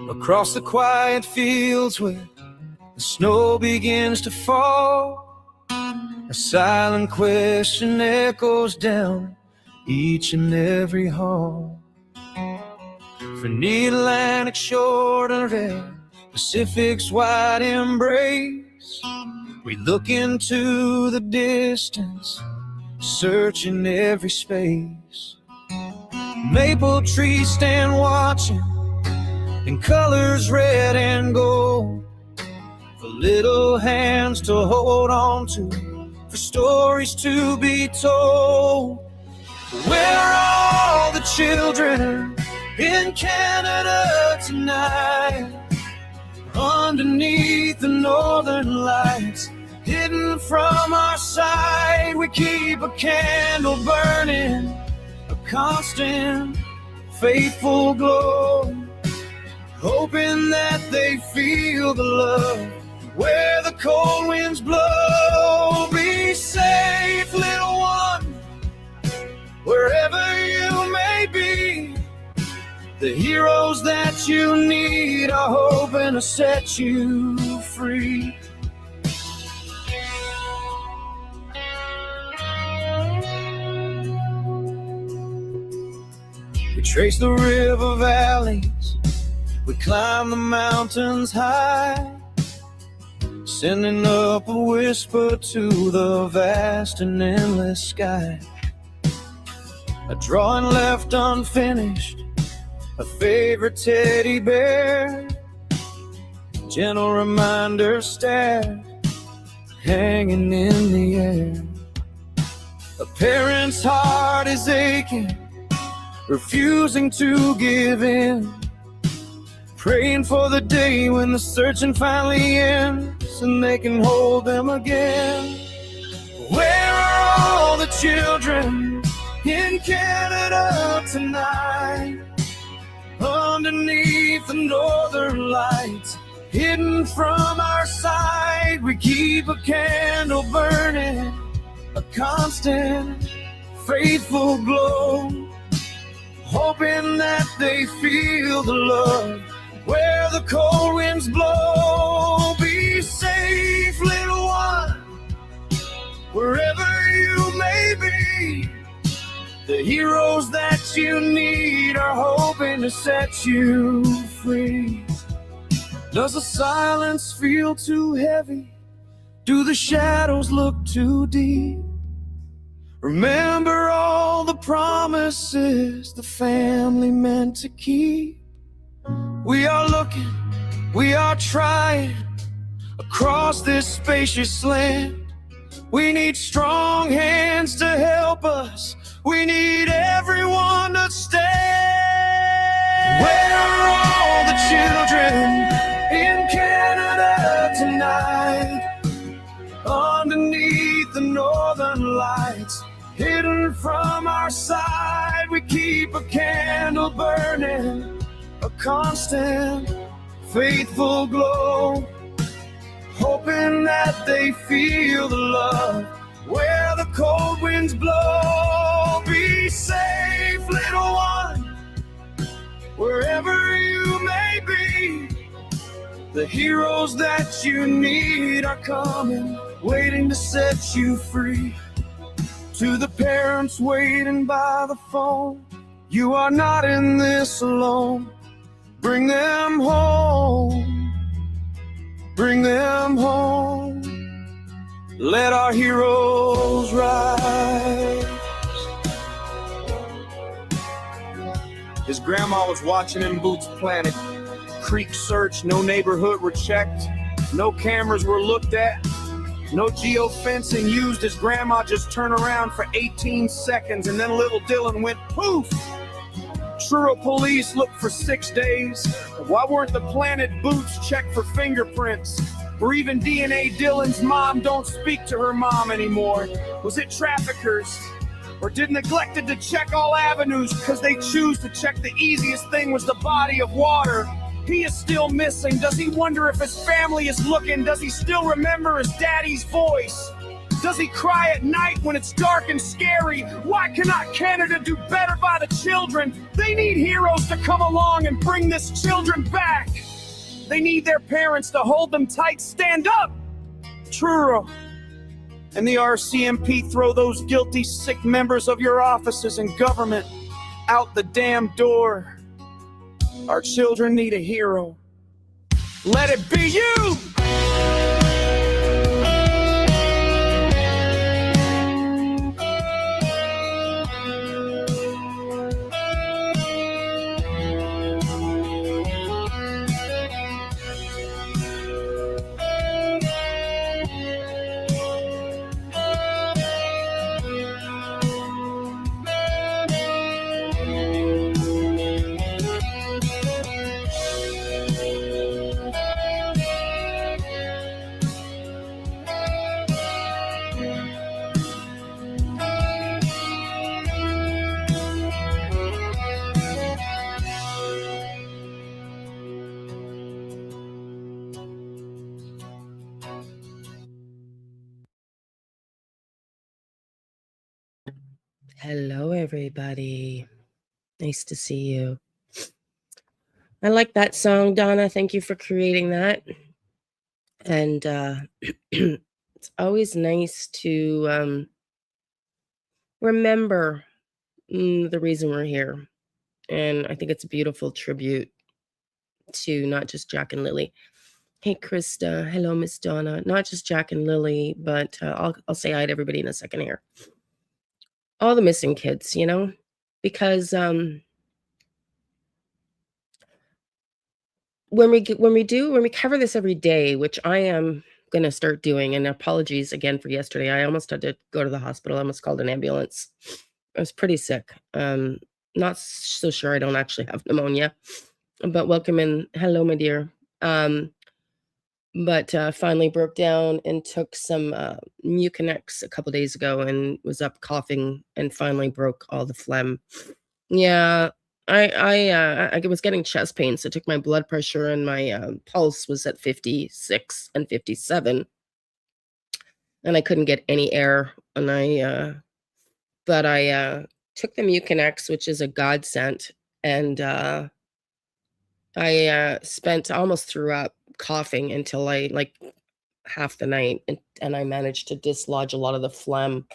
Across the quiet fields where the snow begins to fall, a silent question echoes down each and every hall. From the Atlantic shore to the Pacific's wide embrace, we look into the distance, searching every space. Maple trees stand watching in colors red and gold, for little hands to hold on to, for stories to be told. Where are all the children in Canada tonight? Underneath the northern lights, hidden from our sight, we keep a candle burning, a constant, faithful glow, hoping that they feel the love where the cold winds blow. Be safe, little one, wherever you may be. The heroes that you need are hoping to set you free. We trace the river valleys, we climb the mountains high, sending up a whisper to the vast and endless sky. A drawing left unfinished, a favorite teddy bear, gentle reminder stared, hanging in the air. A parent's heart is aching, refusing to give in, praying for the day when the searching finally ends and they can hold them again. Where are all the children in Canada tonight? Underneath the northern lights, hidden from our sight, we keep a candle burning, a constant, faithful glow, hoping that they feel the love where the cold winds blow. Be safe, little one, wherever you may be. The heroes that you need are hoping to set you free. Does the silence feel too heavy? Do the shadows look too deep? Remember all the promises the family meant to keep. We are looking, we are trying across this spacious land. We need strong hands to help us. We need everyone to stand. Where are all the children in Canada tonight? Underneath the northern lights, hidden from our side, we keep a candle burning, a constant, faithful glow, hoping that they feel the love where the cold winds blow. Be safe, little one, wherever you may be. The heroes that you need are coming, waiting to set you free. To the parents waiting by the phone, you are not in this alone. Bring them home, bring them home. Let our heroes rise. His grandma was watching him boots planted. Creek searched, no neighborhood were checked, no cameras were looked at, no geofencing used. His grandma just turned around for 18 seconds and then little Dylan went poof. Truro police looked for 6 days. Why weren't the planted boots checked for fingerprints or even DNA? Dylan's mom don't speak to her mom anymore. Was it traffickers? Or did neglected to check all avenues because they choose to check the easiest thing was the body of water? He is still missing. Does he wonder if his family is looking? Does he still remember his daddy's voice? Does he cry at night when it's dark and scary? Why cannot Canada do better by the children? They need heroes to come along and bring this children back. They need their parents to hold them tight. Stand up, Truro. And the RCMP, throw those guilty, sick members of your offices and government out the damn door. Our children need a hero. Let it be you! Hello, everybody. Nice to see you. I like that song, Donna. Thank you for creating that. And it's always nice to remember the reason we're here. And I think it's a beautiful tribute to not just Jack and Lily. Hey, Krista. Hello, Miss Donna. Not just Jack and Lily, but I'll say hi to everybody in a second here. All the missing kids, you know, because when we cover this every day, which I am going to start doing, and apologies again for yesterday. I almost had to go to the hospital. I almost called an ambulance. I was pretty sick. Not so sure I don't actually have pneumonia, but welcome in. Hello, my dear. But finally broke down and took some Mucinex a couple days ago and was up coughing and finally broke all the phlegm. Yeah, I was getting chest pain, so I took my blood pressure and my pulse was at 56 and 57, and I couldn't get any air. And I took the Mucinex, which is a godsend, and I almost threw up coughing until like half the night, and I managed to dislodge a lot of the phlegm.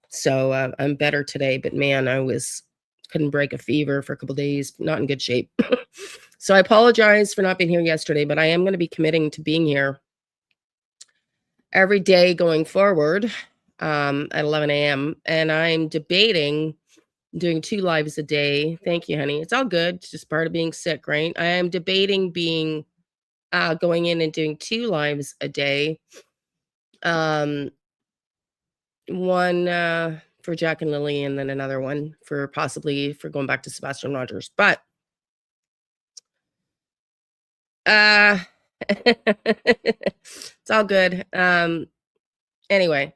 So I'm better today, but man, couldn't break a fever for a couple days, not in good shape. So I apologize for not being here yesterday, but I am going to be committing to being here every day going forward at 11 a.m. And I'm debating doing 2 lives a day. Thank you, honey. It's all good. It's just part of being sick, right? I am debating going in and doing 2 lives a day. One for Jack and Lily, and then another one for going back to Sebastian Rogers. But it's all good. Anyway,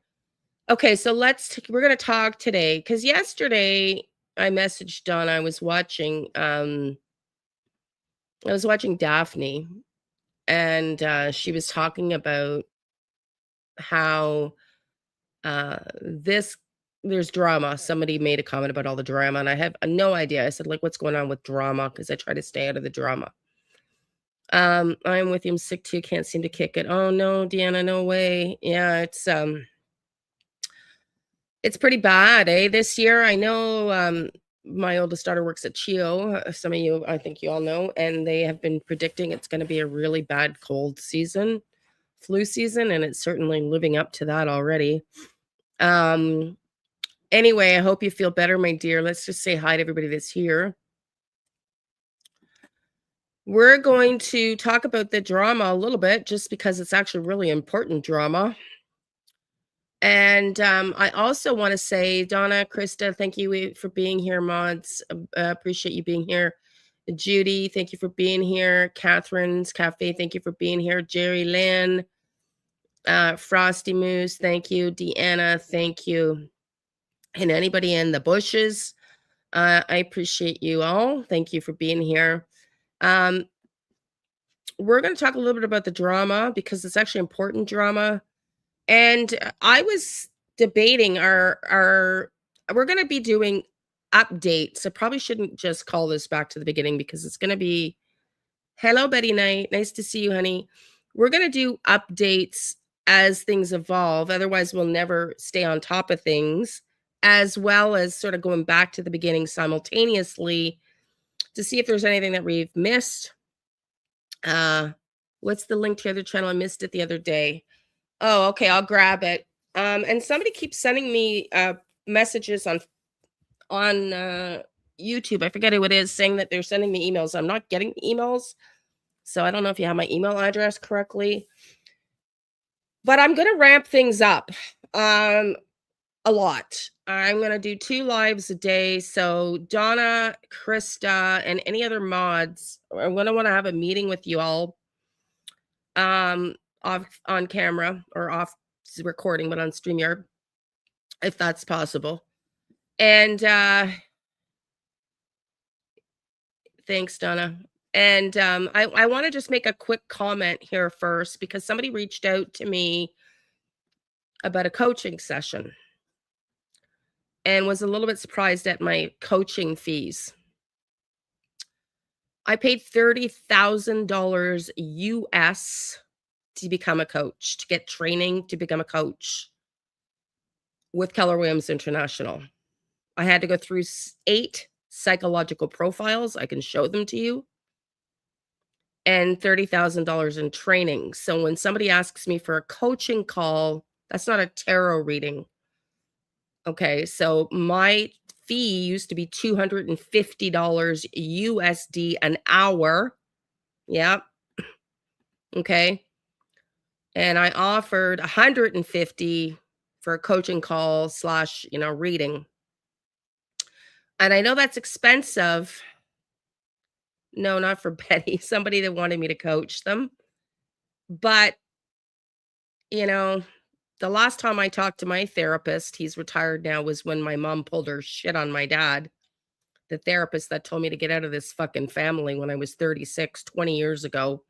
okay, so we're gonna talk today because yesterday I messaged Dawn. I was watching Daphne, and she was talking about how there's drama. Somebody made a comment about all the drama, and I have no idea. I said, like, what's going on with drama? Because I try to stay out of the drama. I'm with you. I'm sick too. Can't seem to kick it. Oh no, Deanna, no way. Yeah, it's pretty bad, eh? This year, I know. My oldest daughter works at CHEO. Some of you, I think you all know, and they have been predicting it's going to be a really bad cold season, flu season, and it's certainly living up to that already. Anyway, I hope you feel better, my dear. Let's just say hi to everybody that's here. We're going to talk about the drama a little bit, just because it's actually really important drama. And I also want to say, Donna, Krista, thank you for being here, mods. Appreciate you being here. Judy, thank you for being here. Catherine's Cafe, thank you for being here. Jerry Lynn, Frosty Moose, thank you. Deanna, thank you. And anybody in the bushes, I appreciate you all. Thank you for being here. We're going to talk a little bit about the drama because it's actually important drama. And I was debating we're going to be doing updates. I probably shouldn't just call this back to the beginning because it's going to be, hello, Betty Knight. Nice to see you, honey. We're going to do updates as things evolve. Otherwise, we'll never stay on top of things, as well as sort of going back to the beginning simultaneously to see if there's anything that we've missed. What's the link to the other channel? I missed it the other day. Oh, okay, I'll grab it. And somebody keeps sending me messages on YouTube. I forget who it is, saying that they're sending me emails. I'm not getting emails, so I don't know if you have my email address correctly. But I'm going to ramp things up a lot. I'm going to do 2 lives a day. So Donna, Krista, and any other mods, I'm going to want to have a meeting with you all off on camera or off recording, but on StreamYard, if that's possible. And thanks, Donna. And I want to just make a quick comment here first, because somebody reached out to me about a coaching session and was a little bit surprised at my coaching fees. I paid $30,000 US to become a coach, to get training to become a coach with Keller Williams International. I had to go through 8 psychological profiles. I can show them to you. And $30,000 in training. So when somebody asks me for a coaching call, that's not a tarot reading. Okay, so my fee used to be $250 USD an hour. Yep. Okay. And I offered $150 for a coaching call / reading. And I know that's expensive. No, not for Betty. Somebody that wanted me to coach them. But, the last time I talked to my therapist, he's retired now, was when my mom pulled her shit on my dad. The therapist that told me to get out of this fucking family when I was 36, 20 years ago,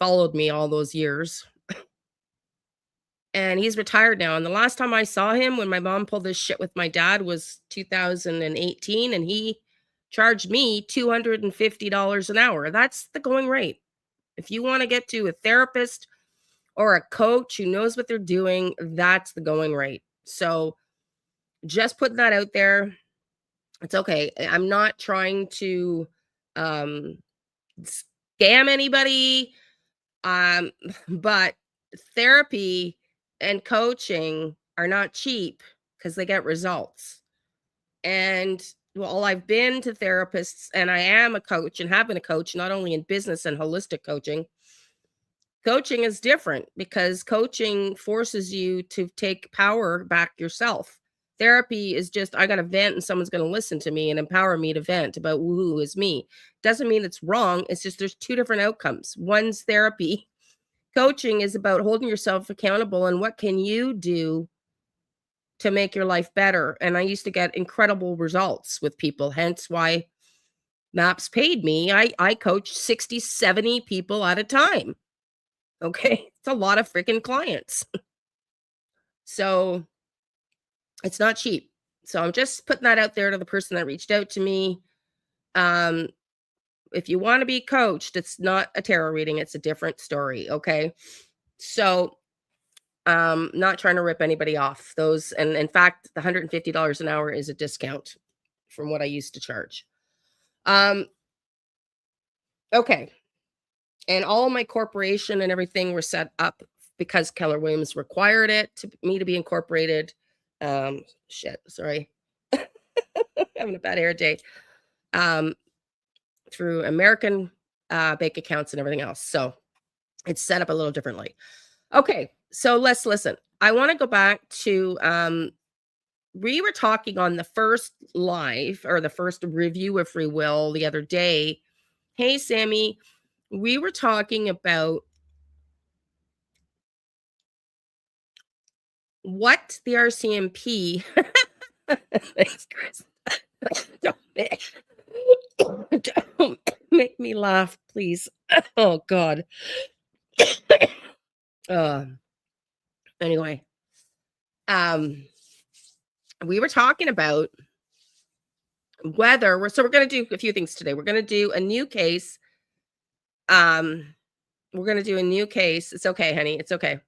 followed me all those years. And he's retired now. And the last time I saw him when my mom pulled this shit with my dad was 2018. And he charged me $250 an hour. That's the going rate. If you want to get to a therapist or a coach who knows what they're doing, that's the going rate. So just putting that out there. It's okay. I'm not trying to scam anybody. But therapy and coaching are not cheap because they get results. And well, I've been to therapists and I am a coach and have been a coach, not only in business and holistic coaching. Coaching is different because coaching forces you to take power back yourself. Therapy is just, I got to vent and someone's going to listen to me and empower me to vent about who is me. Doesn't mean it's wrong. It's just there's two different outcomes. One's therapy. Coaching is about holding yourself accountable and what can you do to make your life better. And I used to get incredible results with people, hence why MAPS paid me. I coached 60, 70 people at a time. Okay. It's a lot of freaking clients. So it's not cheap. So I'm just putting that out there to the person that reached out to me. If you want to be coached, it's not a tarot reading, it's a different story. Okay. So not trying to rip anybody off. Those, and in fact, the $150 an hour is a discount from what I used to charge. Okay. And all my corporation and everything were set up because Keller Williams required it to me to be incorporated. Shit, sorry. Having a bad hair day. Through American bank accounts and everything else. So it's set up a little differently. Okay, so let's listen. I want to go back to we were talking on the first live or the first review of Free Will the other day. Hey, Sammy, we were talking about what the RCMP. Thanks, Chris. Don't make me laugh, please. Oh, God. Anyway, we were talking about whether we're going to do a few things today. We're going to do a new case. We're going to do a new case. It's okay, honey. It's okay.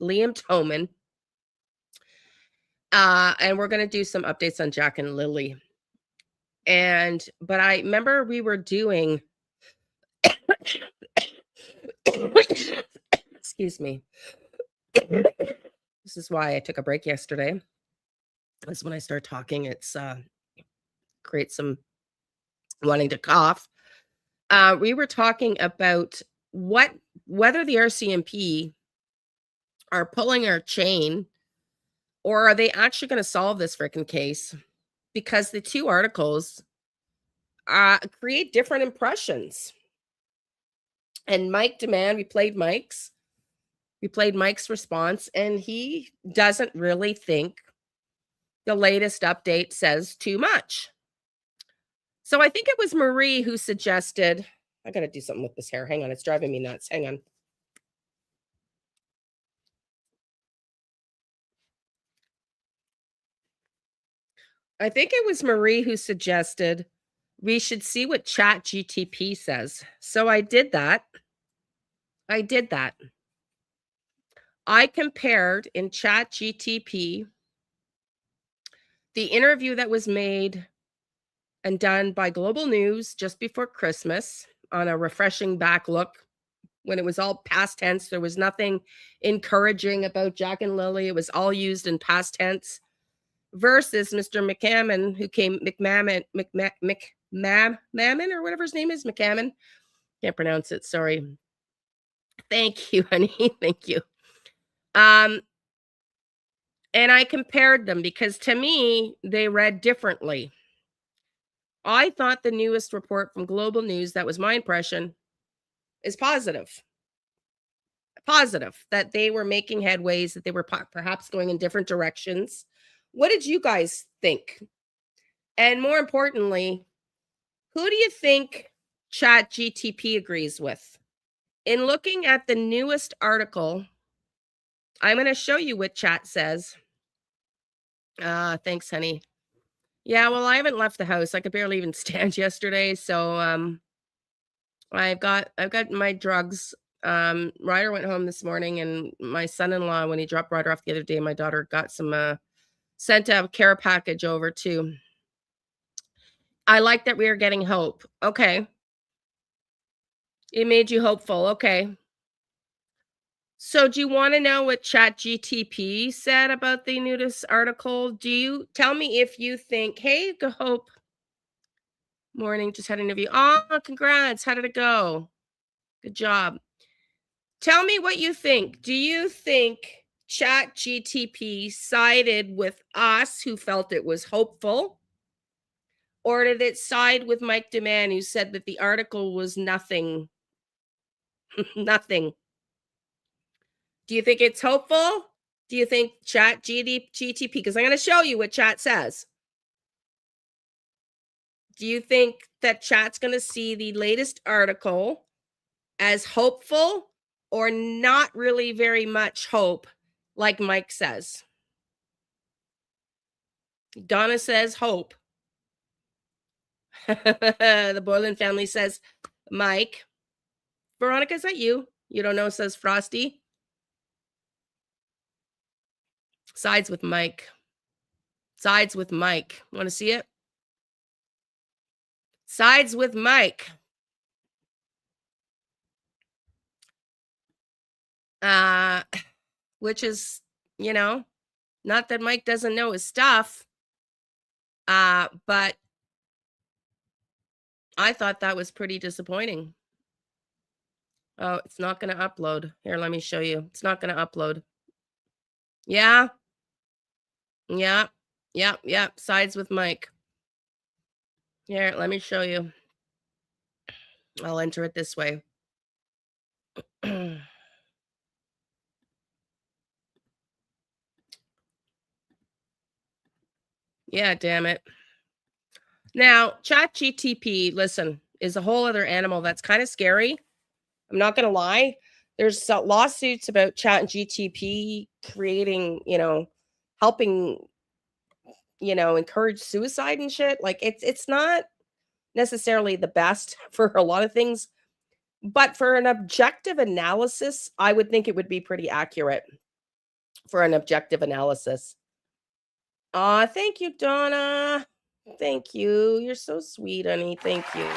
Liam Toman. And we're going to do some updates on Jack and Lily. But I remember we were doing, excuse me. This is why I took a break yesterday. That's when I start talking. It's creates some wanting to cough. We were talking about whether the RCMP are pulling our chain, or are they actually going to solve this freaking case? Because the two articles create different impressions. And Mike Demand, we played Mike's response, and he doesn't really think the latest update says too much. So I think it was Marie who suggested, I got to do something with this hair. Hang on. It's driving me nuts. Hang on. I think it was Marie who suggested we should see what ChatGTP says. So I did that. I compared in ChatGTP the interview that was made and done by Global News just before Christmas on a refreshing back look when it was all past tense. There was nothing encouraging about Jack and Lily. It was all used in past tense. Versus Mr. McMahon, who came, McMahon, or whatever his name is, McMahon. Can't pronounce it, sorry. Thank you, honey. Thank you. And I compared them because to me, they read differently. I thought the newest report from Global News, that was my impression, is positive. Positive that they were making headways, that they were perhaps going in different directions. What did you guys think? And more importantly, who do you think ChatGTP agrees with? In looking at the newest article, I'm going to show you what Chat says. Thanks, honey. Yeah, well, I haven't left the house. I could barely even stand yesterday. So I've got my drugs. Ryder went home this morning, and my son-in-law, when he dropped Ryder off the other day, my daughter got some sent a care package over too. I like that we are getting hope. Okay. It made you hopeful. Okay. So do you want to know what ChatGTP said about the nudist article? Do you tell me if you think, hey, go Hope, morning, just had an interview. Oh, congrats. How did it go? Good job. Tell me what you think. Do you think ChatGTP sided with us who felt it was hopeful? Or did it side with Mike DeMann who said that the article was nothing? Nothing. Do you think it's hopeful? Do you think ChatGTP? Because I'm going to show you what Chat says. Do you think that Chat's going to see the latest article as hopeful or not really very much hope, like Mike says? Donna says hope. The Boylan family says Mike. Veronica, is that you? You don't know, says Frosty. Sides with Mike. Sides with Mike. Want to see it? Sides with Mike. Uh, which is, you know, not that Mike doesn't know his stuff. But I thought that was pretty disappointing. Oh, it's not going to upload. Here, let me show you. It's not going to upload. Yeah. Yeah. Yep. Yep. Sides with Mike. Here, let me show you. I'll enter it this way. Yeah, damn it. Now, ChatGTP, listen, is a whole other animal that's kind of scary. I'm not going to lie. There's lawsuits about ChatGTP creating, helping, encourage suicide and shit. Like it's not necessarily the best for a lot of things, but for an objective analysis, I would think it would be pretty accurate for an objective analysis. Thank you, Donna. Thank you. You're so sweet, honey. Thank you.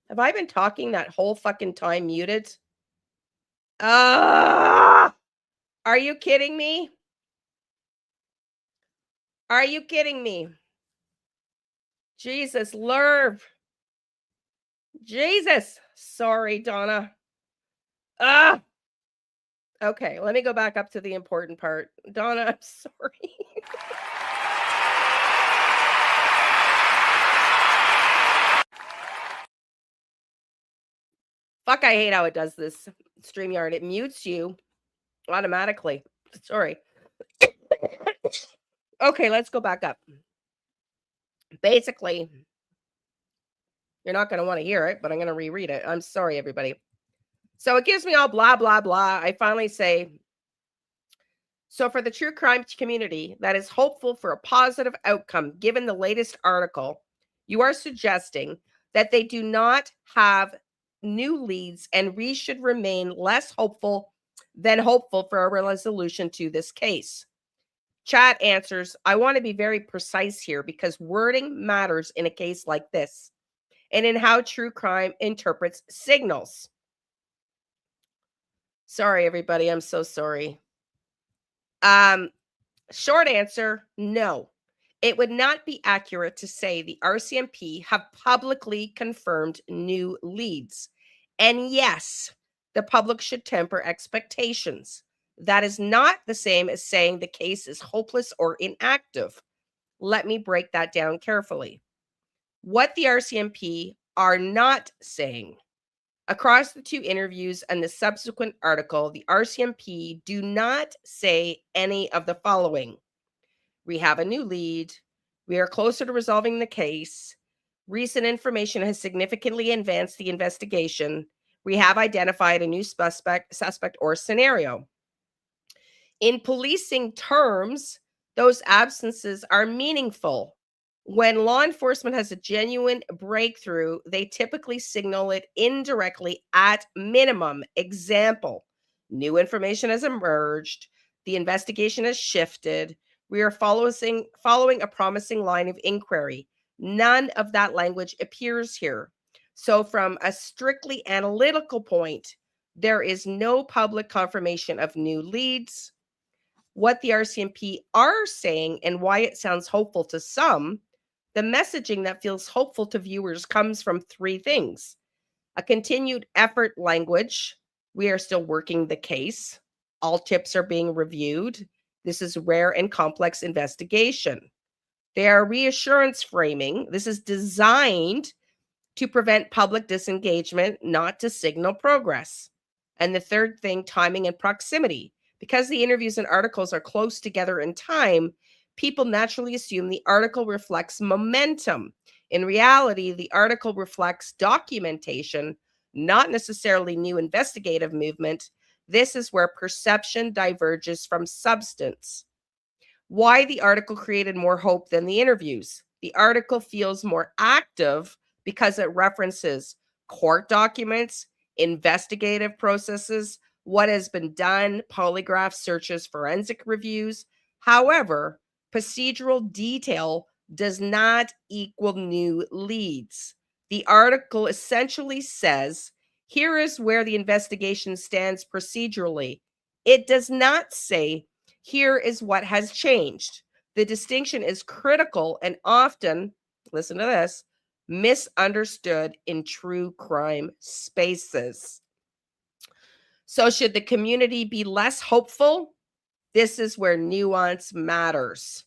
Have I been talking that whole fucking time muted? Are you kidding me? Are you kidding me? Jesus, Lerv. Jesus. Sorry, Donna. Ah. Okay, let me go back up to the important part. Donna, I'm sorry. Fuck, I hate how it does this. StreamYard, it mutes you automatically. Sorry. Okay, let's go back up. Basically, you're not going to want to hear it, but I'm going to reread it. I'm sorry, everybody. So it gives me all blah, blah, blah. I finally say, so for the true crime community that is hopeful for a positive outcome, given the latest article, you are suggesting that they do not have new leads and we should remain less hopeful than hopeful for a resolution to this case. Chat answers, I want to be very precise here because wording matters in a case like this and in how true crime interprets signals. Sorry, everybody. I'm so sorry. Short answer, no. It would not be accurate to say the RCMP have publicly confirmed new leads. And yes, the public should temper expectations. That is not the same as saying the case is hopeless or inactive. Let me break that down carefully. What the RCMP are not saying. Across the two interviews and the subsequent article, the RCMP do not say any of the following. We have a new lead. We are closer to resolving the case. Recent information has significantly advanced the investigation. We have identified a new suspect or scenario. In policing terms, those absences are meaningful. When law enforcement has a genuine breakthrough, they typically signal it indirectly at minimum. Example, new information has emerged. The investigation has shifted. We are following a promising line of inquiry. None of that language appears here. So from a strictly analytical point, there is no public confirmation of new leads. What the RCMP are saying and why it sounds hopeful to some, the messaging that feels hopeful to viewers comes from three things. A continued effort language. We are still working the case. All tips are being reviewed. This is rare and complex investigation. They are reassurance framing. This is designed to prevent public disengagement, not to signal progress. And the third thing, timing and proximity. Because the interviews and articles are close together in time, people naturally assume the article reflects momentum. In reality, the article reflects documentation, not necessarily new investigative movement. This is where perception diverges from substance. Why the article created more hope than the interviews? The article feels more active because it references court documents, investigative processes, what has been done, polygraph searches, forensic reviews. However, procedural detail does not equal new leads. The article essentially says, here is where the investigation stands procedurally. It does not say, here is what has changed. The distinction is critical and often, listen to this, misunderstood in true crime spaces. So should the community be less hopeful? This is where nuance matters.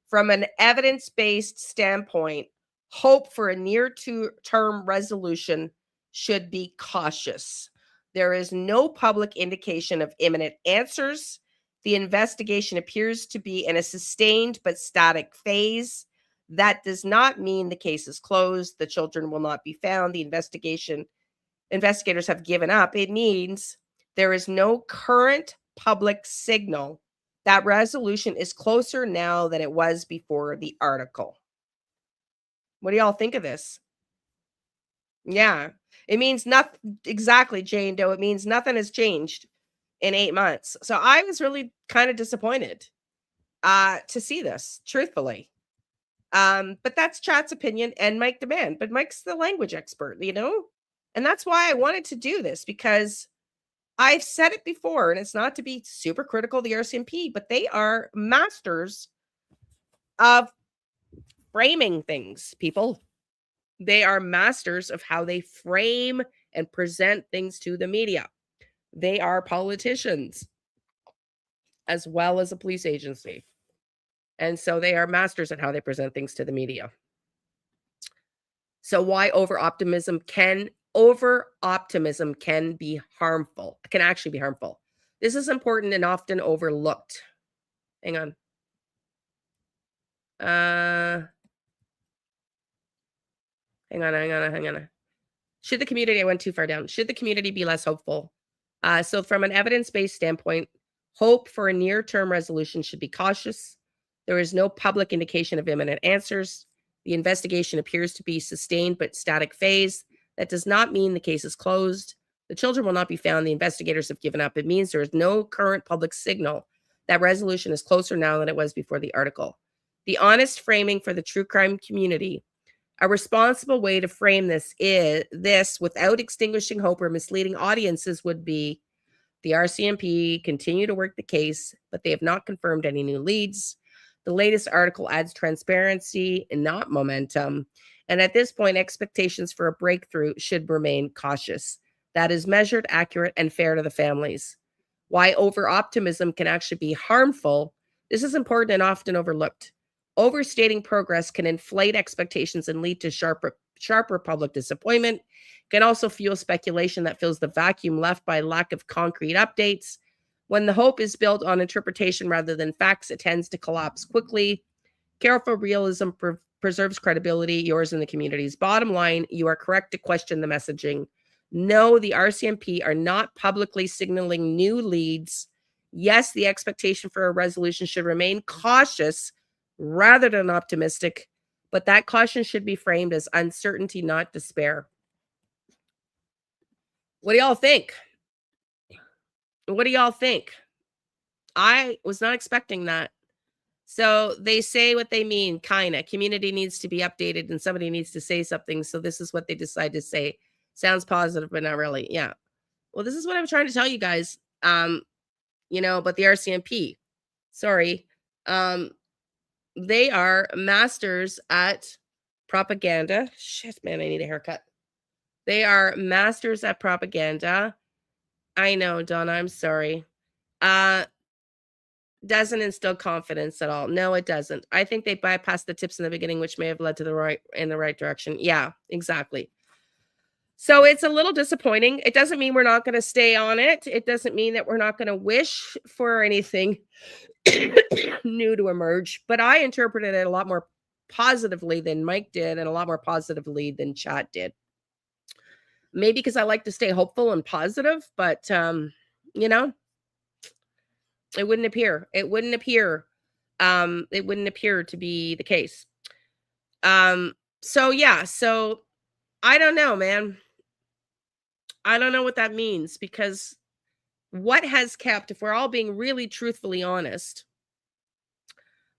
From an evidence-based standpoint, hope for a near-term resolution should be cautious. There is no public indication of imminent answers. The investigation appears to be in a sustained but static phase. That does not mean the case is closed. The children will not be found. The investigators have given up. It means there is no current public signal that resolution is closer now than it was before the article. What do y'all think of this? Yeah, it means nothing. Exactly, Jane Doe. It means nothing has changed in 8 months. So I was really kind of disappointed to see this, truthfully. But that's chat's opinion and Mike Demand. But Mike's the language expert, you know? And that's why I wanted to do this, because I've said it before, and it's not to be super critical of the RCMP, but they are masters of framing things, people. They are masters of how they frame and present things to the media. They are politicians as well as a police agency. And so they are masters at how they present things to the media. So why over-optimism can be harmful, can actually be harmful. This is important and often overlooked. Hang on. Hang on. Should the community, I went too far down. Should the community be less hopeful? So from an evidence-based standpoint, hope for a near-term resolution should be cautious. There is no public indication of imminent answers. The investigation appears to be sustained but static phase. That does not mean the case is closed. The children will not be found. The investigators have given up. It means there is no current public signal that resolution is closer now than it was before the article. The honest framing for the true crime community. A responsible way to frame this without extinguishing hope or misleading audiences would be the RCMP continue to work the case, but they have not confirmed any new leads. The latest article adds transparency and not momentum. And at this point, expectations for a breakthrough should remain cautious. That is measured, accurate, and fair to the families. Why over-optimism can actually be harmful. This is important and often overlooked. Overstating progress can inflate expectations and lead to sharper public disappointment. Can also fuel speculation that fills the vacuum left by lack of concrete updates. When the hope is built on interpretation rather than facts, it tends to collapse quickly. Careful realism preserves credibility, yours and the community's. Bottom line, you are correct to question the messaging. No, the RCMP are not publicly signaling new leads. Yes, the expectation for a resolution should remain cautious rather than optimistic, but that caution should be framed as uncertainty, not despair. What do y'all think? What do y'all think? I was not expecting that. So they say what they mean, kinda. Community needs to be updated and somebody needs to say something. So this is what they decide to say. Sounds positive, but not really. Yeah. Well, this is what I'm trying to tell you guys. But the RCMP, sorry. They are masters at propaganda. Shit, man, I need a haircut. They are masters at propaganda. I know, Donna, I'm sorry. Doesn't instill confidence at all. No, it doesn't. I think they bypassed the tips in the beginning, which may have led to the right direction. Yeah, exactly. So it's a little disappointing. It doesn't mean we're not going to stay on it. It doesn't mean that we're not going to wish for anything new to emerge, but I interpreted it a lot more positively than Mike did and a lot more positively than Chat did. Maybe because I like to stay hopeful and positive, but it wouldn't appear. It wouldn't appear to be the case. So I don't know, man. I don't know what that means, because what has kept, if we're all being really truthfully honest,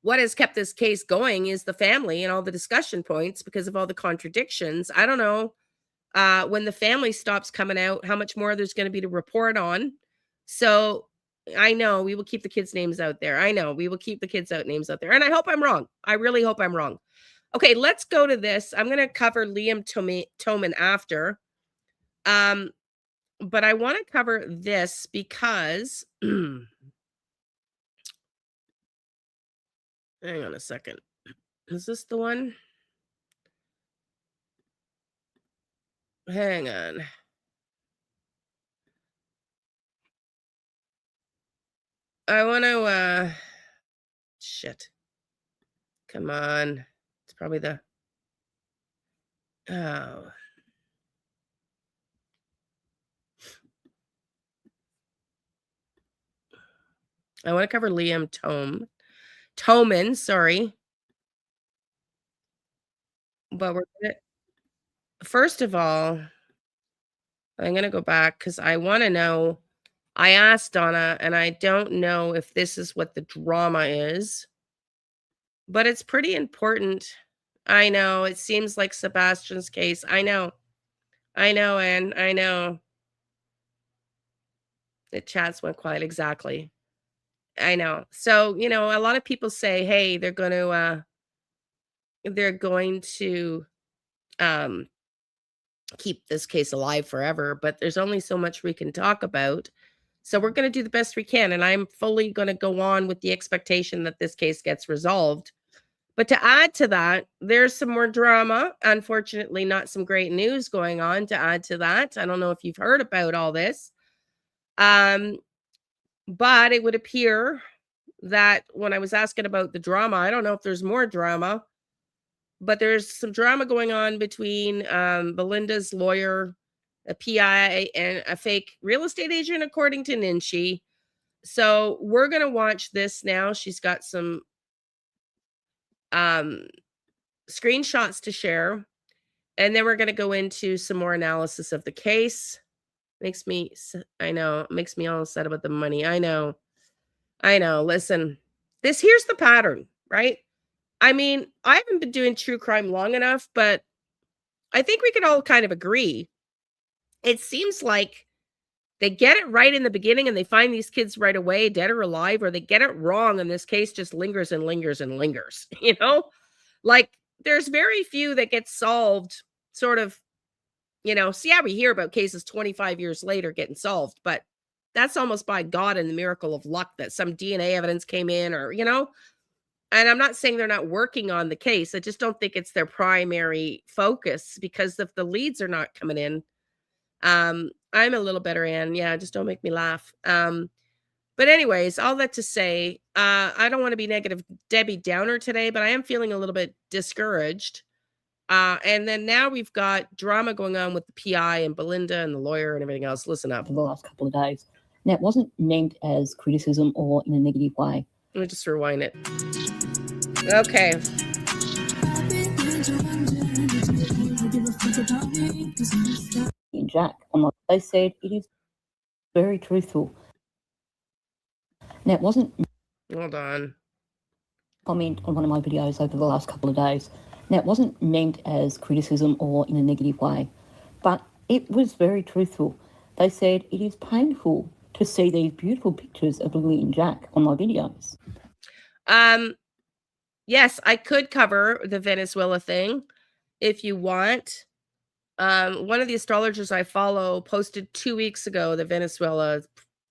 what has kept this case going is the family and all the discussion points because of all the contradictions. I don't know when the family stops coming out, how much more there's going to be to report on. So I know we will keep the kids' names out there. I know we will keep the kids' names out there. And I hope I'm wrong. I really hope I'm wrong. Okay, let's go to this. I'm going to cover Liam Toman after. But I want to cover this because hang on a second. Is this the one? Hang on. I want to shit. Come on. It's probably the I want to cover Liam Toman, sorry. But first of all, I'm going to go back because I want to know. I asked Donna, and I don't know if this is what the drama is, but it's pretty important. I know, it seems like Sebastian's case. I know. I know, Anne. I know. The chats went quiet. Exactly. I know. So, a lot of people say, hey, they're going to um keep this case alive forever, but there's only so much we can talk about. So we're going to do the best we can. And I'm fully going to go on with the expectation that this case gets resolved. But to add to that, there's some more drama. Unfortunately, not some great news going on to add to that. I don't know if you've heard about all this. But it would appear that when I was asking about the drama, I don't know if there's more drama, but there's some drama going on between Belinda's lawyer, a PI, and a fake real estate agent, according to Ninshi. So we're going to watch this now. She's got some screenshots to share, and then we're going to go into some more analysis of the case. Makes me all upset about the money. I know. Listen, here's the pattern, right? I mean, I haven't been doing true crime long enough, but I think we can all kind of agree. It seems like they get it right in the beginning and they find these kids right away, dead or alive, or they get it wrong and this case just lingers and lingers and lingers, Like, there's very few that get solved sort of, so yeah, we hear about cases 25 years later getting solved, but that's almost by God and the miracle of luck that some DNA evidence came in or, and I'm not saying they're not working on the case. I just don't think it's their primary focus because if the leads are not coming in, I'm a little better, Ann. Yeah, just don't make me laugh. But anyways, all that to say, I don't want to be negative Debbie Downer today, but I am feeling a little bit discouraged. And then now we've got drama going on with the PI and Belinda and the lawyer and everything else. Listen up. For the last couple of days. Now, it wasn't meant as criticism or in a negative way. Let me just rewind it. Okay. In Jack, they said it is very truthful. Now, it wasn't. Hold on. Comment on one of my videos over the last couple of days. Now, it wasn't meant as criticism or in a negative way, but it was very truthful. They said it is painful to see these beautiful pictures of Lily and Jack on my videos. Yes, I could cover the Venezuela thing if you want. One of the astrologers I follow posted 2 weeks ago that Venezuela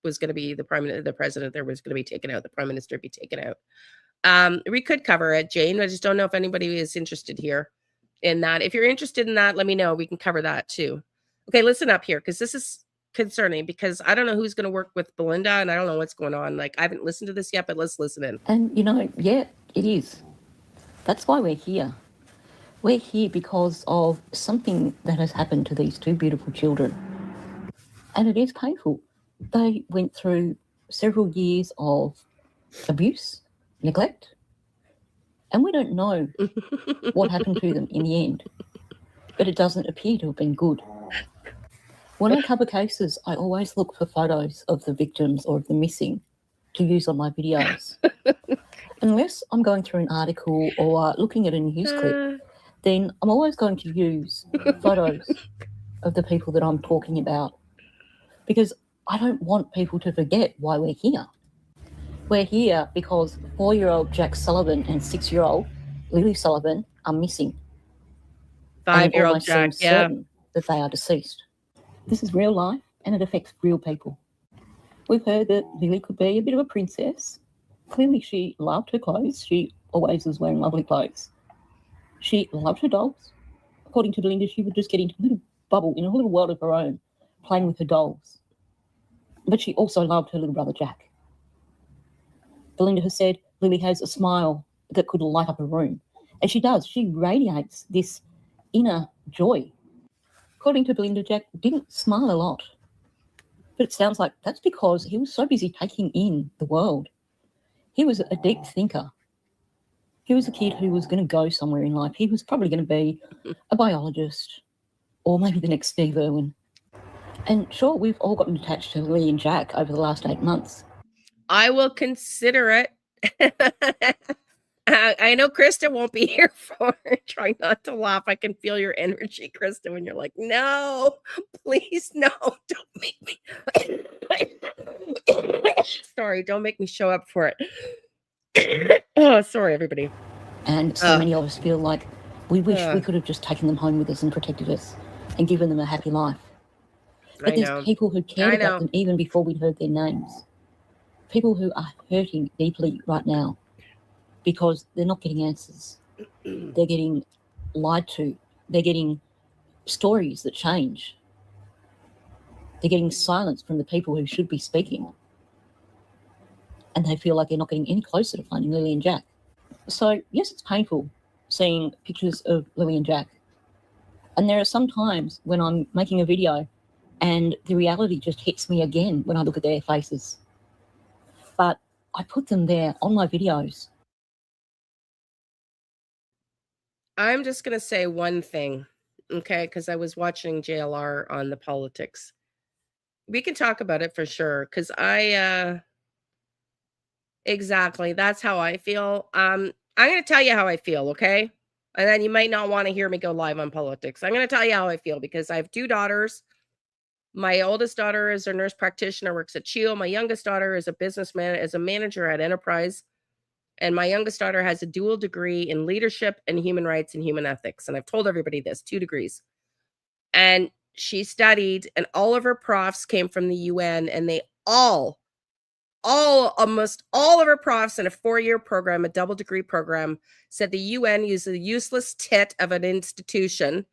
was going to be the president there was going to be taken out, the prime minister be taken out. We could cover it, Jane. I just don't know if anybody is interested here in that. If you're interested in that, let me know. We can cover that too. Okay, listen up here, because this is concerning, because I don't know who's going to work with Belinda, and I don't know what's going on. Like, I haven't listened to this yet, but let's listen in. And, yeah, it is. That's why we're here. We're here because of something that has happened to these two beautiful children. And it is painful. They went through several years of abuse, neglect, and we don't know what happened to them in the end. But it doesn't appear to have been good. When I cover cases, I always look for photos of the victims or of the missing to use on my videos. Unless I'm going through an article or looking at a news clip, then I'm always going to use photos of the people that I'm talking about, because I don't want people to forget why we're here. We're here because 4-year-old Jack Sullivan and 6-year-old Lily Sullivan are missing. 5-year-old Jack, certain that they are deceased. This is real life and it affects real people. We've heard that Lily could be a bit of a princess. Clearly she loved her clothes. She always was wearing lovely clothes. She loved her dolls. According to Belinda, she would just get into a little bubble, in a little world of her own, playing with her dolls. But she also loved her little brother Jack. Belinda has said Lily has a smile that could light up a room. And she does. She radiates this inner joy. According to Belinda, Jack didn't smile a lot. But it sounds like that's because he was so busy taking in the world. He was a deep thinker. He was a kid who was going to go somewhere in life. He was probably going to be a biologist or maybe the next Steve Irwin. And sure, we've all gotten attached to Lily and Jack over the last 8 months. I will consider it. I know Krista won't be here for it. Try not to laugh. I can feel your energy, Krista, when you're like, no, please, no, don't make me. Sorry, don't make me show up for it. Oh, sorry, everybody. And so many of us feel like we wish we could have just taken them home with us and protected us and given them a happy life. But there's people who cared about them even before we'd heard their names. People who are hurting deeply right now because they're not getting answers. They're getting lied to. They're getting stories that change. They're getting silence from the people who should be speaking. And they feel like they're not getting any closer to finding Lily and Jack. So, yes, it's painful seeing pictures of Lily and Jack. And there are some times when I'm making a video and the reality just hits me again when I look at their faces. But I put them there on my videos. I'm just going to say one thing, okay? Because I was watching JLR on the politics. We can talk about it for sure, because exactly, that's how I feel. I'm going to tell you how I feel, okay? And then you might not want to hear me go live on politics. I'm going to tell you how I feel because I have 2 daughters. My oldest daughter is a nurse practitioner, works at CHEO. My youngest daughter is a businessman, is a manager at Enterprise. And my youngest daughter has a dual degree in leadership and human rights and human ethics. And I've told everybody this, 2 degrees. And she studied, and all of her profs came from the UN, and they almost all of her profs in a 4-year program, a double degree program, said the UN is a useless tit of an institution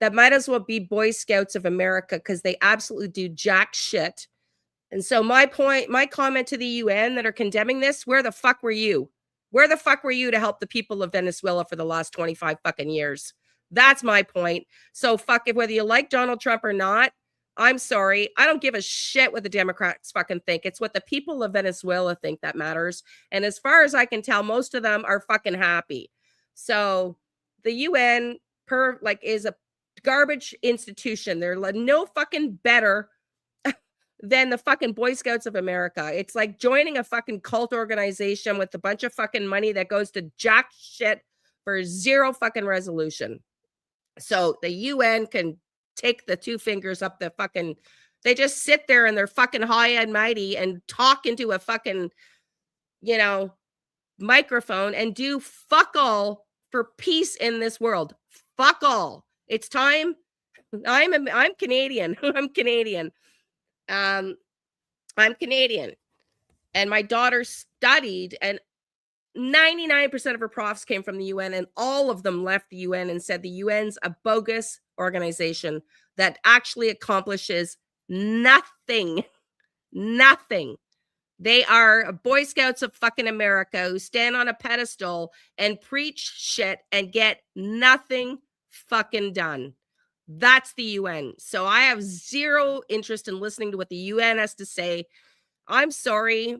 that might as well be Boy Scouts of America because they absolutely do jack shit. And so my comment to the UN that are condemning this, where the fuck were you? Where the fuck were you to help the people of Venezuela for the last 25 fucking years? That's my point. So fuck it, whether you like Donald Trump or not, I'm sorry. I don't give a shit what the Democrats fucking think. It's what the people of Venezuela think that matters. And as far as I can tell, most of them are fucking happy. So the UN is a garbage institution. They're no fucking better than the fucking Boy Scouts of America. It's like joining a fucking cult organization with a bunch of fucking money that goes to jack shit for zero fucking resolution. So the UN can take the 2 fingers up the fucking, they just sit there and they're fucking high and mighty and talk into a fucking, microphone and do fuck all for peace in this world. Fuck all. It's time. I'm Canadian. I'm Canadian. I'm Canadian. And my daughter studied, and 99% of her profs came from the UN, and all of them left the UN and said the UN's a bogus organization that actually accomplishes nothing. Nothing. They are Boy Scouts of fucking America who stand on a pedestal and preach shit and get nothing fucking done. That's the UN. So I have zero interest in listening to what the UN has to say. I'm sorry.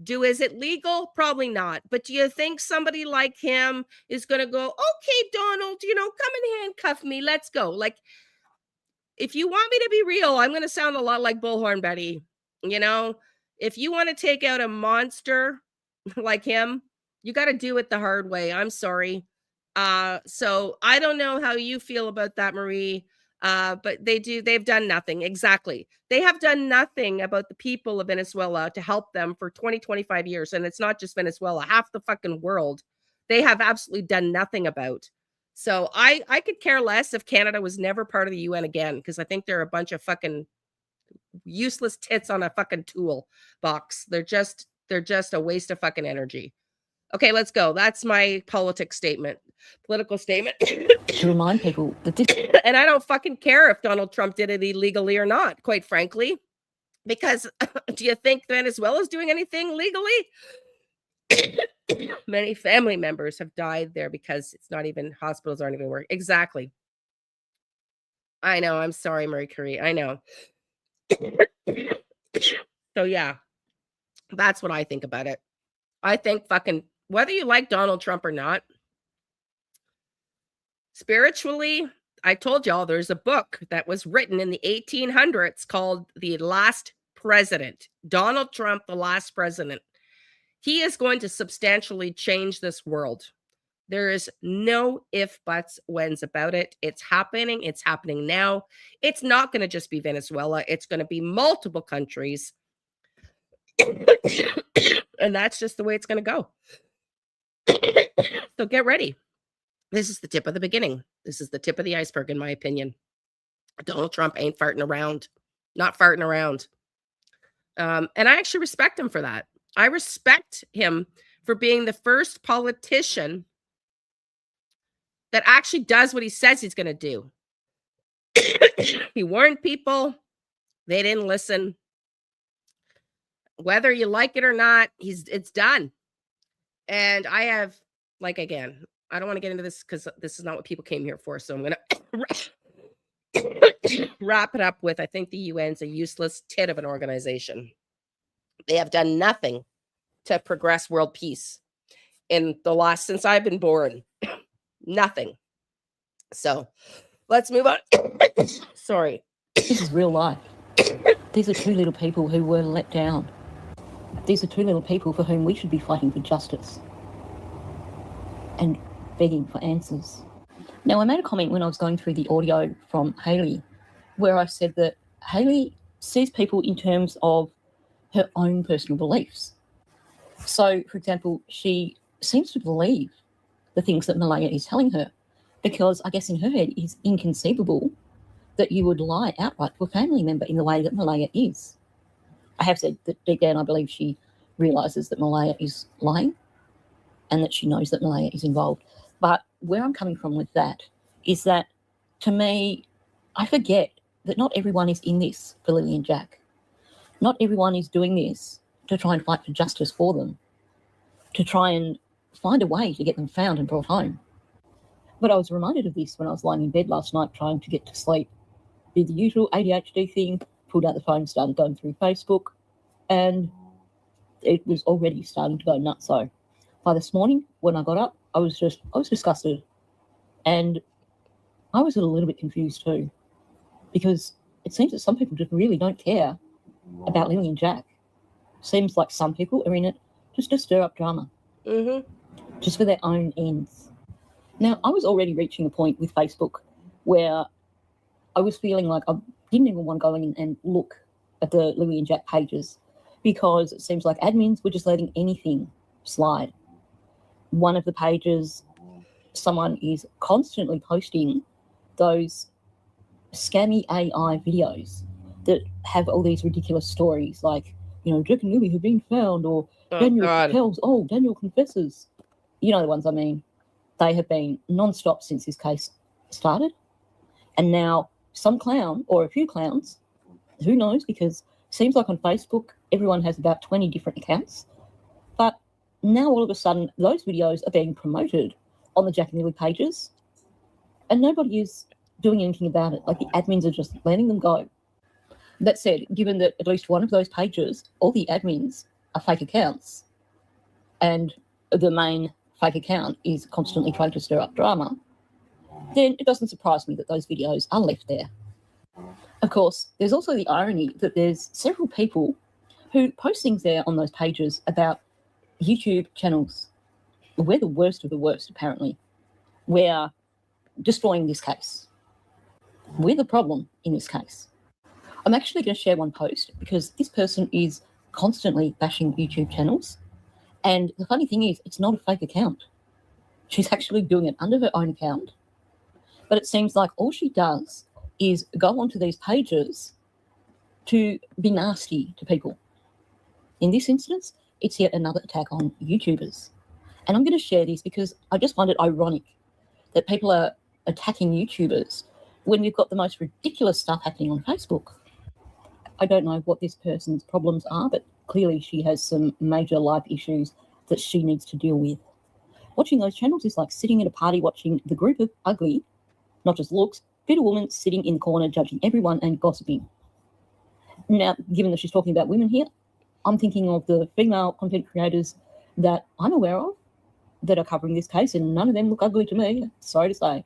Is it legal? Probably not. But do you think somebody like him is going to go, okay, Donald, come and handcuff me. Let's go. Like, if you want me to be real, I'm going to sound a lot like Bullhorn Betty. If you want to take out a monster like him, you got to do it the hard way. I'm sorry. So I don't know how you feel about that, Marie. But they've done nothing. Exactly. They have done nothing about the people of Venezuela to help them for 20, 25 years. And it's not just Venezuela, half the fucking world. They have absolutely done nothing about. So I could care less if Canada was never part of the UN again, because I think they're a bunch of fucking useless tits on a fucking tool box. They're just a waste of fucking energy. Okay, let's go. That's my political statement. To remind people that this... And I don't fucking care if Donald Trump did it illegally or not, quite frankly. Because do you think Venezuela's doing anything legally? Many family members have died there because hospitals aren't even working. Exactly. I know. I'm sorry, Marie Curie. I know. So yeah, that's what I think about it. I think fucking whether you like Donald Trump or not, spiritually, I told y'all there's a book that was written in the 1800s called The Last President. Donald Trump, The Last President. He is going to substantially change this world. There is no if, buts, whens about it. It's happening. It's happening now. It's not going to just be Venezuela. It's going to be multiple countries. And that's just the way it's going to go. So get ready. This is the tip of the beginning. This is the tip of the iceberg, in my opinion. Donald Trump ain't farting around. Not farting around. And I actually respect him for that. I respect him for being the first politician that actually does what he says he's going to do. He warned people. They didn't listen. Whether you like it or not, it's done. And I have, like, again, I don't want to get into this because this is not what people came here for. So I'm going to wrap it up with, I think the UN's a useless tit of an organization. They have done nothing to progress world peace since I've been born. Nothing. So let's move on. Sorry. This is real life. These are two little people who were let down. These are two little people for whom we should be fighting for justice and begging for answers. Now, I made a comment when I was going through the audio from Hayley where I said that Hayley sees people in terms of her own personal beliefs. So, for example, she seems to believe the things that Malaya is telling her because I guess in her head it's inconceivable that you would lie outright to a family member in the way that Malaya is. I have said that deep down I believe she realises that Malaya is lying and that she knows that Malaya is involved. But where I'm coming from with that is that, to me, I forget that not everyone is in this for Lily and Jack. Not everyone is doing this to try and fight for justice for them, to try and find a way to get them found and brought home. But I was reminded of this when I was lying in bed last night trying to get to sleep. Did the usual ADHD thing, pulled out the phone, started going through Facebook, and it was already starting to go nuts. So by this morning, when I got up, I was disgusted. And I was a little bit confused too, because it seems that some people just really don't care about Lily and Jack. Seems like some people are in it just to stir up drama, just for their own ends. Now, I was already reaching a point with Facebook where I was feeling like I didn't even want to go in and look at the Lily and Jack pages because it seems like admins were just letting anything slide. One of the pages, someone is constantly posting those scammy AI videos that have all these ridiculous stories like, you know, Jack and Lily have been found, or Daniel confesses. You know the ones I mean. They have been non-stop since this case started. And now some clown or a few clowns, who knows, because it seems like on Facebook everyone has about 20 different accounts. But now all of a sudden those videos are being promoted on the Jack and Lily pages and nobody is doing anything about it. Like the admins are just letting them go. That said, given that at least one of those pages, all the admins are fake accounts and the main fake account is constantly trying to stir up drama, then it doesn't surprise me that those videos are left there. Of course, there's also the irony that there's several people who post things there on those pages about YouTube channels. We're the worst of the worst, apparently. We're destroying this case. We're the problem in this case. I'm actually going to share one post because this person is constantly bashing YouTube channels. And the funny thing is, it's not a fake account. She's actually doing it under her own account. But it seems like all she does is go onto these pages to be nasty to people. In this instance, it's yet another attack on YouTubers. And I'm going to share this because I just find it ironic that people are attacking YouTubers when we've got the most ridiculous stuff happening on Facebook. I don't know what this person's problems are, but clearly she has some major life issues that she needs to deal with. Watching those channels is like sitting at a party watching the group of ugly, not just looks, bitter women sitting in the corner judging everyone and gossiping. Now, given that she's talking about women here, I'm thinking of the female content creators that I'm aware of that are covering this case, and none of them look ugly to me, sorry to say.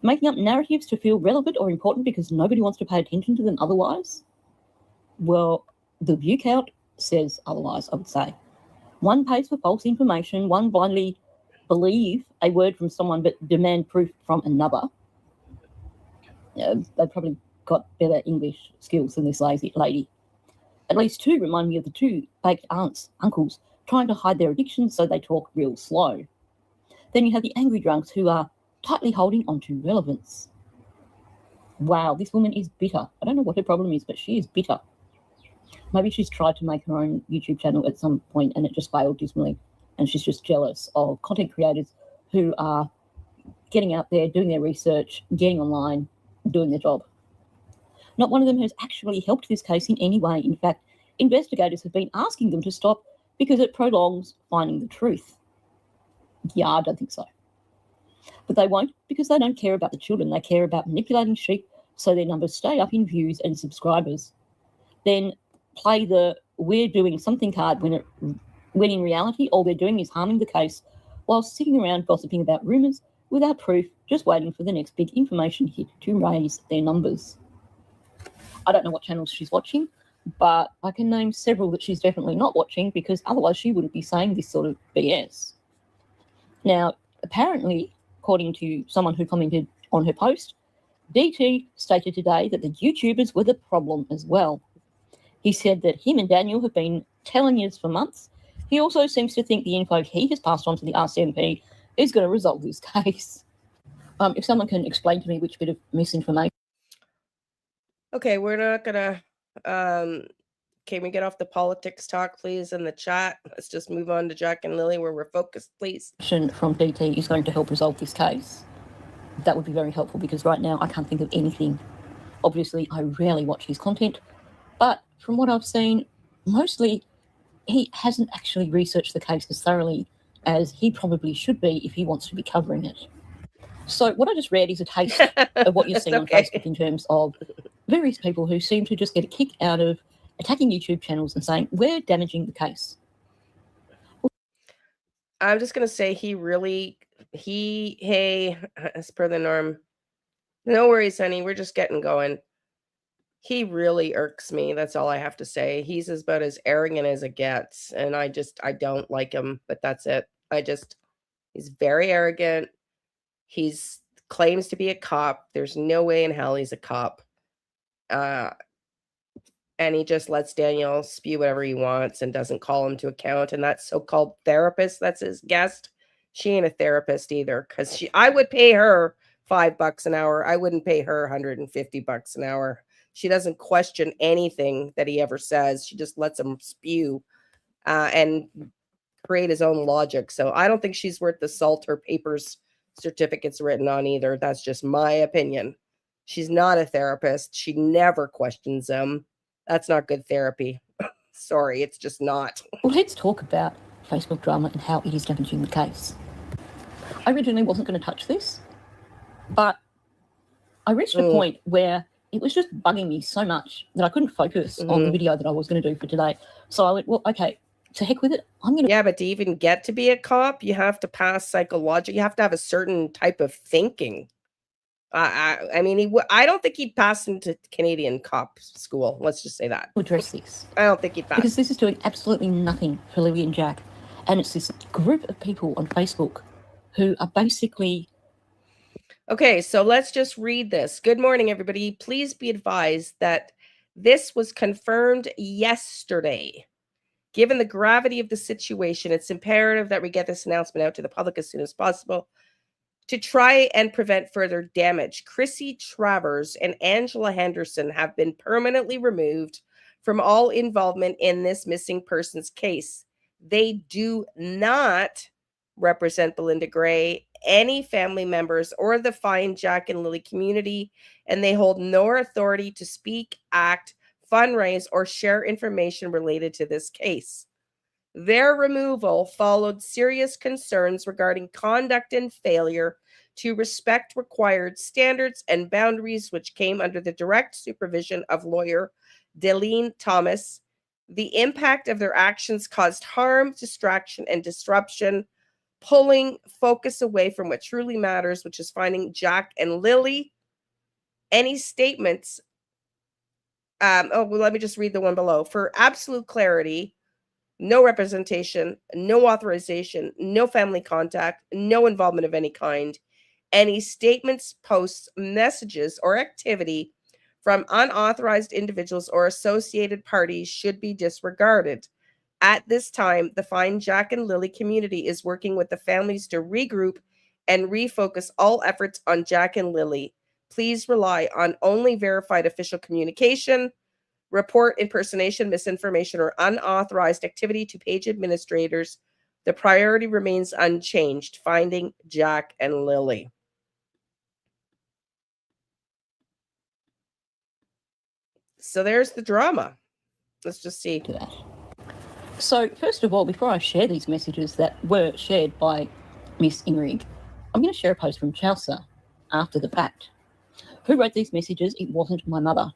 Making up narratives to feel relevant or important because nobody wants to pay attention to them otherwise? Well, the view count says otherwise, I would say. One pays for false information, one blindly believe a word from someone but demand proof from another. They probably got better English skills than this lady. At least two remind me of the two baked aunts, uncles, trying to hide their addictions so they talk real slow. Then you have the angry drunks who are tightly holding onto relevance. Wow, this woman is bitter. I don't know what her problem is, but she is bitter. Maybe she's tried to make her own YouTube channel at some point and it just failed dismally. And she's just jealous of content creators who are getting out there, doing their research, getting online, doing their job. Not one of them has actually helped this case in any way. In fact, investigators have been asking them to stop because it prolongs finding the truth. Yeah, I don't think so. But they won't because they don't care about the children. They care about manipulating sheep so their numbers stay up in views and subscribers. Then play the we're doing something card when in reality all they're doing is harming the case while sitting around gossiping about rumours without proof, just waiting for the next big information hit to raise their numbers. I don't know what channels she's watching, but I can name several that she's definitely not watching because otherwise she wouldn't be saying this sort of BS. Now, apparently, according to someone who commented on her post, DT stated today that the YouTubers were the problem as well. He said that him and Daniel have been telling us for months. He also seems to think the info he has passed on to the RCMP is going to resolve this case. If someone can explain to me which bit of misinformation. Okay, we're not gonna can we get off the politics talk, please, in the chat? Let's just move on to Jack and Lily where we're focused, please. From DT is going to help resolve this case. That would be very helpful because right now I can't think of anything. Obviously, I rarely watch his content, but from what I've seen, mostly he hasn't actually researched the case as thoroughly as he probably should be if he wants to be covering it. So what I just read is a taste of what you're seeing on Facebook in terms of various people who seem to just get a kick out of attacking YouTube channels and saying, we're damaging the case. I'm just going to say hey, as per the norm, no worries, honey, we're just getting going. He really irks me. That's all I have to say. He's about as arrogant as it gets. And I don't like him, but that's it. He's very arrogant. He's claims to be a cop. There's no way in hell he's a cop. And he just lets Daniel spew whatever he wants and doesn't call him to account. And that so-called therapist, that's his guest. She ain't a therapist either, because I would pay her $5 an hour. I wouldn't pay her $150 an hour. She doesn't question anything that he ever says. She just lets him spew and create his own logic. So I don't think she's worth the salt her papers certificates written on either. That's just my opinion. She's not a therapist. She never questions him. That's not good therapy. Sorry, it's just not. Well, let's talk about Facebook drama and how it is damaging the case. I originally wasn't going to touch this, but I reached a point where it was just bugging me so much that I couldn't focus on the video that I was going to do for today. So I went, well, okay, to heck with it. I'm going to... Yeah, but to even get to be a cop, you have to pass psychological. You have to have a certain type of thinking. I mean, I don't think he'd pass into Canadian cop school. Let's just say that. Address this. I don't think he'd pass. Because this is doing absolutely nothing for Lily and Jack. And it's this group of people on Facebook who are basically... Okay, so let's just read this. Good morning, everybody. Please be advised that this was confirmed yesterday. Given the gravity of the situation, it's imperative that we get this announcement out to the public as soon as possible to try and prevent further damage. Chrissy Travers and Angela Henderson have been permanently removed from all involvement in this missing persons case. They do not represent Belinda Gray, any family members, or the Find Jack and Lily community, and they hold no authority to speak, act, fundraise, or share information related to this case. Their removal followed serious concerns regarding conduct and failure to respect required standards and boundaries, which came under the direct supervision of lawyer Delene Thomas. The impact of their actions caused harm, distraction, and disruption, pulling focus away from what truly matters, which is finding Jack and Lily. Any statements? Let me just read the one below. For absolute clarity, no representation, no authorization, no family contact, no involvement of any kind. Any statements, posts, messages, or activity from unauthorized individuals or associated parties should be disregarded. At this time, the Find Jack and Lily community is working with the families to regroup and refocus all efforts on Jack and Lily. Please rely on only verified official communication. Report impersonation, misinformation, or unauthorized activity to page administrators. The priority remains unchanged, finding Jack and Lily. So there's the drama. Let's just see. To that. So, first of all, before I share these messages that were shared by Miss Inrig, I'm going to share a post from Chelsea after the fact. Who wrote these messages? It wasn't my mother.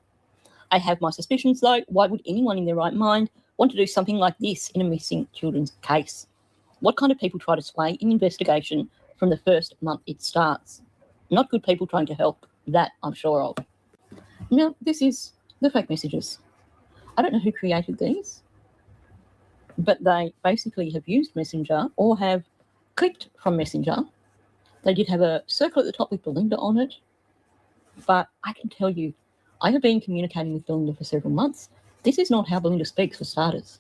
I have my suspicions, though. Why would anyone in their right mind want to do something like this in a missing children's case? What kind of people try to sway an investigation from the first month it starts? Not good people trying to help. That I'm sure of. Now, this is the fake messages. I don't know who created these, but they basically have used Messenger or have clipped from Messenger. They did have a circle at the top with Belinda on it, but I can tell you, I have been communicating with Belinda for several months. This is not how Belinda speaks, for starters.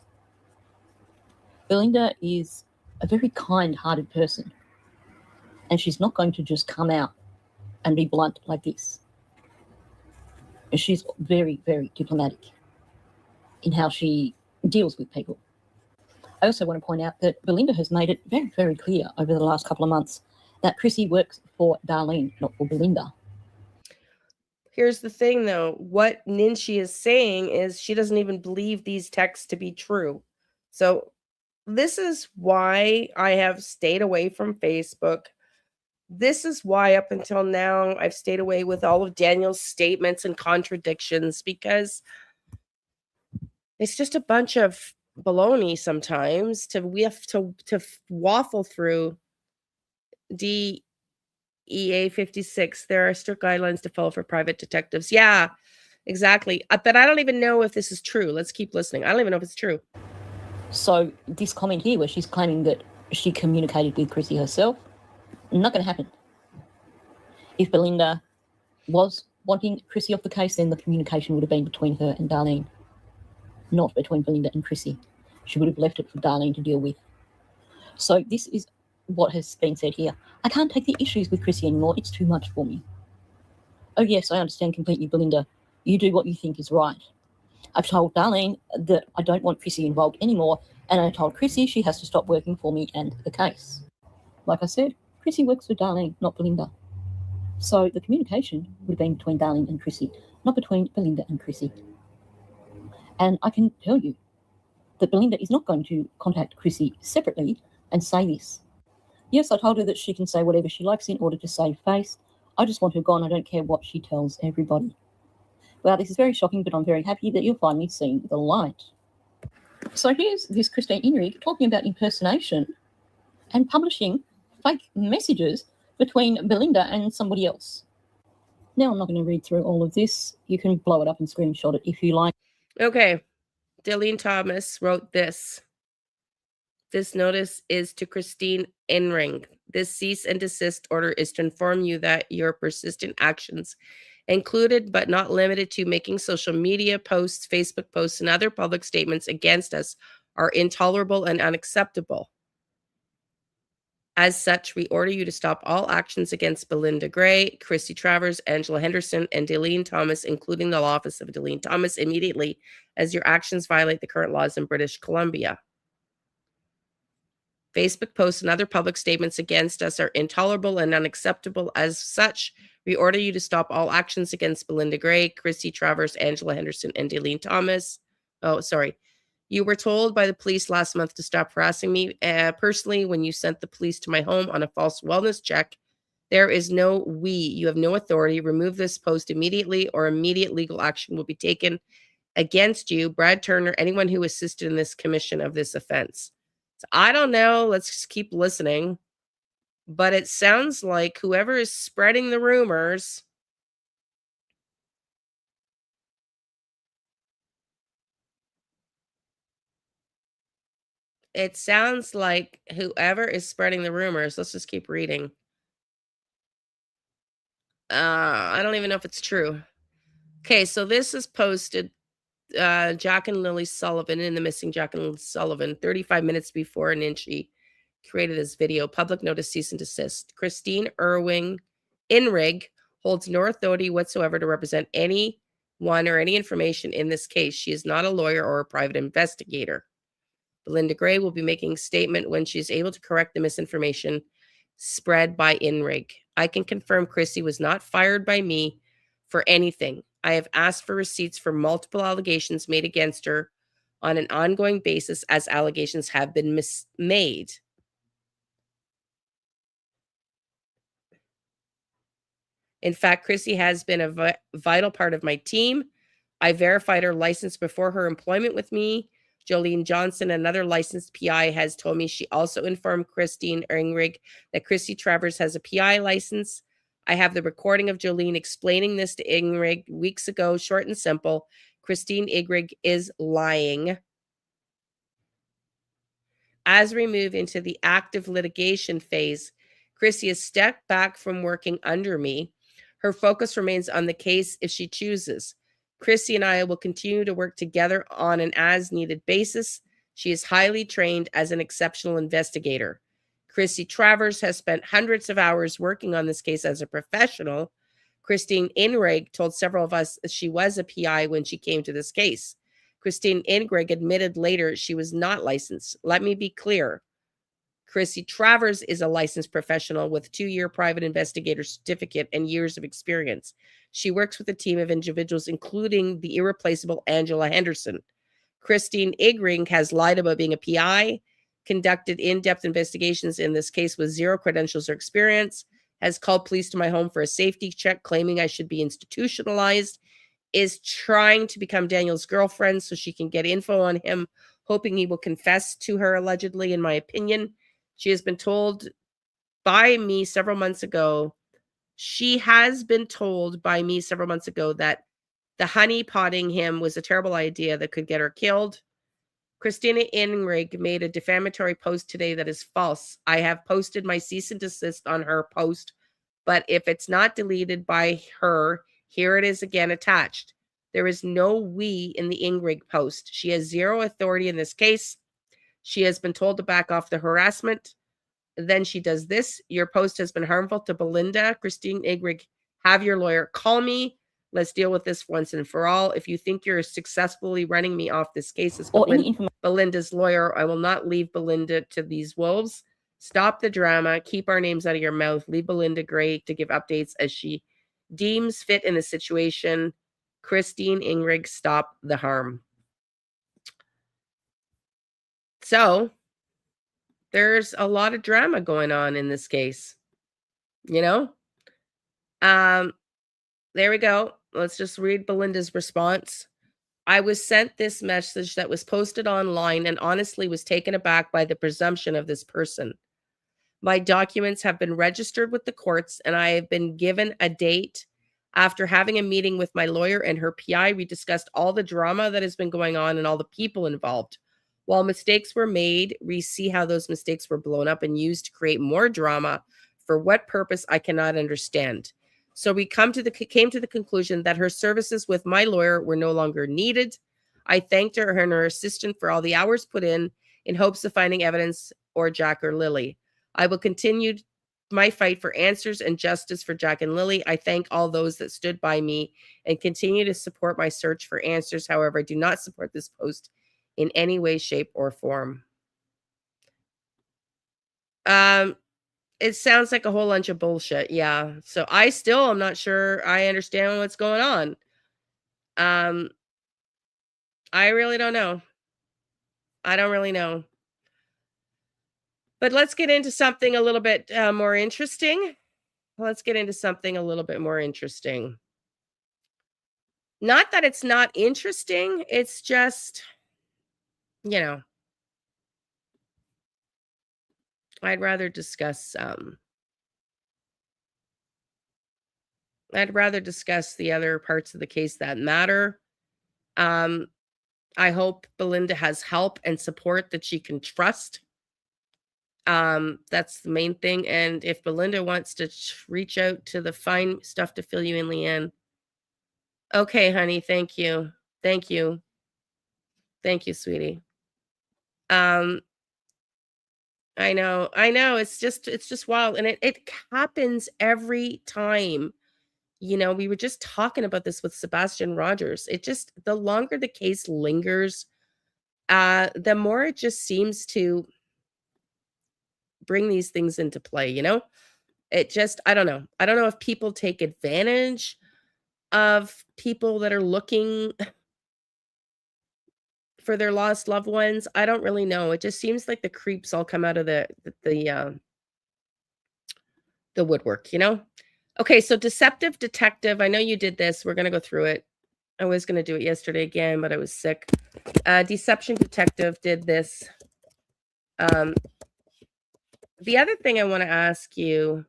Belinda is a very kind-hearted person, and she's not going to just come out and be blunt like this. She's very, very diplomatic in how she deals with people. I also want to point out that Belinda has made it very, very clear over the last couple of months that Chrissy works for Darlene, not for Belinda. Here's the thing, though. What Ninshi is saying is she doesn't even believe these texts to be true. So this is why I have stayed away from Facebook. This is why up until now I've stayed away with all of Daniel's statements and contradictions, because it's just a bunch of baloney sometimes to waffle through. DEA 56, there are strict guidelines to follow for private detectives. Yeah, exactly. But I don't even know if this is true. Let's keep listening. I don't even know if it's true. So this comment here where she's claiming that she communicated with Chrissy herself, not going to happen. If Belinda was wanting Chrissy off the case, then the communication would have been between her and Darlene, not between Belinda and Chrissy. She would have left it for Darlene to deal with. So this is what has been said here. I can't take the issues with Chrissy anymore. It's too much for me. Oh, yes, I understand completely, Belinda. You do what you think is right. I've told Darlene that I don't want Chrissy involved anymore, and I told Chrissy she has to stop working for me and the case. Like I said, Chrissy works for Darlene, not Belinda. So the communication would have been between Darlene and Chrissy, not between Belinda and Chrissy. And I can tell you that Belinda is not going to contact Chrissy separately and say this. Yes, I told her that she can say whatever she likes in order to save face. I just want her gone. I don't care what she tells everybody. Well, this is very shocking, but I'm very happy that you'll finally see the light. So here's this Christine Inrig talking about impersonation and publishing fake messages between Belinda and somebody else. Now, I'm not going to read through all of this. You can blow it up and screenshot it if you like. Okay. Deline Thomas wrote this. This notice is to Christine Inring. This cease and desist order is to inform you that your persistent actions, included but not limited to making social media posts, Facebook posts, and other public statements against us, are intolerable and unacceptable. As such, we order you to stop all actions against Belinda Gray, Christy Travers, Angela Henderson, and Deline Thomas, including the law office of Deline Thomas, immediately, as your actions violate the current laws in British Columbia. Facebook posts and other public statements against us are intolerable and unacceptable. As such, we order you to stop all actions against Belinda Gray, Christy Travers, Angela Henderson, and Deline Thomas. Oh, sorry. You were told by the police last month to stop harassing me personally when you sent the police to my home on a false wellness check. There is no we. You have no authority. Remove this post immediately, or immediate legal action will be taken against you, Brad Turner, anyone who assisted in this commission of this offense. So I don't know. Let's just keep listening. But it sounds like whoever is spreading the rumors it sounds like whoever is spreading the rumors, let's just keep reading. I don't even know if it's true. Okay, so this is posted, Jack and Lily Sullivan, in the missing Jack and Lily Sullivan, 35 minutes before Ninchi created this video. Public notice, cease and desist. Christine Inrig holds no authority whatsoever to represent anyone or any information in this case. She is not a lawyer or a private investigator. Belinda Gray will be making a statement when she's able to correct the misinformation spread by Inrig. I can confirm Chrissy was not fired by me for anything. I have asked for receipts for multiple allegations made against her on an ongoing basis as allegations have been made. In fact, Chrissy has been a vital part of my team. I verified her license before her employment with me. Jolene Johnson, another licensed PI, has told me she also informed Christine Ingrig that Chrissy Travers has a PI license. I have the recording of Jolene explaining this to Ingrig weeks ago, short and simple. Christine Ingrig is lying. As we move into the active litigation phase, Chrissy has stepped back from working under me. Her focus remains on the case if she chooses. Chrissy and I will continue to work together on an as-needed basis. She is highly trained as an exceptional investigator. Chrissy Travers has spent hundreds of hours working on this case as a professional. Christine Ingrig told several of us she was a PI when she came to this case. Christine Ingrig admitted later she was not licensed. Let me be clear. Chrissy Travers is a licensed professional with a 2-year private investigator certificate and years of experience. She works with a team of individuals, including the irreplaceable Angela Henderson. Christine Ingrig has lied about being a PI, conducted in-depth investigations in this case with zero credentials or experience, has called police to my home for a safety check, claiming I should be institutionalized, is trying to become Daniel's girlfriend so she can get info on him, hoping he will confess to her, allegedly, in my opinion. She has been told by me several months ago, that the honey potting him was a terrible idea that could get her killed. Christina Ingrig made a defamatory post today that is false. I have posted my cease and desist on her post, but if it's not deleted by her, here it is again attached. There is no we in the Ingrig post. She has zero authority in this case. She has been told to back off the harassment. Then she does this. Your post has been harmful to Belinda. Christine Ingrig, have your lawyer call me. Let's deal with this once and for all. If you think you're successfully running me off this case as Belinda's lawyer, I will not leave Belinda to these wolves. Stop the drama. Keep our names out of your mouth. Leave Belinda Gray to give updates as she deems fit in the situation. Christine Ingrig, stop the harm. So there's a lot of drama going on in this case, you know? There we go. Let's just read Belinda's response. I was sent this message that was posted online and honestly was taken aback by the presumption of this person. My documents have been registered with the courts and I have been given a date. After having a meeting with my lawyer and her PI, we discussed all the drama that has been going on and all the people involved. While mistakes were made, we see how those mistakes were blown up and used to create more drama. For what purpose, I cannot understand. So we came to the conclusion that her services with my lawyer were no longer needed. I thanked her and her assistant for all the hours put in hopes of finding evidence or Jack or Lily. I will continue my fight for answers and justice for Jack and Lily. I thank all those that stood by me and continue to support my search for answers. However, I do not support this post in any way, shape, or form. It sounds like a whole bunch of bullshit. Yeah. So I still am not sure I understand what's going on. I really don't know. I don't really know. But let's get into something a little bit more interesting. Not that it's not interesting. It's just, you know, I'd rather discuss the other parts of the case that matter. I hope Belinda has help and support that she can trust. That's the main thing. And if Belinda wants to reach out to the fine stuff to fill you in, Liane. Okay, honey. Thank you. Thank you. Thank you, sweetie. I know. It's just wild. And it happens every time. You know, we were just talking about this with Sebastian Rogers. The longer the case lingers, the more it just seems to bring these things into play, you know? I don't know. I don't know if people take advantage of people that are looking for their lost loved ones. I don't really know. It just seems like the creeps all come out of the woodwork, you know? Okay, so Deceptive Detective. I know you did this. We're going to go through it. I was going to do it yesterday again, but I was sick. Deception Detective did this. The other thing I want to ask you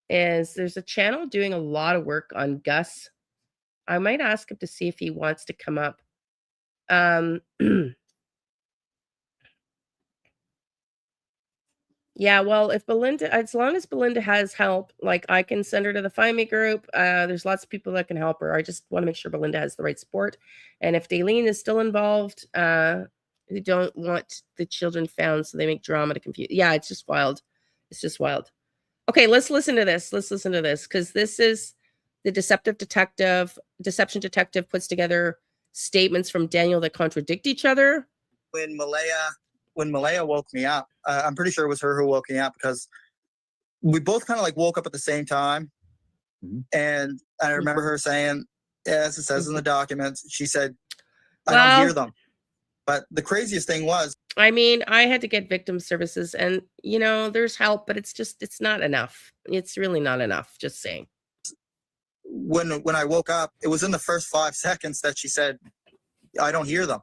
is there's a channel doing a lot of work on Gus. I might ask him to see if he wants to come up. Yeah, well, if Belinda, as long as Belinda has help, like I can send her to the Find Me group. There's lots of people that can help her. I just want to make sure Belinda has the right support. And if Daleen is still involved, who don't want the children found, so they make drama to confuse. Yeah, it's just wild. It's just wild. Okay, let's listen to this. Let's listen to this, because this is the Deception Detective puts together statements from Daniel that contradict each other. When Malaya woke me up, I'm pretty sure it was her who woke me up, because we both kind of like woke up at the same time. And I remember her saying, as it says in the documents, she said, I don't hear them. But the craziest thing was, I mean, I had to get victim services, and you know, there's help, but it's not enough. It's really not enough. Just saying. When I woke up, it was in the first 5 seconds that she said, I don't hear them.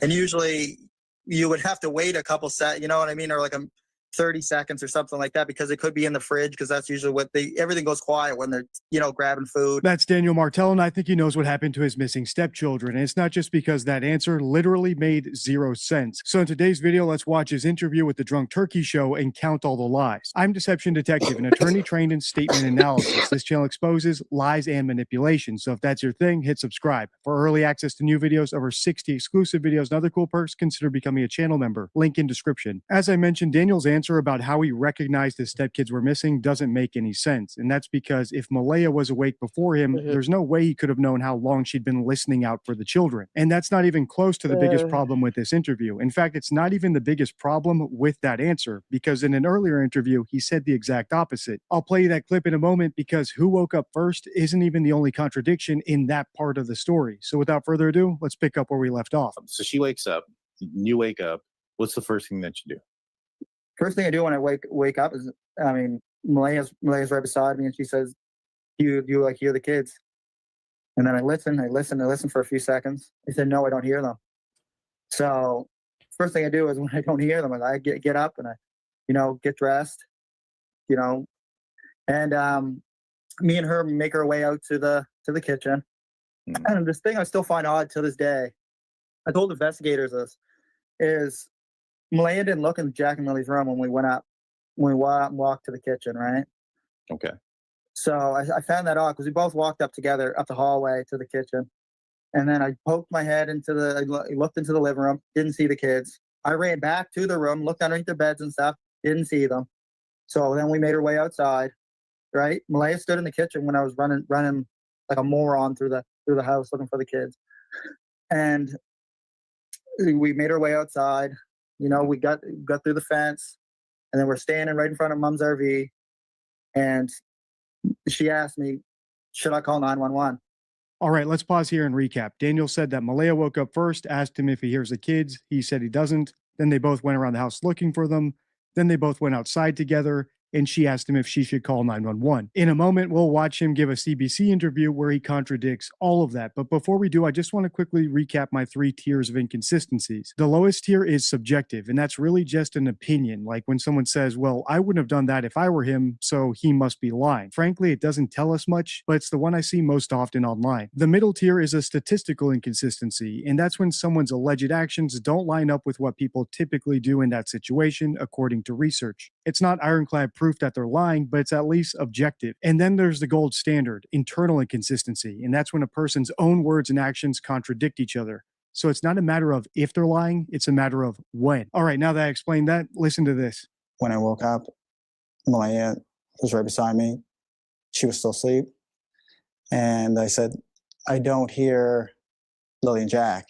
And usually you would have to wait a couple seconds, you know what I mean? Or like 30 seconds or something like that, because it could be in the fridge, because that's usually what everything goes quiet when they're, you know, grabbing food. That's Daniel Martell, and I think he knows what happened to his missing stepchildren. And it's not just because that answer literally made 0 sense. So in today's video, let's watch his interview with the Drunk Turkey Show and count all the lies. I'm Deception Detective, an attorney trained in statement analysis. This channel exposes lies and manipulation. So if that's your thing, hit subscribe. For early access to new videos, over 60 exclusive videos, and other cool perks, consider becoming a channel member. Link in description. As I mentioned, Daniel's answer about how he recognized his stepkids were missing doesn't make any sense. And that's because if Malaya was awake before him, there's no way he could have known how long she'd been listening out for the children. And that's not even close to the biggest problem with this interview. In fact, it's not even the biggest problem with that answer, because in an earlier interview, he said the exact opposite. I'll play you that clip in a moment, because who woke up first isn't even the only contradiction in that part of the story. So without further ado, let's pick up where we left off. So she wakes up, you wake up. What's the first thing that you do? First thing I do when I wake up is, I mean, Malaya's right beside me, and she says, "Do you like hear the kids?" And then I listen for a few seconds. I said, "No, I don't hear them." So first thing I do is when I don't hear them, I get up and I, you know, get dressed, you know, and me and her make our way out to the kitchen. And this thing I still find odd to this day, I told investigators this, is Malaya didn't look in Jack and Lily's room when we went up, when we walked to the kitchen, right? Okay. So I found that odd, because we both walked up together, up the hallway to the kitchen. And then I poked my head I looked into the living room, didn't see the kids. I ran back to the room, looked underneath the beds and stuff, didn't see them. So then we made our way outside, right? Malaya stood in the kitchen when I was running like a moron through the house looking for the kids. And we made our way outside. You know, we got through the fence, and then we're standing right in front of Mom's RV, and she asked me, should I call 911? All right, let's pause here and recap. Daniel said that Malaya woke up first, asked him if he hears the kids. He said he doesn't. Then they both went around the house looking for them. Then they both went outside together. and she asked him if she should call 911. In a moment, we'll watch him give a CBC interview where he contradicts all of that. But before we do, I just want to quickly recap my 3 tiers of inconsistencies. The lowest tier is subjective, and that's really just an opinion. Like when someone says, well, I wouldn't have done that if I were him, so he must be lying. Frankly, it doesn't tell us much, but it's the one I see most often online. The middle tier is a statistical inconsistency, and that's when someone's alleged actions don't line up with what people typically do in that situation according to research. It's not ironclad proof that they're lying, but it's at least objective. And then there's the gold standard, internal inconsistency, and that's when a person's own words and actions contradict each other. So it's not a matter of if they're lying, it's a matter of when. All right, now that I explained that, listen to this. When I woke up, Malaya was right beside me. She was still asleep. And I said, I don't hear Lily and Jack.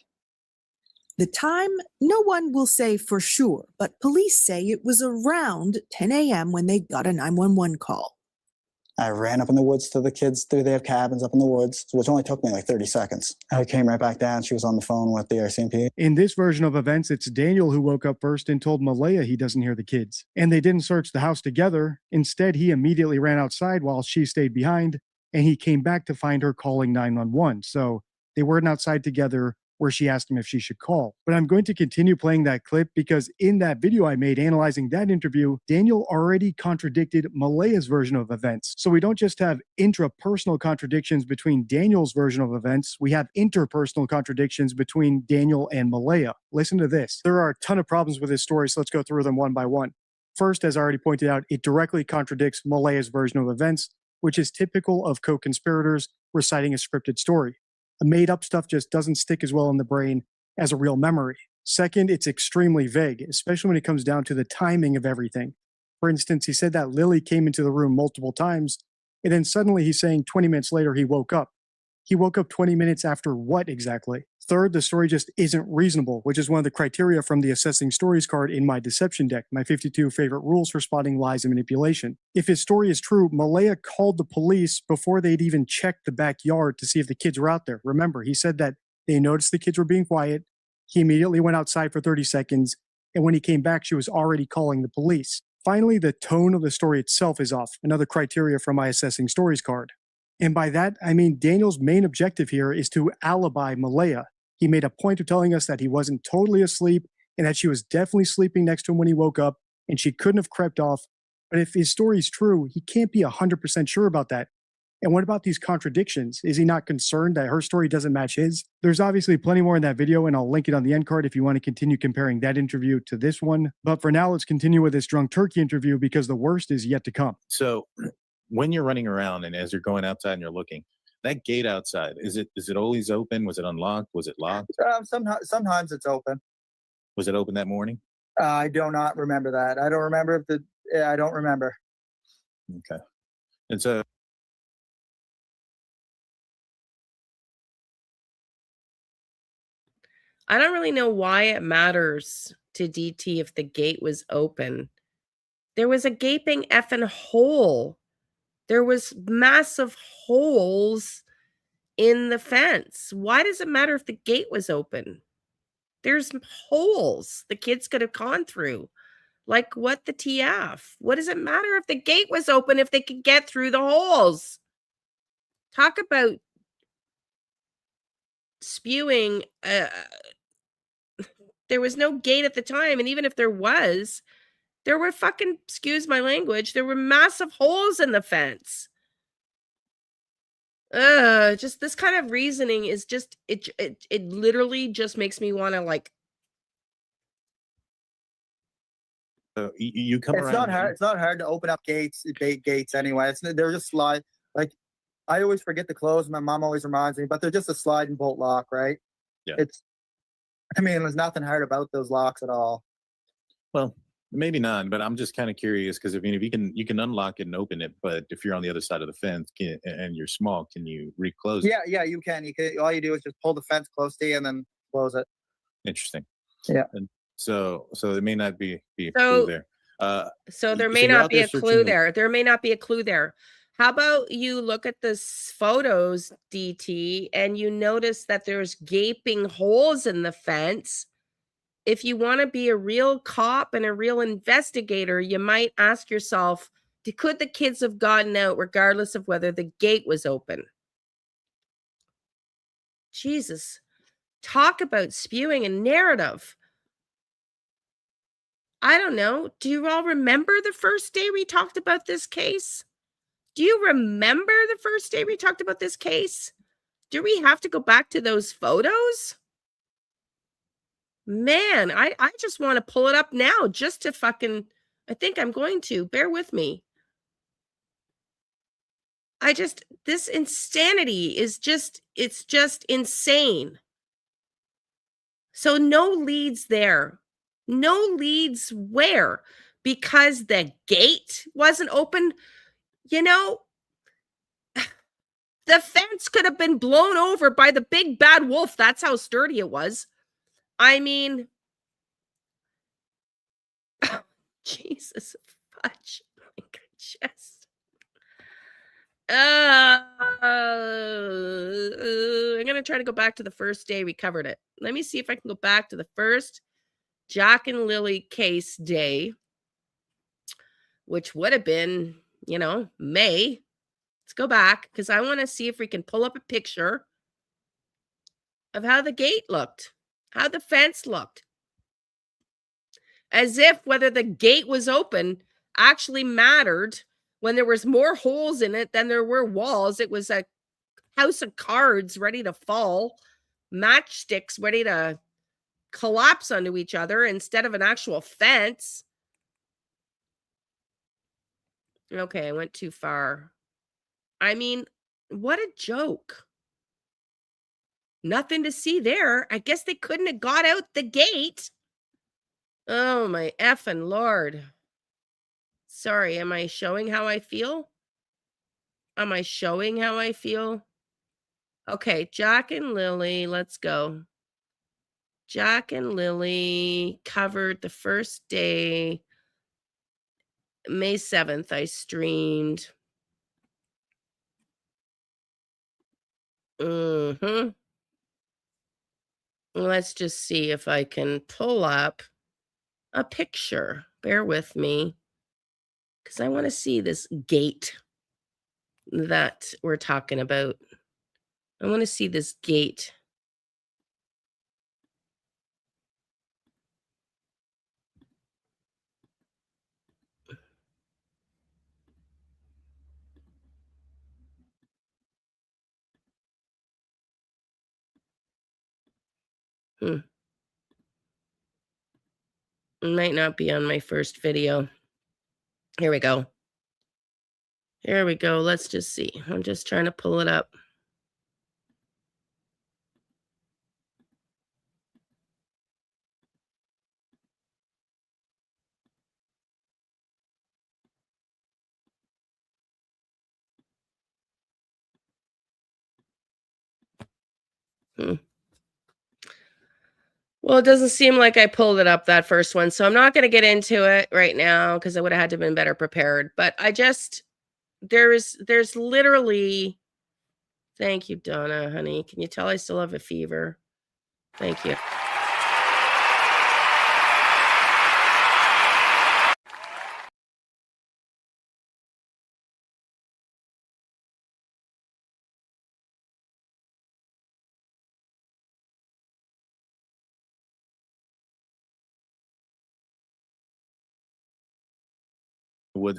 The time, no one will say for sure, but police say it was around 10 a.m. when they got a 911 call. I ran up in the woods to the kids. They have cabins up in the woods, which only took me like 30 seconds. I came right back down. She was on the phone with the RCMP. In this version of events, it's Daniel who woke up first and told Malaya he doesn't hear the kids. And they didn't search the house together. Instead, he immediately ran outside while she stayed behind, and he came back to find her calling 911. So they weren't outside together where she asked him if she should call. But I'm going to continue playing that clip because in that video I made analyzing that interview, Daniel already contradicted Malaya's version of events. So we don't just have intrapersonal contradictions between Daniel's version of events, we have interpersonal contradictions between Daniel and Malaya. Listen to this. There are a ton of problems with this story, so let's go through them one by one. First, as I already pointed out, it directly contradicts Malaya's version of events, which is typical of co-conspirators reciting a scripted story. Made-up stuff just doesn't stick as well in the brain as a real memory. Second, it's extremely vague, especially when it comes down to the timing of everything. For instance, he said that Lily came into the room multiple times, and then suddenly he's saying 20 minutes later he woke up. He woke up 20 minutes after what exactly? Third, the story just isn't reasonable, which is one of the criteria from the Assessing Stories card in my deception deck, my 52 favorite rules for spotting lies and manipulation. If his story is true, Malaya called the police before they'd even checked the backyard to see if the kids were out there. Remember, he said that they noticed the kids were being quiet. He immediately went outside for 30 seconds, and when he came back, she was already calling the police. Finally, the tone of the story itself is off, another criteria from my Assessing Stories card. And by that, I mean Daniel's main objective here is to alibi Malaya. He made a point of telling us that he wasn't totally asleep and that she was definitely sleeping next to him when he woke up and she couldn't have crept off. But if his story is true, he can't be 100% sure about that. And what about these contradictions? Is he not concerned that her story doesn't match his? There's obviously plenty more in that video, and I'll link it on the end card if you want to continue comparing that interview to this one. But for now, let's continue with this drunk turkey interview because the worst is yet to come. So when you're running around and as you're going outside and you're looking, that gate outside, is it always open? Was it unlocked? Was it locked? Sometimes it's open. Was it open that morning? I do not remember that. I don't remember I don't remember. Okay. And so I don't really know why it matters to DT if the gate was open. There was a gaping effing hole. There was massive holes in the fence. Why does it matter if the gate was open? There's holes the kids could have gone through. Like, what the TF? What does it matter if the gate was open if they could get through the holes? Talk about spewing. There was no gate at the time, and even if there was, there were fucking, excuse my language, there were massive holes in the fence. Just this kind of reasoning is just, it literally just makes me want to like. You come It's around. not hard. It's not hard to open up gates anyway. They're just slide. Like I always forget to close. My mom always reminds me, but they're just a slide and bolt lock, right? Yeah. There's nothing hard about those locks at all. Well, maybe not, but I'm just kind of curious because if you can unlock it and open it, but if you're on the other side of the fence and you're small, can you reclose it? Yeah, you can. You can. All you do is just pull the fence close to you and then close it. Interesting. Yeah. And so it may not be a clue there. So there so may you're not out be there a clue searching there. There may not be a clue there. How about you look at the photos, DT, and you notice that there's gaping holes in the fence. If you want to be a real cop and a real investigator, you might ask yourself, Could the kids have gotten out regardless of whether the gate was open? Jesus. Talk about spewing a narrative. I don't know. Do you all remember the first day we talked about this case? Do you remember the first day we talked about this case? Do we have to go back to those photos? Man, I just want to pull it up now just to fucking, I think I'm going to. Bear with me. This insanity is just, it's just insane. So no leads there. No leads where? Because the gate wasn't open. You know, the fence could have been blown over by the big bad wolf. That's how sturdy it was. I mean, Jesus fudge. My chest. I'm going to try to go back to the first day we covered it. Let me see if I can go back to the first Jack and Lily case day, which would have been, you know, May. Let's go back because I want to see if we can pull up a picture of how the gate looked, how the fence looked. As if whether the gate was open actually mattered when there was more holes in it than there were walls. It was a house of cards ready to fall, matchsticks ready to collapse onto each other instead of an actual fence. Okay, I went too far. I mean, what a joke. Nothing to see there. I guess they couldn't have got out the gate. Oh, my effing Lord. Sorry, am I showing how I feel? Am I showing how I feel? Okay, Jack and Lily, let's go. Jack and Lily covered the first day. May 7th, I streamed. Let's just see if I can pull up a picture. Bear with me, because I want to see this gate that we're talking about. I want to see this gate. It might not be on my first video. Here we go. Here we go. Let's just see. I'm just trying to pull it up. Well, it doesn't seem like I pulled it up, that first one. So I'm not going to get into it right now because I would have had to have been better prepared. But I just, there's literally, thank you, Donna, honey. Can you tell I still have a fever? Thank you.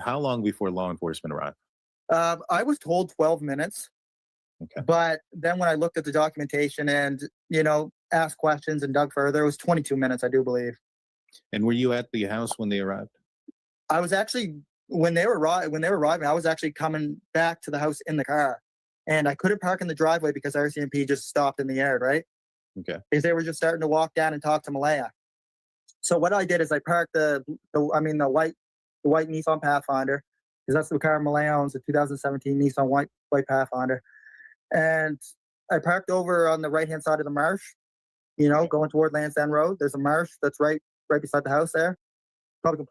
How long before law enforcement arrived? I was told 12 minutes. Okay. But then when I looked at the documentation and, you know, asked questions and dug further, it was 22 minutes, I do believe. And were you at the house when they arrived? I was actually, when they were arriving, I was actually coming back to the house in the car. And I couldn't park in the driveway because RCMP just stopped in the yard, right? Okay. Because they were just starting to walk down and talk to Malaya. So what I did is I parked the white Nissan Pathfinder, because that's the car Malaya owns, the 2017 Nissan white Pathfinder. And I parked over on the right-hand side of the marsh, you know, going toward Lansdowne Road. There's a marsh that's right beside the house there. Probably can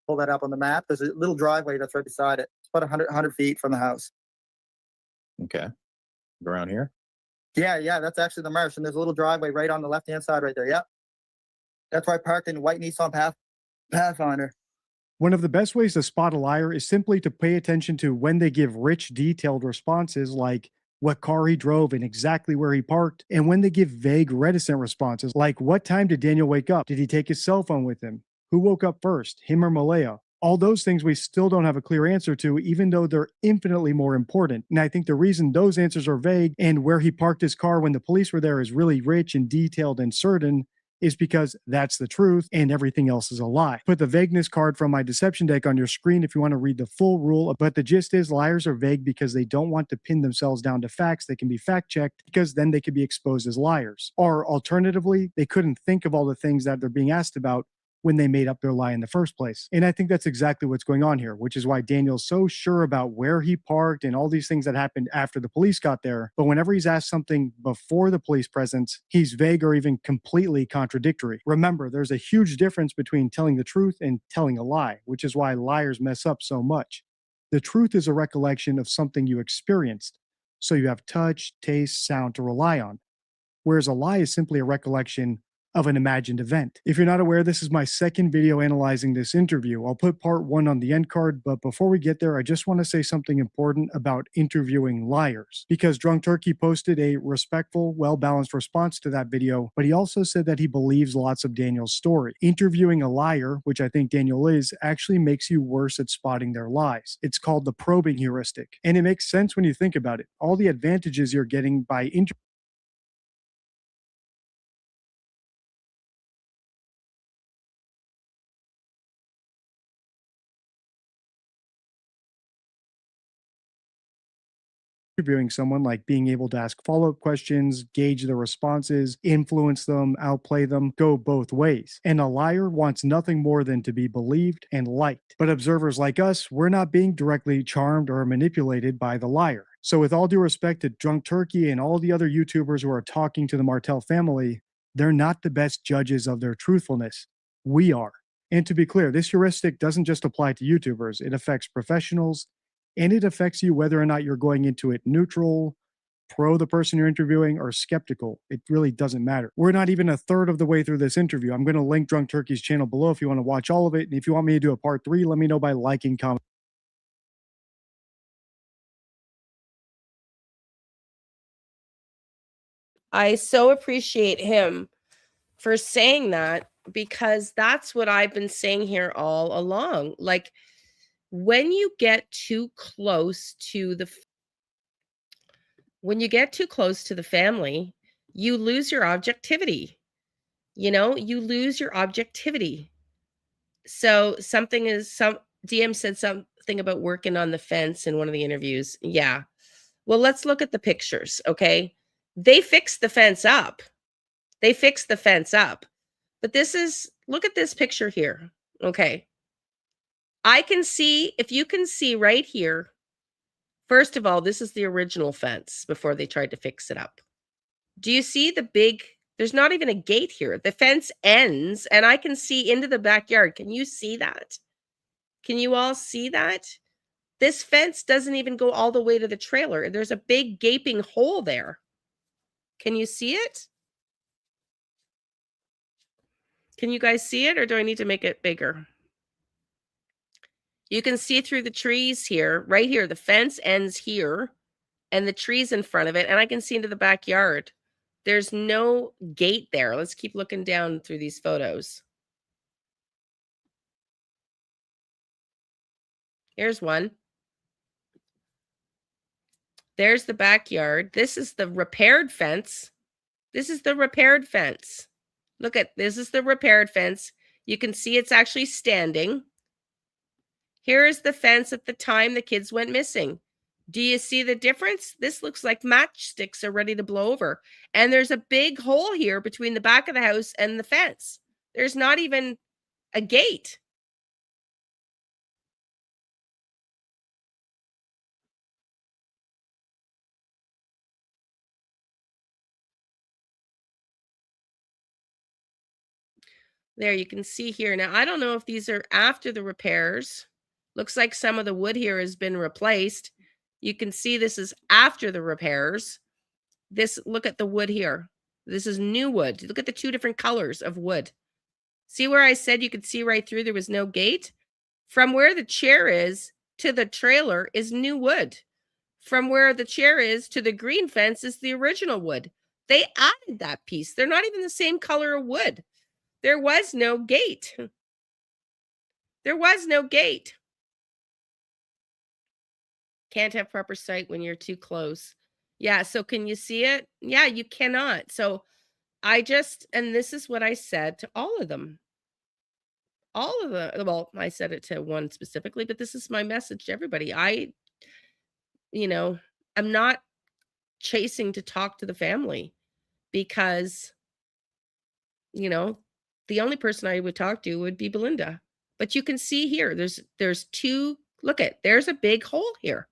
pull that up on the map. There's a little driveway that's right beside it. It's about 100 feet from the house. Okay. Around here? Yeah, that's actually the marsh. And there's a little driveway right on the left-hand side right there. Yep. That's where I parked in the white Nissan Pathfinder. One of the best ways to spot a liar is simply to pay attention to when they give rich, detailed responses like what car he drove and exactly where he parked, and when they give vague, reticent responses like what time did Daniel wake up? Did he take his cell phone with him? Who woke up first, him or Malaya? All those things we still don't have a clear answer to, even though they're infinitely more important. And I think the reason those answers are vague and where he parked his car when the police were there is really rich and detailed and certain is because that's the truth and everything else is a lie. Put the vagueness card from my deception deck on your screen if you want to read the full rule, but the gist is liars are vague because they don't want to pin themselves down to facts that can be fact checked because then they could be exposed as liars. Or alternatively, they couldn't think of all the things that they're being asked about when they made up their lie in the first place. And I think that's exactly what's going on here, which is why Daniel's so sure about where he parked and all these things that happened after the police got there. But whenever he's asked something before the police presence, he's vague or even completely contradictory. Remember, there's a huge difference between telling the truth and telling a lie, which is why liars mess up so much. The truth is a recollection of something you experienced, so you have touch, taste, sound to rely on, whereas a lie is simply a recollection of an imagined event. If you're not aware, this is my second video analyzing this interview. I'll put part 1 on the end card, but before we get there, I just want to say something important about interviewing liars. Because Drunk Turkey posted a respectful, well-balanced response to that video, but he also said that he believes lots of Daniel's story. Interviewing a liar, which I think Daniel is, actually makes you worse at spotting their lies. It's called the probing heuristic, and it makes sense when you think about it. All the advantages you're getting by interviewing someone, like being able to ask follow-up questions, gauge their responses, influence them, outplay them, go both ways. And a liar wants nothing more than to be believed and liked. But observers like us, we're not being directly charmed or manipulated by the liar. So with all due respect to Drunk Turkey and all the other YouTubers who are talking to the Martell family, they're not the best judges of their truthfulness. We are. And to be clear, this heuristic doesn't just apply to YouTubers. It affects professionals, and it affects you whether or not you're going into it neutral, pro the person you're interviewing, or skeptical. It really doesn't matter. We're not even a third of the way through this interview. I'm going to link Drunk Turkey's channel below if you want to watch all of it. And if you want me to do a part 3, let me know by liking, comment. I so appreciate him for saying that, because that's what I've been saying here all along. Like, when you get too close to the family, you lose your objectivity. You know, you lose your objectivity. So DM said something about working on the fence in one of the interviews. Yeah. Well, let's look at the pictures, okay? They fixed the fence up. But look at this picture here, okay? I can see, if you can see right here, first of all, this is the original fence before they tried to fix it up. Do you see there's not even a gate here. The fence ends, and I can see into the backyard. Can you see that? Can you all see that? This fence doesn't even go all the way to the trailer. There's a big gaping hole there. Can you see it? Can you guys see it, or do I need to make it bigger? You can see through the trees here, right here. The fence ends here, and the trees in front of it, and I can see into the backyard. There's no gate there. Let's keep looking down through these photos. Here's one. There's the backyard. This is the repaired fence. This is the repaired fence. Look at this is the repaired fence. You can see it's actually standing. Here is the fence at the time the kids went missing. Do you see the difference? This looks like matchsticks are ready to blow over. And there's a big hole here between the back of the house and the fence. There's not even a gate. There, you can see here. Now, I don't know if these are after the repairs. Looks like some of the wood here has been replaced. You can see this is after the repairs. Look at the wood here. This is new wood. Look at the two different colors of wood. See where I said you could see right through? There was no gate. From where the chair is to the trailer is new wood. From where the chair is to the green fence is the original wood. They added that piece. They're not even the same color of wood. There was no gate. There was no gate. Can't have proper sight when you're too close. Yeah, so can you see it? Yeah, you cannot. So I just, and this is what I said to all of them. All of them. Well, I said it to one specifically, but this is my message to everybody. I'm not chasing to talk to the family because, the only person I would talk to would be Belinda. But you can see here, there's two, there's a big hole here.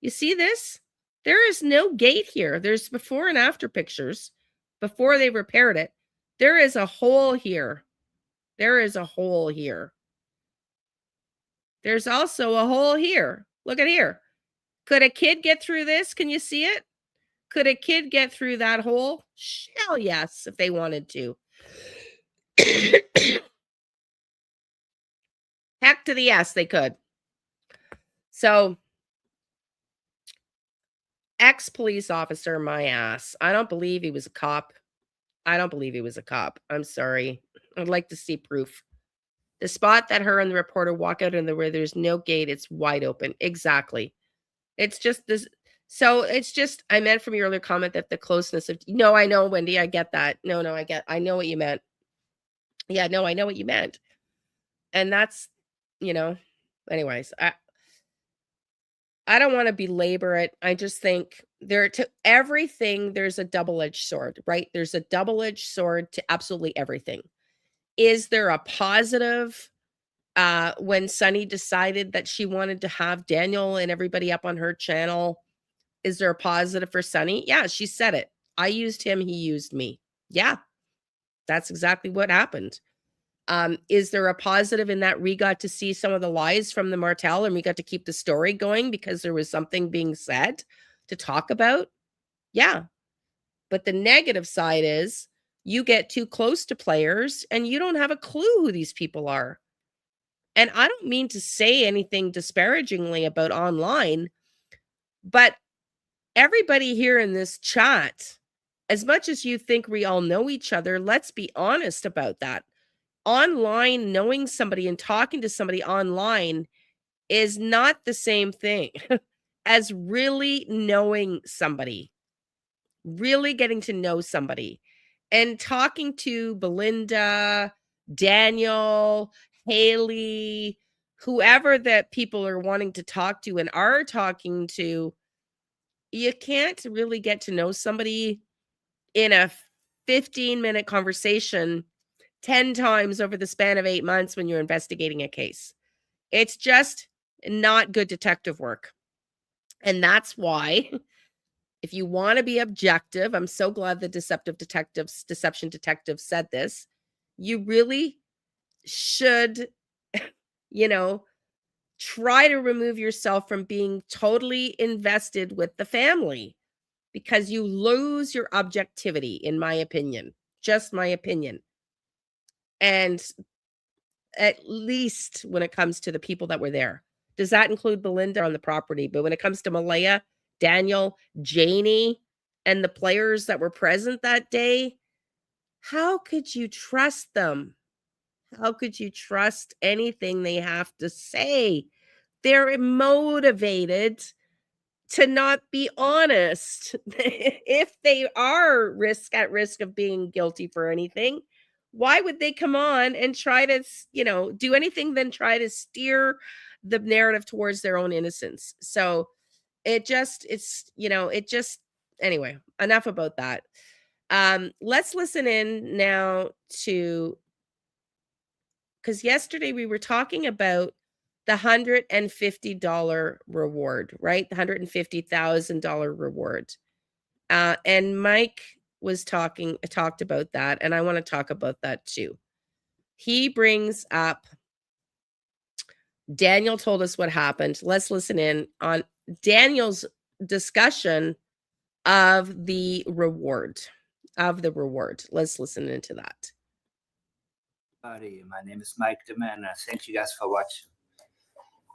You see this? There is no gate here. There's before and after pictures before they repaired it. There is a hole here. There is a hole here. There's also a hole here. Look at here. Could a kid get through this? Can you see it? Could a kid get through that hole? Hell yes, if they wanted to. Heck to the yes, they could. So, ex-police officer, my ass. I don't believe he was a cop. I don't believe he was a cop. I'm sorry. I'd like to see proof. The spot that her and the reporter walk out in where there's no gate, it's wide open. Exactly. It's just this. So it's just, I meant from your earlier comment that the closeness of, no, I know, Wendy, I get that. No, I know what you meant. Yeah, no, I know what you meant. And that's, anyways, I don't want to belabor it. I just think to everything, there's a double-edged sword, right? There's a double-edged sword to absolutely everything. Is there a positive when Sunny decided that she wanted to have Daniel and everybody up on her channel? Is there a positive for Sunny? Yeah, she said it. I used him, he used me. Yeah, that's exactly what happened. Is there a positive in that we got to see some of the lies from the Martel and we got to keep the story going because there was something being said to talk about? Yeah. But the negative side is you get too close to players and you don't have a clue who these people are. And I don't mean to say anything disparagingly about online, but everybody here in this chat, as much as you think we all know each other, let's be honest about that. Online, knowing somebody and talking to somebody online is not the same thing as really knowing somebody, really getting to know somebody. And talking to Belinda, Daniel, Haley, whoever that people are wanting to talk to and are talking to, you can't really get to know somebody in a 15-minute conversation 10 times over the span of 8 months when you're investigating a case. It's just not good detective work. And that's why, if you want to be objective, I'm so glad the deception detective said this. You really should, try to remove yourself from being totally invested with the family because you lose your objectivity, in my opinion. Just my opinion. And at least when it comes to the people that were there. Does that include Belinda on the property? But when it comes to Malaya, Daniel, Janie, and the players that were present that day, how could you trust them? How could you trust anything they have to say? They're motivated to not be honest. If they are at risk of being guilty for anything, why would they come on and try to, do anything than try to steer the narrative towards their own innocence? So anyway, enough about that. Let's listen in now to, because yesterday we were talking about the $150 reward, right? The $150,000 reward. And Mike was talked about that, and I want to talk about that too. He brings up, Daniel told us what happened. Let's listen in on Daniel's discussion of the reward. Let's listen into that. My name is Mike Toman. Thank you guys for watching.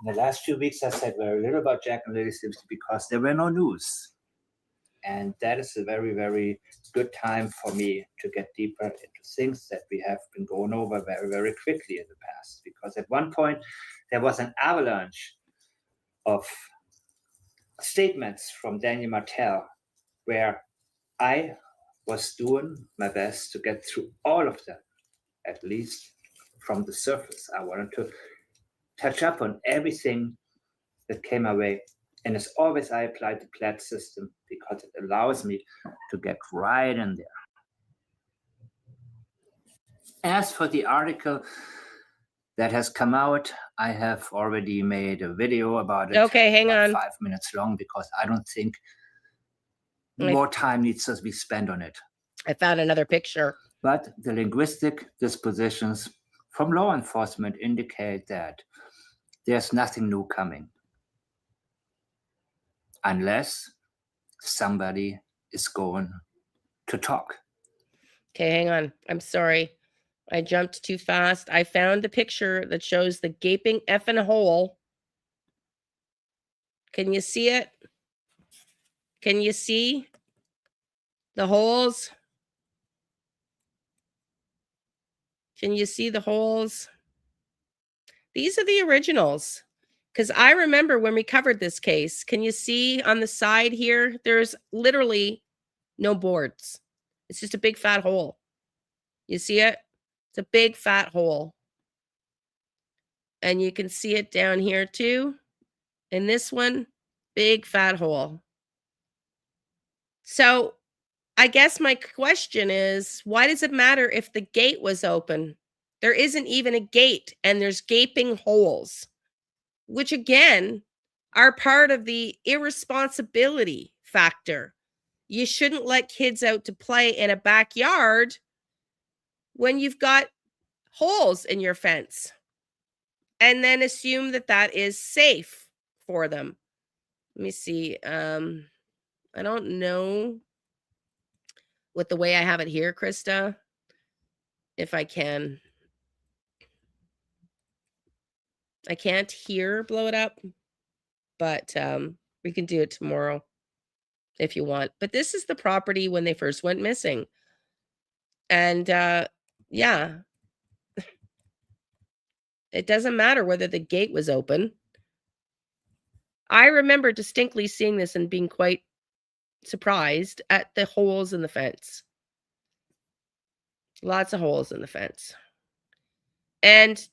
In the last few weeks, I said very little about Jack and Lily simply because there were no news. And that is a very, very good time for me to get deeper into things that we have been going over very, very quickly in the past. Because at one point, there was an avalanche of statements from Daniel Martel where I was doing my best to get through all of them, at least from the surface. I wanted to touch up on everything that came my way. And as always, I applied the PLAT system because it allows me to get right in there. As for the article that has come out, I have already made a video about it. Okay, hang on. 5 minutes long, because I don't think more time needs to be spent on it. I found another picture. But the linguistic dispositions from law enforcement indicate that there's nothing new coming, unless somebody is going to talk. Okay, hang on. I'm sorry. I jumped too fast. I found the picture that shows the gaping effing hole. Can you see it? Can you see the holes? Can you see the holes? These are the originals. Because I remember when we covered this case, can you see on the side here? There's literally no boards. It's just a big fat hole. You see it? It's a big fat hole. And you can see it down here too. And this one, big fat hole. So I guess my question is, why does it matter if the gate was open? There isn't even a gate and there's gaping holes, which again are part of the irresponsibility factor. You shouldn't let kids out to play in a backyard when you've got holes in your fence and then assume that that is safe for them. Let me see. I don't know with the way I have it here, Krista, if I can. I can't here blow it up, but we can do it tomorrow if you want. But this is the property when they first went missing. And yeah, it doesn't matter whether the gate was open. I remember distinctly seeing this and being quite surprised at the holes in the fence. Lots of holes in the fence. And,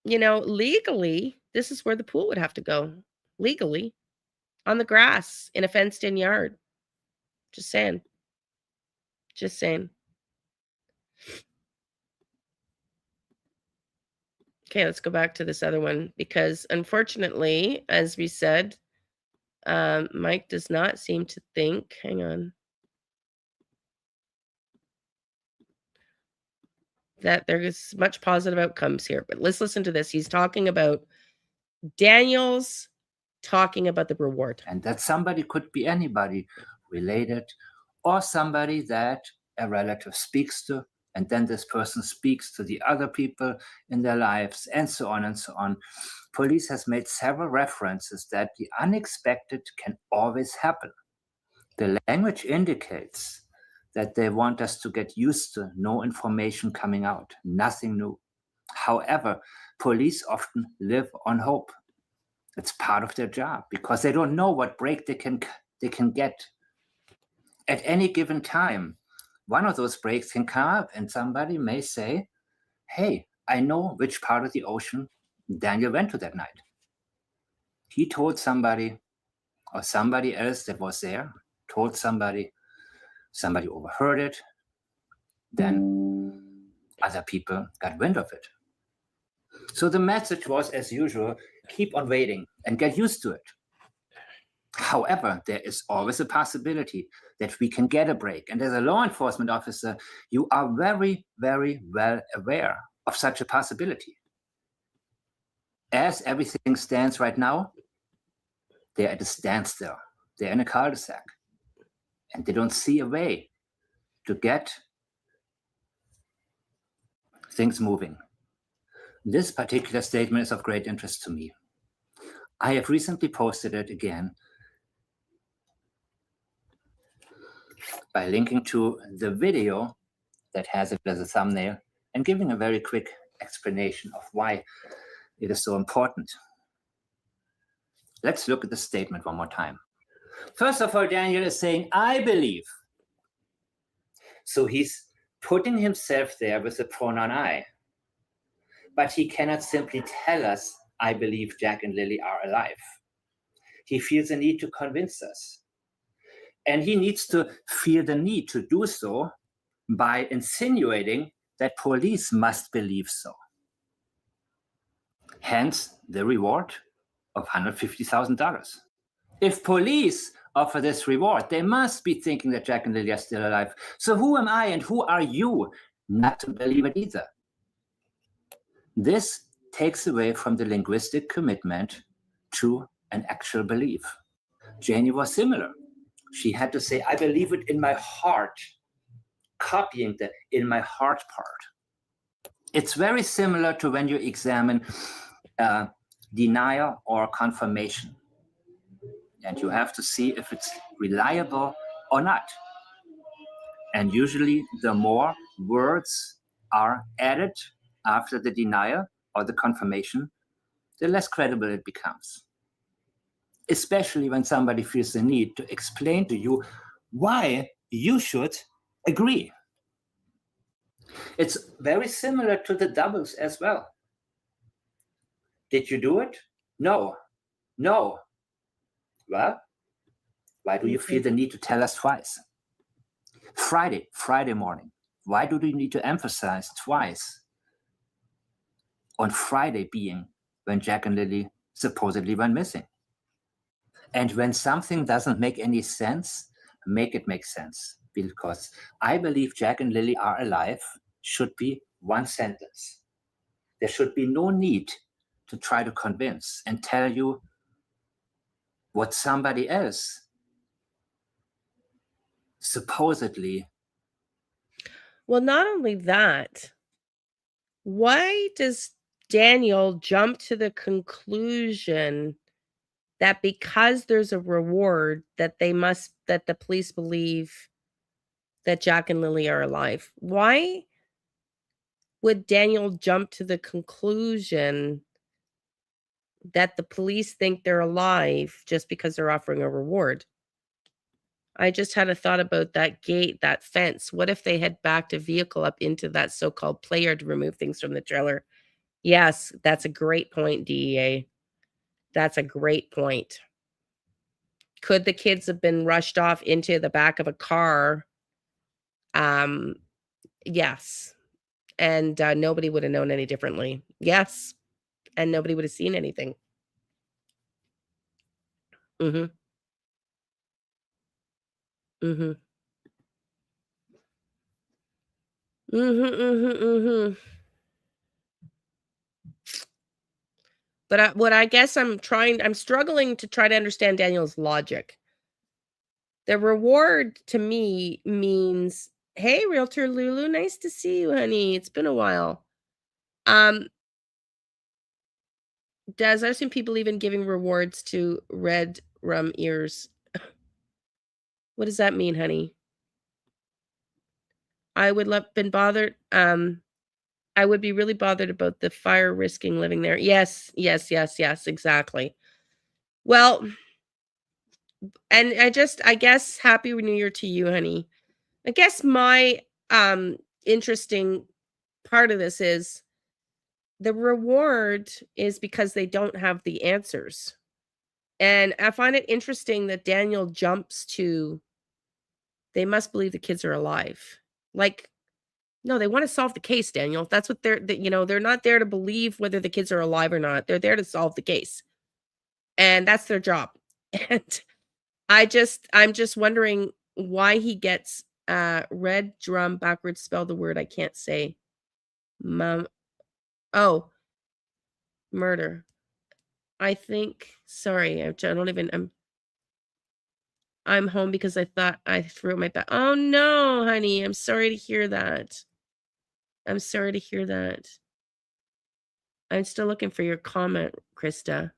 you know, legally, this is where the pool would have to go. Legally. On the grass in a fenced-in yard. Just saying. Just saying. Okay, let's go back to this other one because unfortunately, as we said, Mike does not seem to think, hang on, that there's much positive outcomes here. But let's listen to this. He's talking about Daniel's talking about the reward. And that somebody could be anybody related or somebody that a relative speaks to, and then this person speaks to the other people in their lives, and so on and so on. Police has made several references that the unexpected can always happen. The language indicates that they want us to get used to no information coming out, nothing new. However, police often live on hope. It's part of their job because they don't know what break they can get. At any given time, one of those breaks can come up and somebody may say, hey, I know which part of the ocean Daniel went to that night. He told somebody, or somebody else that was there, told somebody overheard it, then other people got wind of it. So the message was, as usual, keep on waiting and get used to it. However, there is always a possibility that we can get a break. And as a law enforcement officer, you are very, very well aware of such a possibility. As everything stands right now, they're at a standstill. They're in a cul-de-sac. And they don't see a way to get things moving. This particular statement is of great interest to me. I have recently posted it again by linking to the video that has it as a thumbnail and giving a very quick explanation of why it is so important. Let's look at the statement one more time. First of all, Daniel is saying, I believe. So he's putting himself there with the pronoun I. But he cannot simply tell us, I believe Jack and Lily are alive. He feels a need to convince us. And he needs to feel the need to do so by insinuating that police must believe so. Hence, the reward of $150,000. If police offer this reward, they must be thinking that Jack and Lily are still alive. So who am I and who are you not to believe it either? This takes away from the linguistic commitment to an actual belief. Janie was similar. She had to say, I believe it in my heart, copying the in my heart part. It's very similar to when you examine denial or confirmation. And you have to see if it's reliable or not. And usually the more words are added after the denial or the confirmation, the less credible it becomes. Especially when somebody feels the need to explain to you why you should agree. It's very similar to the doubles as well. Did you do it? No. No. Well, why do you feel the need to tell us twice? Friday morning. Why do you need to emphasize twice on Friday being when Jack and Lily supposedly went missing? And when something doesn't make any sense, make it make sense. Because I believe Jack and Lily are alive should be one sentence. There should be no need to try to convince and tell you what somebody else supposedly. Well, not only that, why does Daniel jump to the conclusion that because there's a reward that the police believe that Jack and Lily are alive? Why would Daniel jump to the conclusion that the police think they're alive just because they're offering a reward? I just had a thought about that gate, that fence. What if they had backed a vehicle up into that so-called player to remove things from the trailer? Yes, that's a great point, DEA. That's a great point. Could the kids have been rushed off into the back of a car? Yes. And nobody would have known any differently. Yes. And nobody would have seen anything. Mm-hmm. Mm-hmm. Mm-hmm. Mm-hmm. Mm-hmm. But what I guess I'm struggling to try to understand Daniel's logic. The reward to me means, hey, Realtor Lulu, nice to see you, honey. It's been a while. Does I've seen people even giving rewards to red rum ears. What does that mean, honey? I would been bothered. I would be really bothered about the fire risking living there. Yes, exactly. Well, and I guess Happy New Year to you, honey. I guess my interesting part of this is the reward is because they don't have the answers. And I find it interesting that Daniel jumps to, they must believe the kids are alive. Like, no, they want to solve the case, Daniel. That's what they're not there to believe whether the kids are alive or not. They're there to solve the case. And that's their job. And I'm just wondering why he gets red drum backwards, spell the word I can't say. Murder. I think, sorry, I'm home because I thought I threw my back. Oh no, honey, I'm sorry to hear that. I'm sorry to hear that. I'm still looking for your comment, Krista.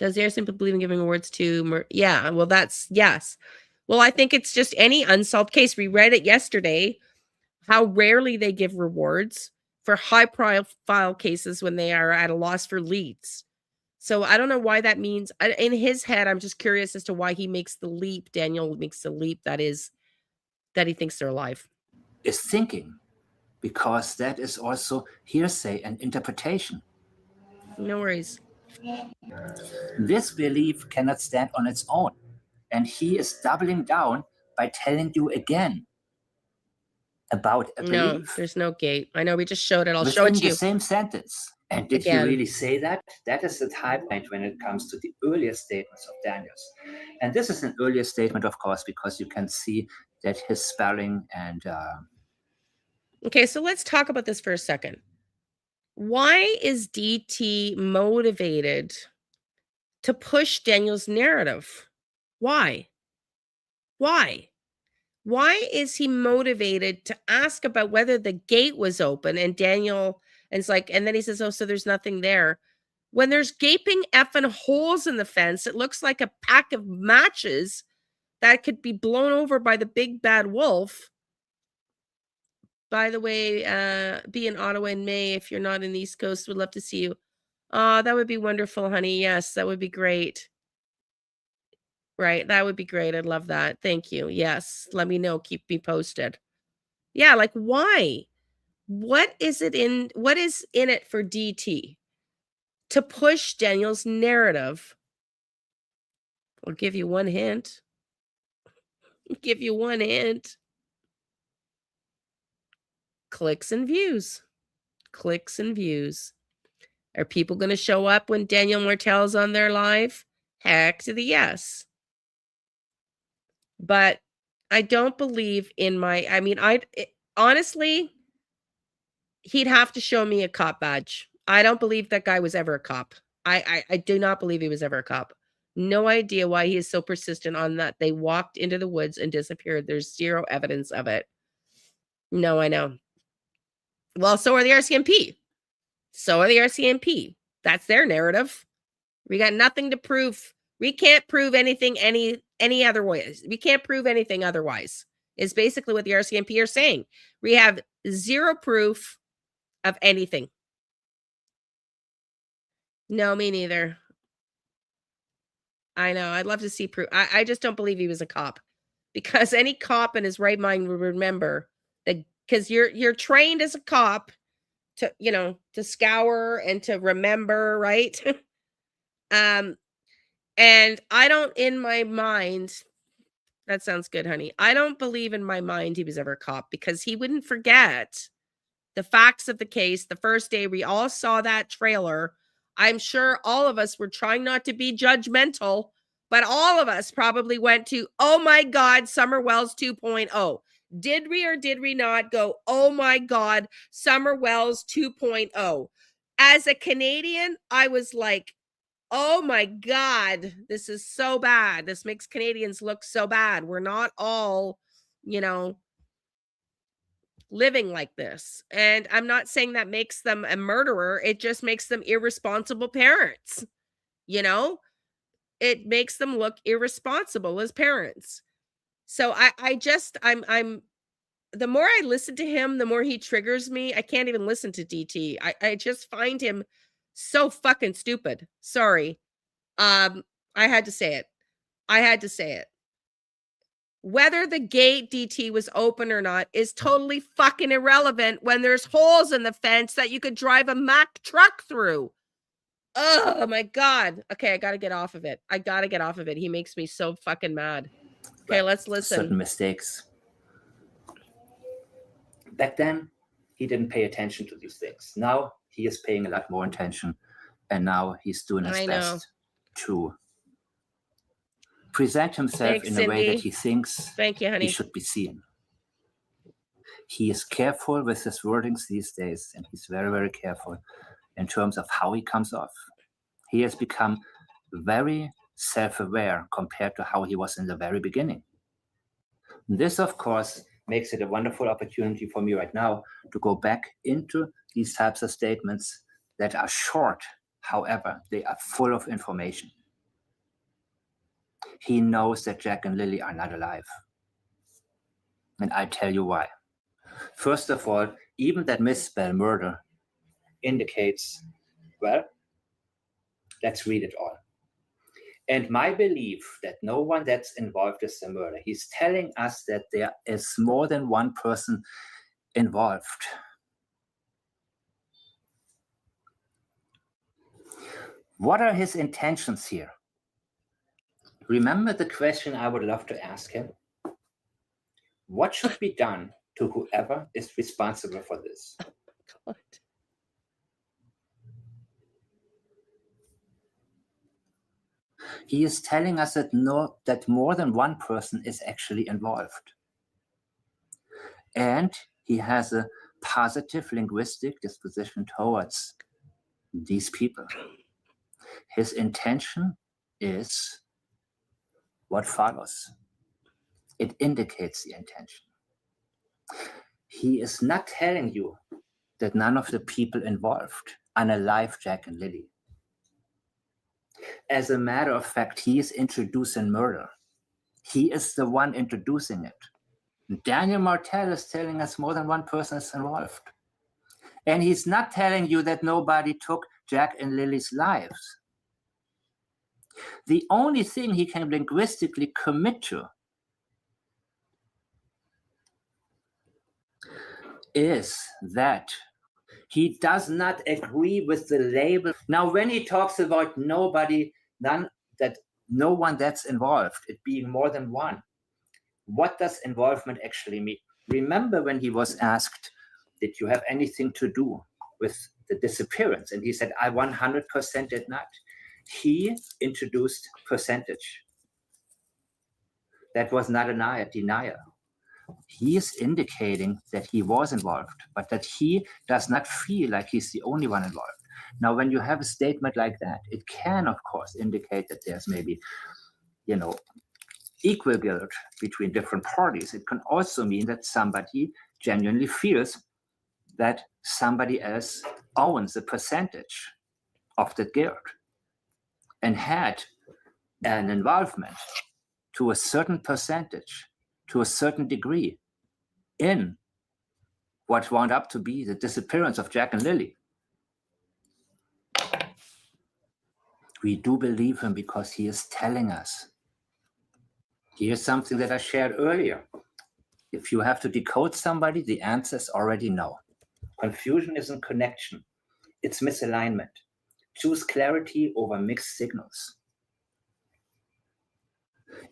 Does the RCMP believe in giving awards to? Yeah, well, that's yes. Well, I think it's just any unsolved case. We read it yesterday, how rarely they give rewards for high-profile cases when they are at a loss for leads. So I don't know why that means. In his head, I'm just curious as to why he makes the leap. Daniel makes the leap that is that he thinks they're alive. Is thinking, because that is also hearsay and interpretation. No worries. This belief cannot stand on its own. And he is doubling down by telling you again about a No, belief. there's no gate. I know we just showed it. I'll show Within it to the you. same sentence. And did Again. he really say that? That is the high point when it comes to the earlier statements of Daniels. And this is an earlier statement, of course, because you can see that his spelling and... Okay, so let's talk about this for a second. Why is DT motivated to push Daniel's narrative? Why? Why? Why is he motivated to ask about whether the gate was open and Daniel, and it's like, and then he says, oh, so there's nothing there. When there's gaping effing holes in the fence, it looks like a pack of matches that could be blown over by the big bad wolf. By the way, be in Ottawa in May. If you're not in the East Coast, would love to see you. That would be wonderful, honey. Yes, that would be great. Right, that would be great. I'd love that. Thank you. Yes, let me know. Keep me posted. Yeah, like why? What is in it for DT to push Daniel's narrative? I'll give you one hint. Give you one hint. Clicks and views. Clicks and views. Are people going to show up when Daniel Martel's on their live? Heck to the yes. But I don't believe in honestly, he'd have to show me a cop badge. I don't believe that guy was ever a cop. I do not believe he was ever a cop. No idea why he is so persistent on that. They walked into the woods and disappeared. There's zero evidence of it. No, I know. Well, so are the RCMP. So are the RCMP. That's their narrative. We got nothing to prove. We can't prove anything any other ways. We can't prove anything otherwise. Is basically what the RCMP are saying. We have zero proof of anything. No, me neither. I know. I'd love to see proof. I just don't believe he was a cop, because any cop in his right mind would remember that, because you're trained as a cop to, to scour and to remember, right? And I don't, in my mind, that sounds good, honey. I don't believe in my mind he was ever a cop, because he wouldn't forget the facts of the case. The first day we all saw that trailer, I'm sure all of us were trying not to be judgmental, but all of us probably went to, oh my God, Summer Wells 2.0. Did we or did we not go, oh my God, Summer Wells 2.0? As a Canadian, I was like, oh my God, this is so bad. This makes Canadians look so bad. We're not all, living like this. And I'm not saying that makes them a murderer. It just makes them irresponsible parents. It makes them look irresponsible as parents. So I'm the more I listen to him, the more he triggers me. I can't even listen to DT. I just find him so fucking stupid. Sorry. I had to say it. Whether the gate, DT, was open or not is totally fucking irrelevant when there's holes in the fence that you could drive a Mack truck through. Oh my God. Okay, I gotta get off of it. He makes me so fucking mad. Okay, let's listen. Certain mistakes. Back then, he didn't pay attention to these things. Now he is paying a lot more attention, and now he's doing his best to present himself in a way that he thinks he should be seen. He is careful with his wordings these days, and he's very, very careful in terms of how he comes off. He has become very self-aware compared to how he was in the very beginning. This, of course, makes it a wonderful opportunity for me right now to go back into these types of statements that are short. However, they are full of information. he knows that Jack and Lily are not alive. And I tell you why. First of all, even that misspell murder indicates, well, let's read it all. And my belief that no one that's involved is the murder. He's telling us that there is more than one person involved. What are his intentions here? Remember the question I would love to ask him? What should be done to whoever is responsible for this? God. He is telling us that more than one person is actually involved. And he has a positive linguistic disposition towards these people. His intention is what follows. It indicates the intention. He is not telling you that none of the people involved unalive Jack and Lily. As a matter of fact, he is introducing murder. He is the one introducing it. Daniel Martel is telling us more than one person is involved. And he's not telling you that nobody took Jack and Lily's lives. The only thing he can linguistically commit to is that he does not agree with the label. Now, when he talks about no one that's involved, it being more than one, what does involvement actually mean? Remember when he was asked, did you have anything to do with the disappearance? And he said, I 100% did not. He introduced percentage. That was not a denial. He is indicating that he was involved, but that he does not feel like he's the only one involved. Now, when you have a statement like that, it can, of course, indicate that there's maybe, equal guilt between different parties. It can also mean that somebody genuinely feels that somebody else owns a percentage of the guilt and had an involvement to a certain percentage, to a certain degree, in what wound up to be the disappearance of Jack and Lily. We do believe him because he is telling us. Here's something that I shared earlier. If you have to decode somebody, the answer is already no. Confusion isn't connection. It's misalignment. Choose clarity over mixed signals.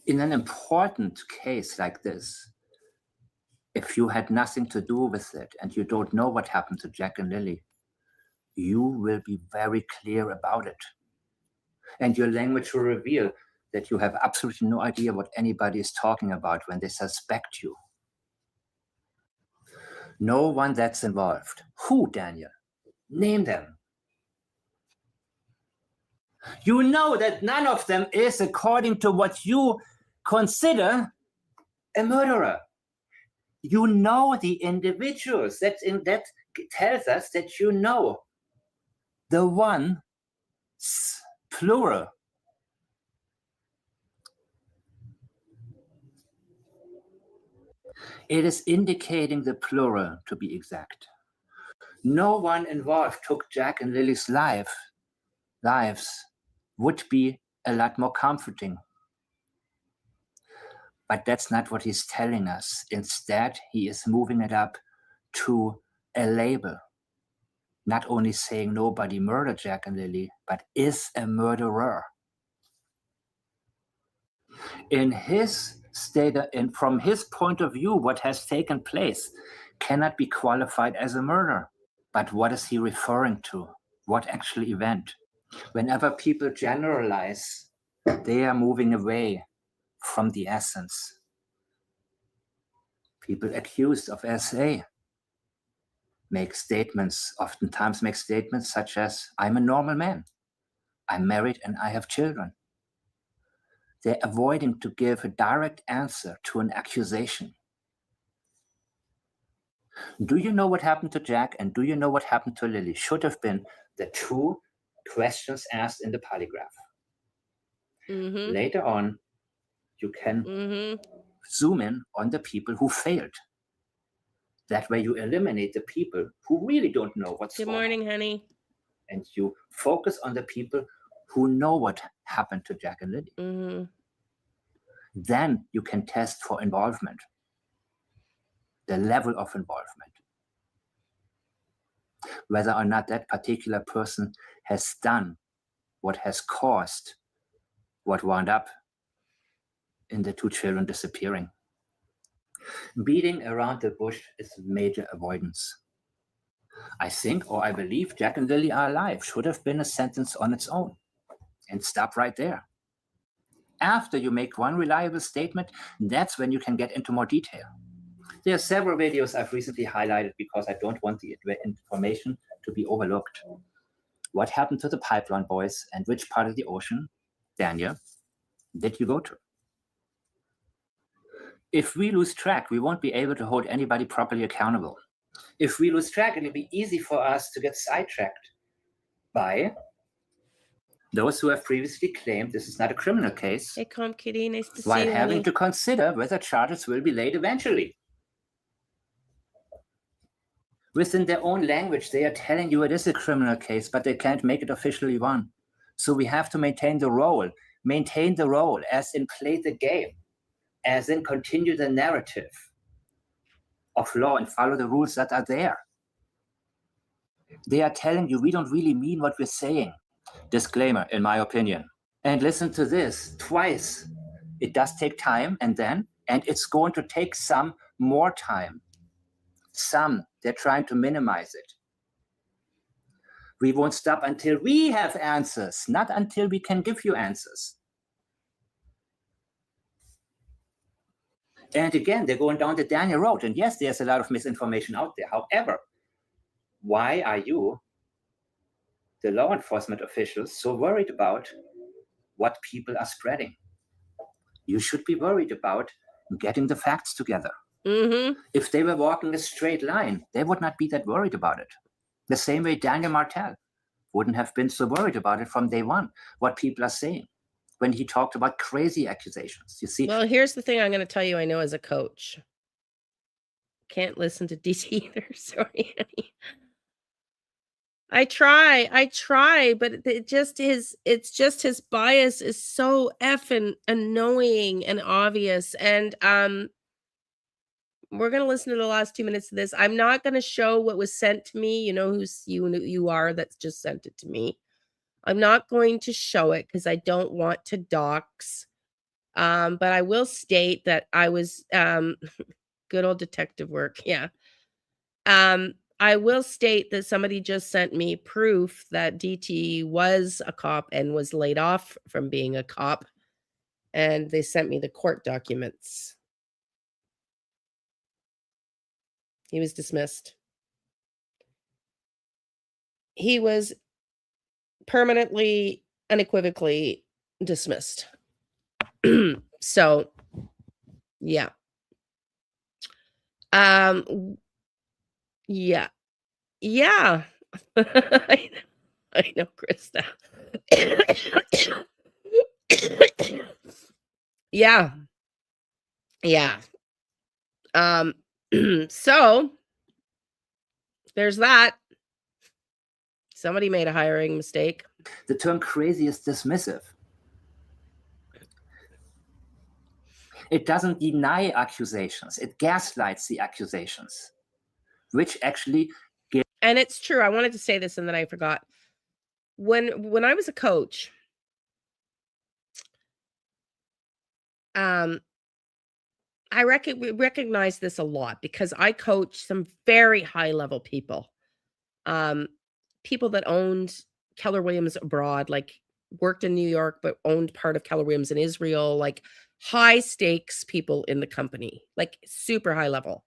In an important case like this, if you had nothing to do with it and you don't know what happened to Jack and Lily, you will be very clear about it. And your language will reveal that you have absolutely no idea what anybody is talking about when they suspect you. No one that's involved. Who, Daniel? Name them. You know that none of them is, according to what you consider, a murderer. You know the individuals. That tells us that you know the one, plural. It is indicating the plural, to be exact. No one involved took Jack and Lily's lives would be a lot more comforting. But that's not what he's telling us. Instead, he is moving it up to a label. Not only saying nobody murdered Jack and Lily, but is a murderer. In his state, and from his point of view, what has taken place cannot be qualified as a murder. But what is he referring to? What actual event? Whenever people generalize, they are moving away from the essence. People accused of SA oftentimes make statements such as, I'm a normal man, I'm married and I have children. They're avoiding to give a direct answer to an accusation. Do you know what happened to Jack and do you know what happened to Lily? Should have been the two questions asked in the polygraph. Mm-hmm. Later on, you can Mm-hmm. zoom in on the people who failed. That way you eliminate the people who really don't know what's Good going on. morning, honey. And you focus on the people who know what happened to Jack and Lily. Mm-hmm. Then you can test for involvement, the level of involvement, whether or not that particular person has done what has caused what wound up in the 2 children disappearing. Beating around the bush is major avoidance. I think, or I believe, Jack and Lily are alive should have been a sentence on its own, and stop right there. After you make one reliable statement, that's when you can get into more detail. There are several videos I've recently highlighted because I don't want the information to be overlooked. What happened to the pipeline boys, and which part of the ocean, Daniel, did you go to? If we lose track, we won't be able to hold anybody properly accountable. If we lose track, it'll be easy for us to get sidetracked by those who have previously claimed this is not a criminal case. Hey, Calm Kitty, nice to see while you, having honey. to consider whether charges will be laid eventually. Within their own language, they are telling you it is a criminal case, but they can't make it officially one. So we have to maintain the role as in play the game, as in continue the narrative of law and follow the rules that are there. They are telling you we don't really mean what we're saying. Disclaimer, in my opinion. And listen to this twice. It does take time, and it's going to take some more time. They're trying to minimize it. We won't stop until we have answers, not until we can give you answers. And again, they're going down the Daniel road. And yes, there's a lot of misinformation out there. However, why are you, the law enforcement officials, so worried about what people are spreading? You should be worried about getting the facts together. Mm-hmm. If they were walking a straight line, they would not be that worried about it. The same way Daniel Martel wouldn't have been so worried about it from day one, what people are saying, when he talked about crazy accusations. You see? Well, here's the thing I'm going to tell you I know as a coach. Can't listen to DC either. Sorry, honey. I try, but it's just his bias is so effing annoying and obvious. And we're going to listen to the last 2 minutes of this. I'm not going to show what was sent to me. You know who you are that's just sent it to me. I'm not going to show it because I don't want to dox. But I will state that I was good old detective work. Yeah. I will state that somebody just sent me proof that DT was a cop and was laid off from being a cop. And they sent me the court documents. He was dismissed. He was permanently, unequivocally dismissed. So, yeah. Yeah. Yeah. I know, Krista. Yeah. Yeah. So there's that. Somebody made a hiring mistake. The term crazy is dismissive. It doesn't deny accusations. It gaslights the accusations, which actually and it's true. I wanted to say this and then I forgot. When I was a coach, I recognize this a lot because I coach some very high level people. People that owned Keller Williams abroad, like worked in New York, but owned part of Keller Williams in Israel, like high stakes people in the company, like super high level.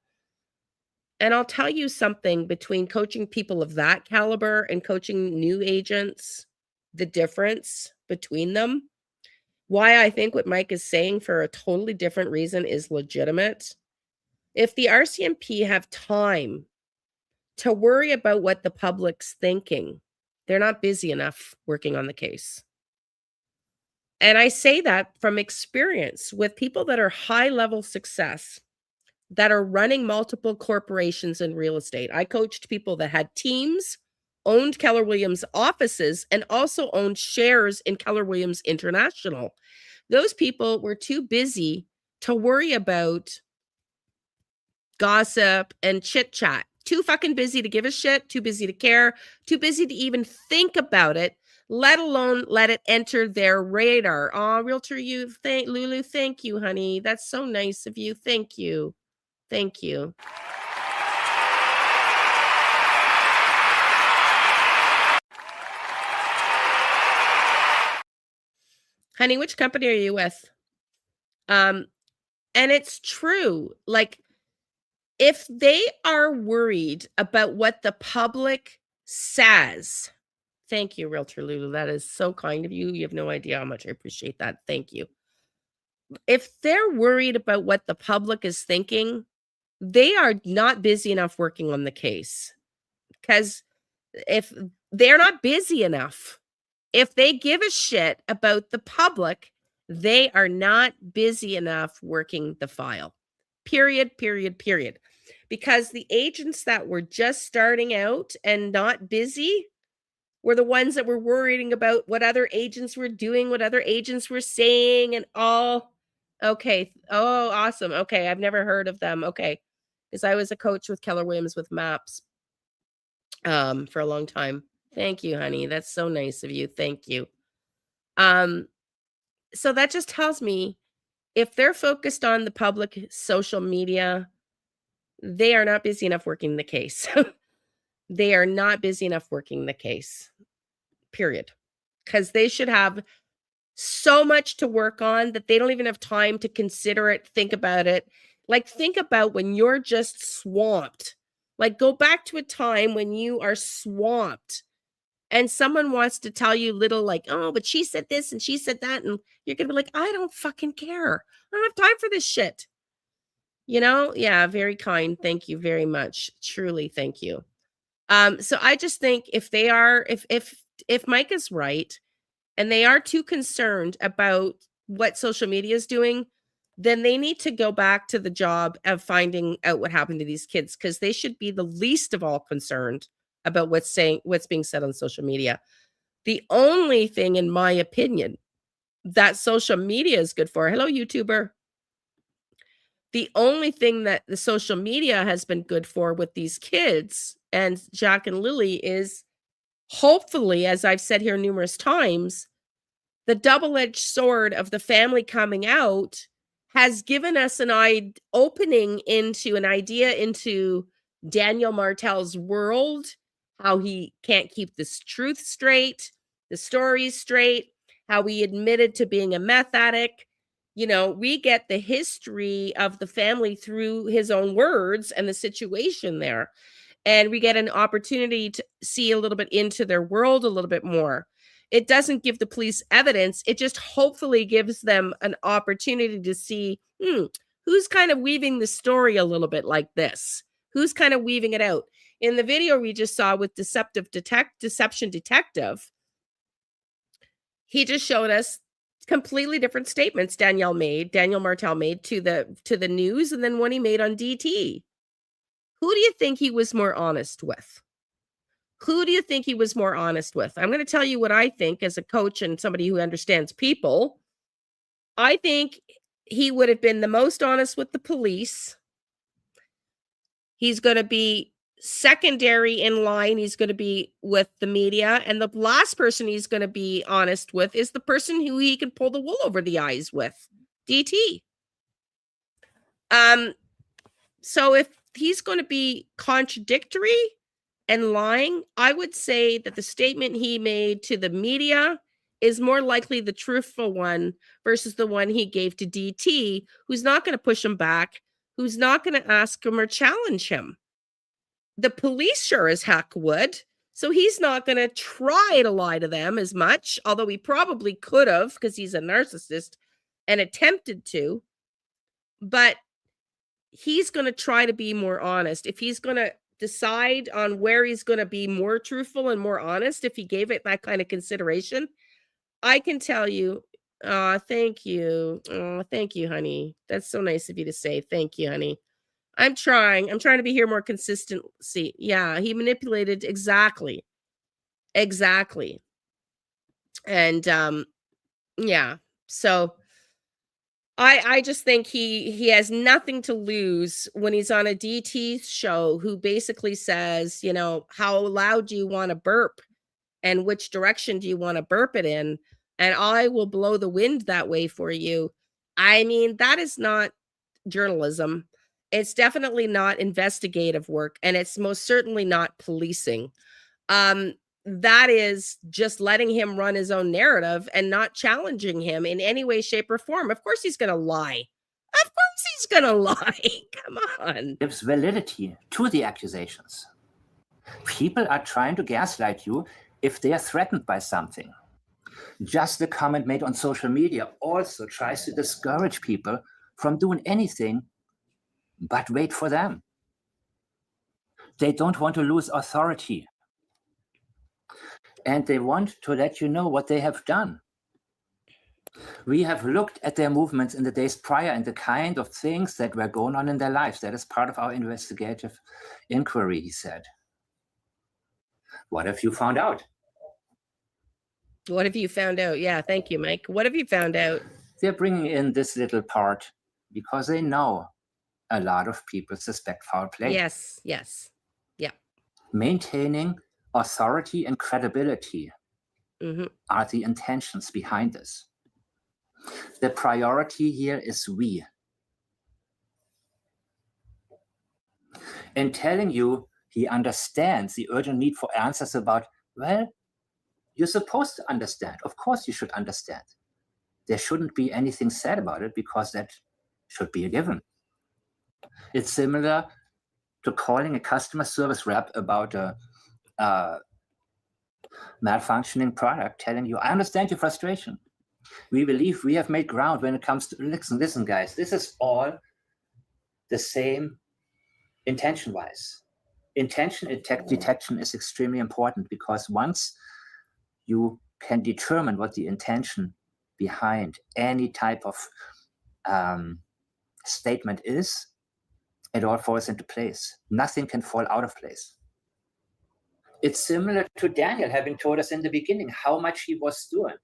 And I'll tell you something, between coaching people of that caliber and coaching new agents, the difference between them, why I think what Mike is saying for a totally different reason is legitimate. If the RCMP have time to worry about what the public's thinking, they're not busy enough working on the case. And I say that from experience with people that are high level success, that are running multiple corporations in real estate. I coached people that had teams, owned Keller Williams offices, and also owned shares in Keller Williams International. Those people were too busy to worry about gossip and chit chat. Too fucking busy to give a shit, too busy to care, too busy to even think about it, let alone let it enter their radar. Oh, Realtor, Lulu, thank you, honey. That's so nice of you. Thank you. Thank you. Honey, which company are you with? And it's true. Like, if they are worried about what the public says, thank you, Realtor Lulu. That is so kind of you. You have no idea how much I appreciate that. Thank you. If they're worried about what the public is thinking, they are not busy enough working on the case. Because if they're not busy enough, if they give a shit about the public, they are not busy enough working the file. Period, period, period. Because the agents that were just starting out and not busy were the ones that were worrying about what other agents were doing, what other agents were saying, and all. Okay. Oh, awesome. Okay. I've never heard of them. Okay. Because I was a coach with Keller Williams with MAPS for a long time. Thank you, honey. That's so nice of you. Thank you. So that just tells me if they're focused on the public social media, they are not busy enough working the case. They are not busy enough working the case, period. Because they should have so much to work on that they don't even have time to consider it, think about it. Like, think about when you're just swamped. Like, go back to a time when you are swamped and someone wants to tell you little like, oh, but she said this and she said that. And you're going to be like, I don't fucking care. I don't have time for this shit. You know? Yeah, very kind. Thank you very much. Truly, thank you. So I just think if they are, if Mike is right and they are too concerned about what social media is doing, then they need to go back to the job of finding out what happened to these kids, because they should be the least of all concerned about what's being said on social media. The only thing, in my opinion, that social media is good for, hello, YouTuber. The only thing that the social media has been good for with these kids and Jack and Lily is, hopefully, as I've said here numerous times, the double-edged sword of the family coming out has given us an opening into an idea into Daniel Martel's world, how he can't keep this truth straight, the stories straight, how he admitted to being a meth addict. You know, we get the history of the family through his own words and the situation there. And we get an opportunity to see a little bit into their world a little bit more. It doesn't give the police evidence. It just hopefully gives them an opportunity to see, who's kind of weaving the story a little bit like this? Who's kind of weaving it out? In the video we just saw with Deception Detective, he just showed us completely different statements Daniel Martel made to the news, and then one he made on DT. Who do you think he was more honest with? Who do you think he was more honest with? I'm going to tell you what I think as a coach and somebody who understands people. I think he would have been the most honest with the police. He's going to be secondary in line. He's going to be with the media. And the last person he's going to be honest with is the person who he can pull the wool over the eyes with, DT. So if he's going to be contradictory and lying, I would say that the statement he made to the media is more likely the truthful one versus the one he gave to DT, who's not going to push him back, who's not going to ask him or challenge him. The police sure as heck would. So he's not going to try to lie to them as much, although he probably could have because he's a narcissist and attempted to. But he's going to try to be more honest. If he's going to decide on where he's going to be more truthful and more honest, if he gave it that kind of consideration, I can tell you Oh, thank you. Oh, thank you, honey. That's so nice of you to say. Thank you, honey. I'm trying to be here more consistency. Yeah, he manipulated exactly. Exactly. And yeah. So I just think he has nothing to lose when he's on a DT show who basically says, you know, how loud do you want to burp and which direction do you want to burp it in? And I will blow the wind that way for you. I mean, that is not journalism. It's definitely not investigative work, and it's most certainly not policing. That is just letting him run his own narrative and not challenging him in any way, shape, or form. Of course he's going to lie. Of course he's going to lie. Come on. Gives validity to the accusations. People are trying to gaslight you if they are threatened by something. Just the comment made on social media also tries to discourage people from doing anything but wait for them. They don't want to lose authority. And they want to let you know what they have done. We have looked at their movements in the days prior and the kind of things that were going on in their lives. That is part of our investigative inquiry, he said. What have you found out? What have you found out? Yeah, thank you, Mike. What have you found out? They're bringing in this little part because they know a lot of people suspect foul play. Yes, yes. Yeah. Maintaining authority and credibility Mm-hmm. are the intentions behind this. The priority here is we. And telling you he understands the urgent need for answers about, well, you're supposed to understand. Of course you should understand. There shouldn't be anything said about it because that should be a given. It's similar to calling a customer service rep about a malfunctioning product, telling you, I understand your frustration. We believe we have made ground when it comes to, listen, guys, this is all the same intention-wise. Intention detection is extremely important because once you can determine what the intention behind any type of statement is, it all falls into place. Nothing can fall out of place. It's similar to Daniel having told us in the beginning how much he was doing.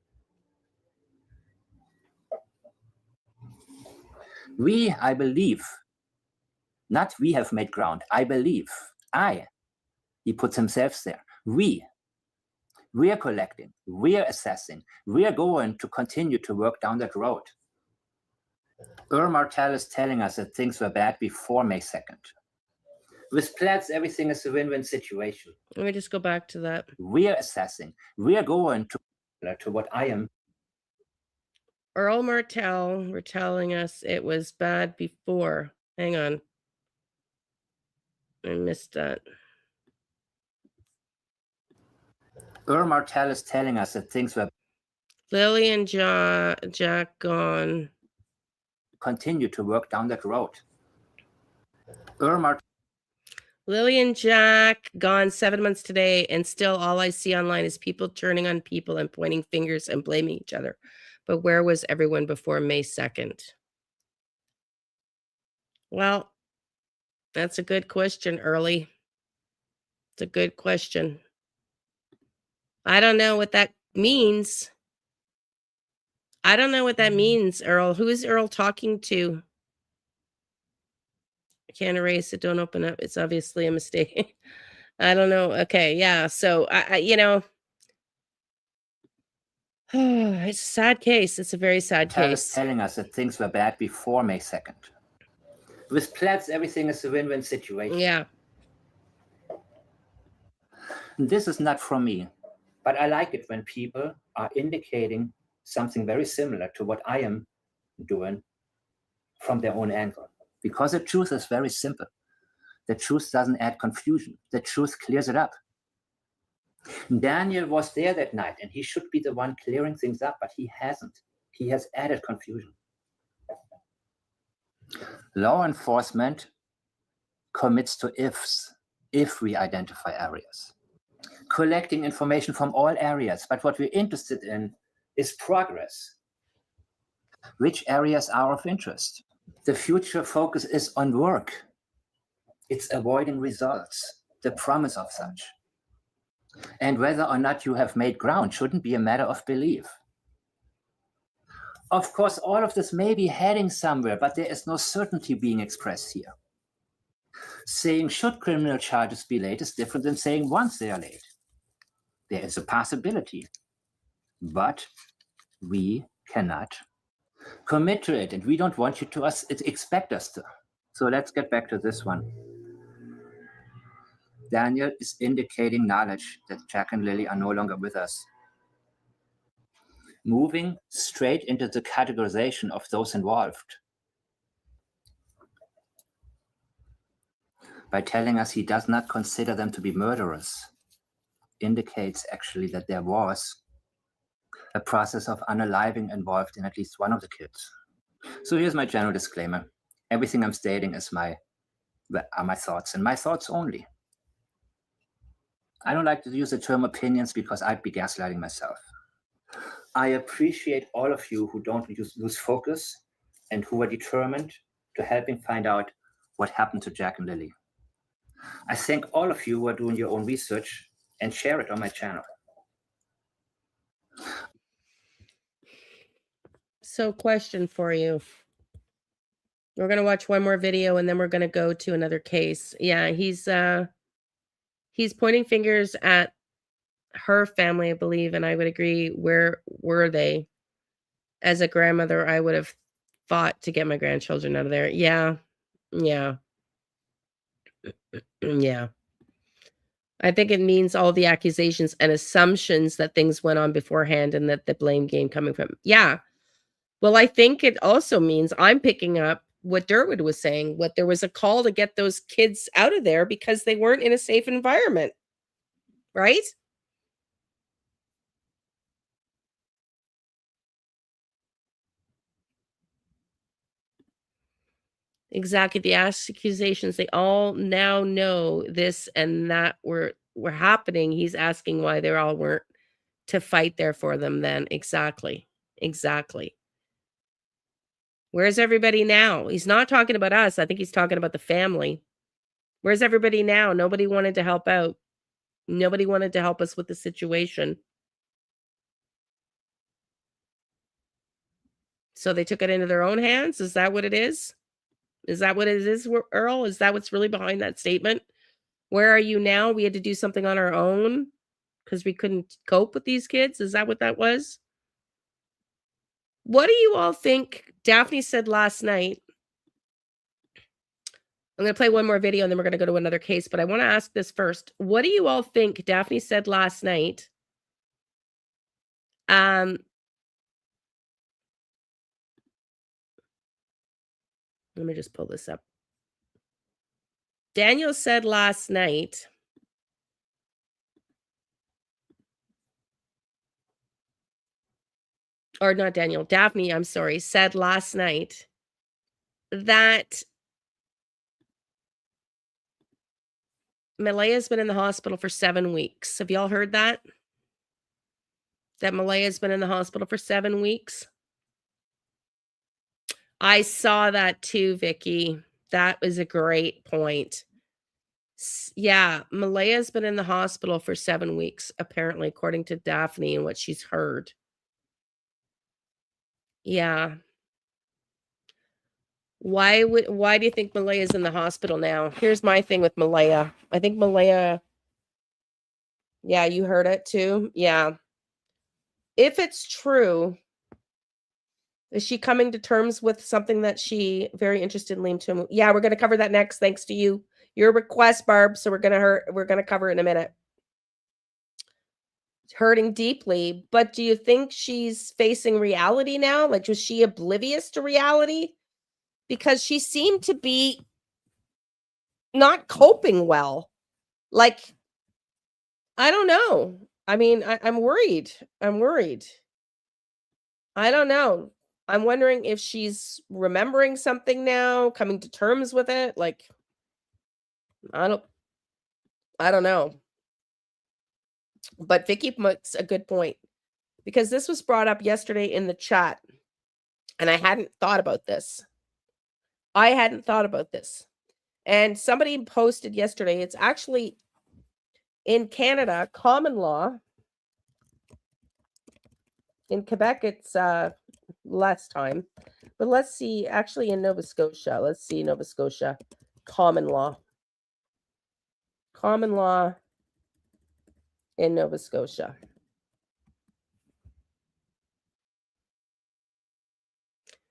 We, I believe, not we have made ground, I believe, he puts himself there. We are collecting, we are assessing, we are going to continue to work down that road. Martel is telling us that things were bad before May 2nd. With Platts, everything is a win-win situation. Let me just go back to that. We are assessing, we are going to what I am. Earl Martell were telling us it was bad before. Hang on. I missed that. Martell is telling us that things were. Lily and Jack gone. Continue to work down that road. Lily and Jack gone 7 months today, and still all I see online is people turning on people and pointing fingers and blaming each other. But where was everyone before May 2nd? Well, that's a good question, Early. It's a good question. I don't know what that means. I don't know what that means, Earl. Who is Earl talking to? I can't erase it. Don't open up. It's obviously a mistake. I don't know. Okay, yeah. So, it's a sad case. It's a very sad case. Telling us that things were bad before May 2nd. With Platts, everything is a win-win situation. Yeah. This is not from me, but I like it when people are indicating something very similar to what I am doing from their own angle. Because the truth is very simple. The truth doesn't add confusion. The truth clears it up. Daniel was there that night, and he should be the one clearing things up, but he hasn't. He has added confusion. Law enforcement commits to ifs, if we identify areas. Collecting information from all areas, but what we're interested in is progress. Which areas are of interest? The future focus is on work. It's avoiding results, the promise of such. And whether or not you have made ground shouldn't be a matter of belief. Of course, all of this may be heading somewhere, but there is no certainty being expressed here. Saying should criminal charges be laid is different than saying once they are laid. There is a possibility, but we cannot commit to it, and we don't want you to expect us to. So let's get back to this one. Daniel is indicating knowledge that Jack and Lily are no longer with us. Moving straight into the categorization of those involved. By telling us he does not consider them to be murderers, indicates actually that there was a process of unaliving involved in at least one of the kids. So here's my general disclaimer. Everything I'm stating is are my thoughts, and my thoughts only. I don't like to use the term opinions because I'd be gaslighting myself. I appreciate all of you who don't lose focus and who are determined to helping find out what happened to Jack and Lily. I thank all of you who are doing your own research and share it on my channel. So, question for you. We're going to watch one more video and then we're going to go to another case. Yeah, he's pointing fingers at her family, I believe, and I would agree. Where were they? As a grandmother, I would have fought to get my grandchildren out of there. Yeah. Yeah. Yeah. I think it means all the accusations and assumptions that things went on beforehand and that the blame game coming from. Yeah. Well, I think it also means I'm picking up what Durwood was saying, what there was a call to get those kids out of there because they weren't in a safe environment. Right? Exactly. The accusations, they all now know this and that were happening. He's asking why they all weren't to fight there for them then. Exactly. Exactly. Where's everybody now? He's not talking about us. I think he's talking about the family. Where's everybody now? Nobody wanted to help out. Nobody wanted to help us with the situation. So they took it into their own hands? Is that what it is? Is that what it is, Earl? Is that what's really behind that statement? Where are you now? We had to do something on our own because we couldn't cope with these kids? Is that what that was? What do you all think Daphne said last night? I'm going to play one more video and then we're going to go to another case, but I want to ask this first. What do you all think Daphne said last night? Let me just pull this up. Daniel said last night, or not Daniel, Daphne, I'm sorry, said last night that Malaya's been in the hospital for 7 weeks. Have y'all heard that? That Malaya's been in the hospital for 7 weeks? I saw that too, Vicky. That was a great point. Yeah, Malaya's been in the hospital for 7 weeks, apparently, according to Daphne and what she's heard. Yeah. Why do you think Malaya's in the hospital now? Here's my thing with Malaya. I think Malaya, yeah, you heard it too? Yeah. If it's true, is she coming to terms with something that she very interested in Liam to? Yeah, we're going to cover that next, thanks to you. Your request, Barb, so we're going to cover it in a minute. Hurting deeply, but do you think she's facing reality now? Like, was she oblivious to reality? Because she seemed to be not coping well. Like, I don't know. I mean, I'm worried. I'm worried. I don't know. I'm wondering if she's remembering something now, coming to terms with it. Like, I don't know. But Vicky makes a good point because this was brought up yesterday in the chat. And I hadn't thought about this. And somebody posted yesterday, it's actually in Canada, common law. In Quebec, it's less time. But let's see, actually in Nova Scotia. Let's see, Nova Scotia, common law. Common law in Nova Scotia.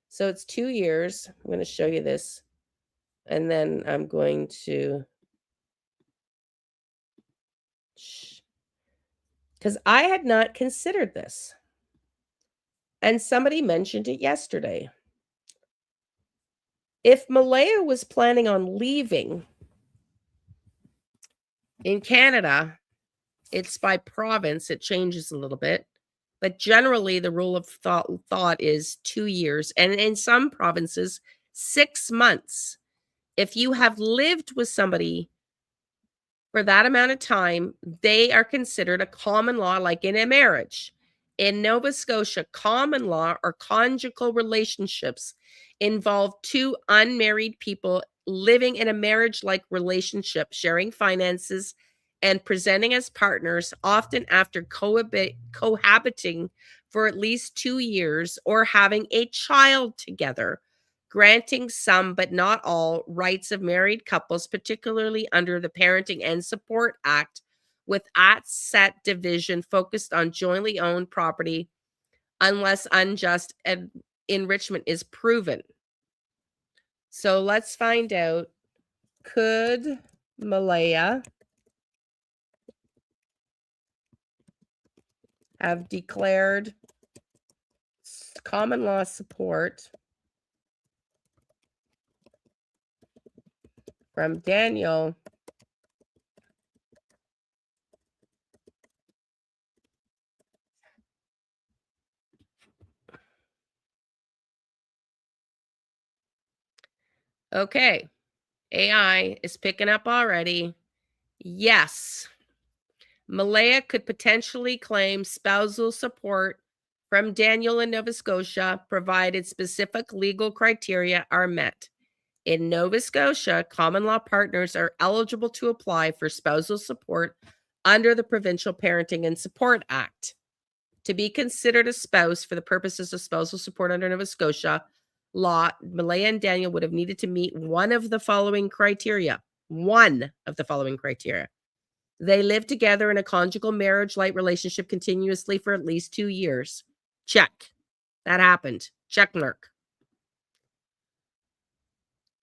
So it's 2 years. I'm going to show you this. And then I'm going to, because I had not considered this. And somebody mentioned it yesterday. If Malaya was planning on leaving in Canada, it's by province. It changes a little bit. But generally, the rule of thought is 2 years. And in some provinces, 6 months. If you have lived with somebody for that amount of time, they are considered a common law, like in a marriage. In Nova Scotia, common law or conjugal relationships involve two unmarried people living in a marriage-like relationship, sharing finances and presenting as partners, often after cohabiting for at least 2 years or having a child together, granting some but not all rights of married couples, particularly under the Parenting and Support Act, with asset division focused on jointly owned property unless unjust enrichment is proven. So let's find out, could Malaya have declared common law support from Daniel Okay, AI is picking up already. Yes, Malaya could potentially claim spousal support from Daniel in Nova Scotia, provided specific legal criteria are met. In Nova Scotia, common law partners are eligible to apply for spousal support under the Provincial Parenting and Support Act. To be considered a spouse for the purposes of spousal support under Nova Scotia law, Malaya and Daniel would have needed to meet one of the following criteria. They live together in a conjugal marriage-like relationship continuously for at least 2 years. Check. That happened. Check mark.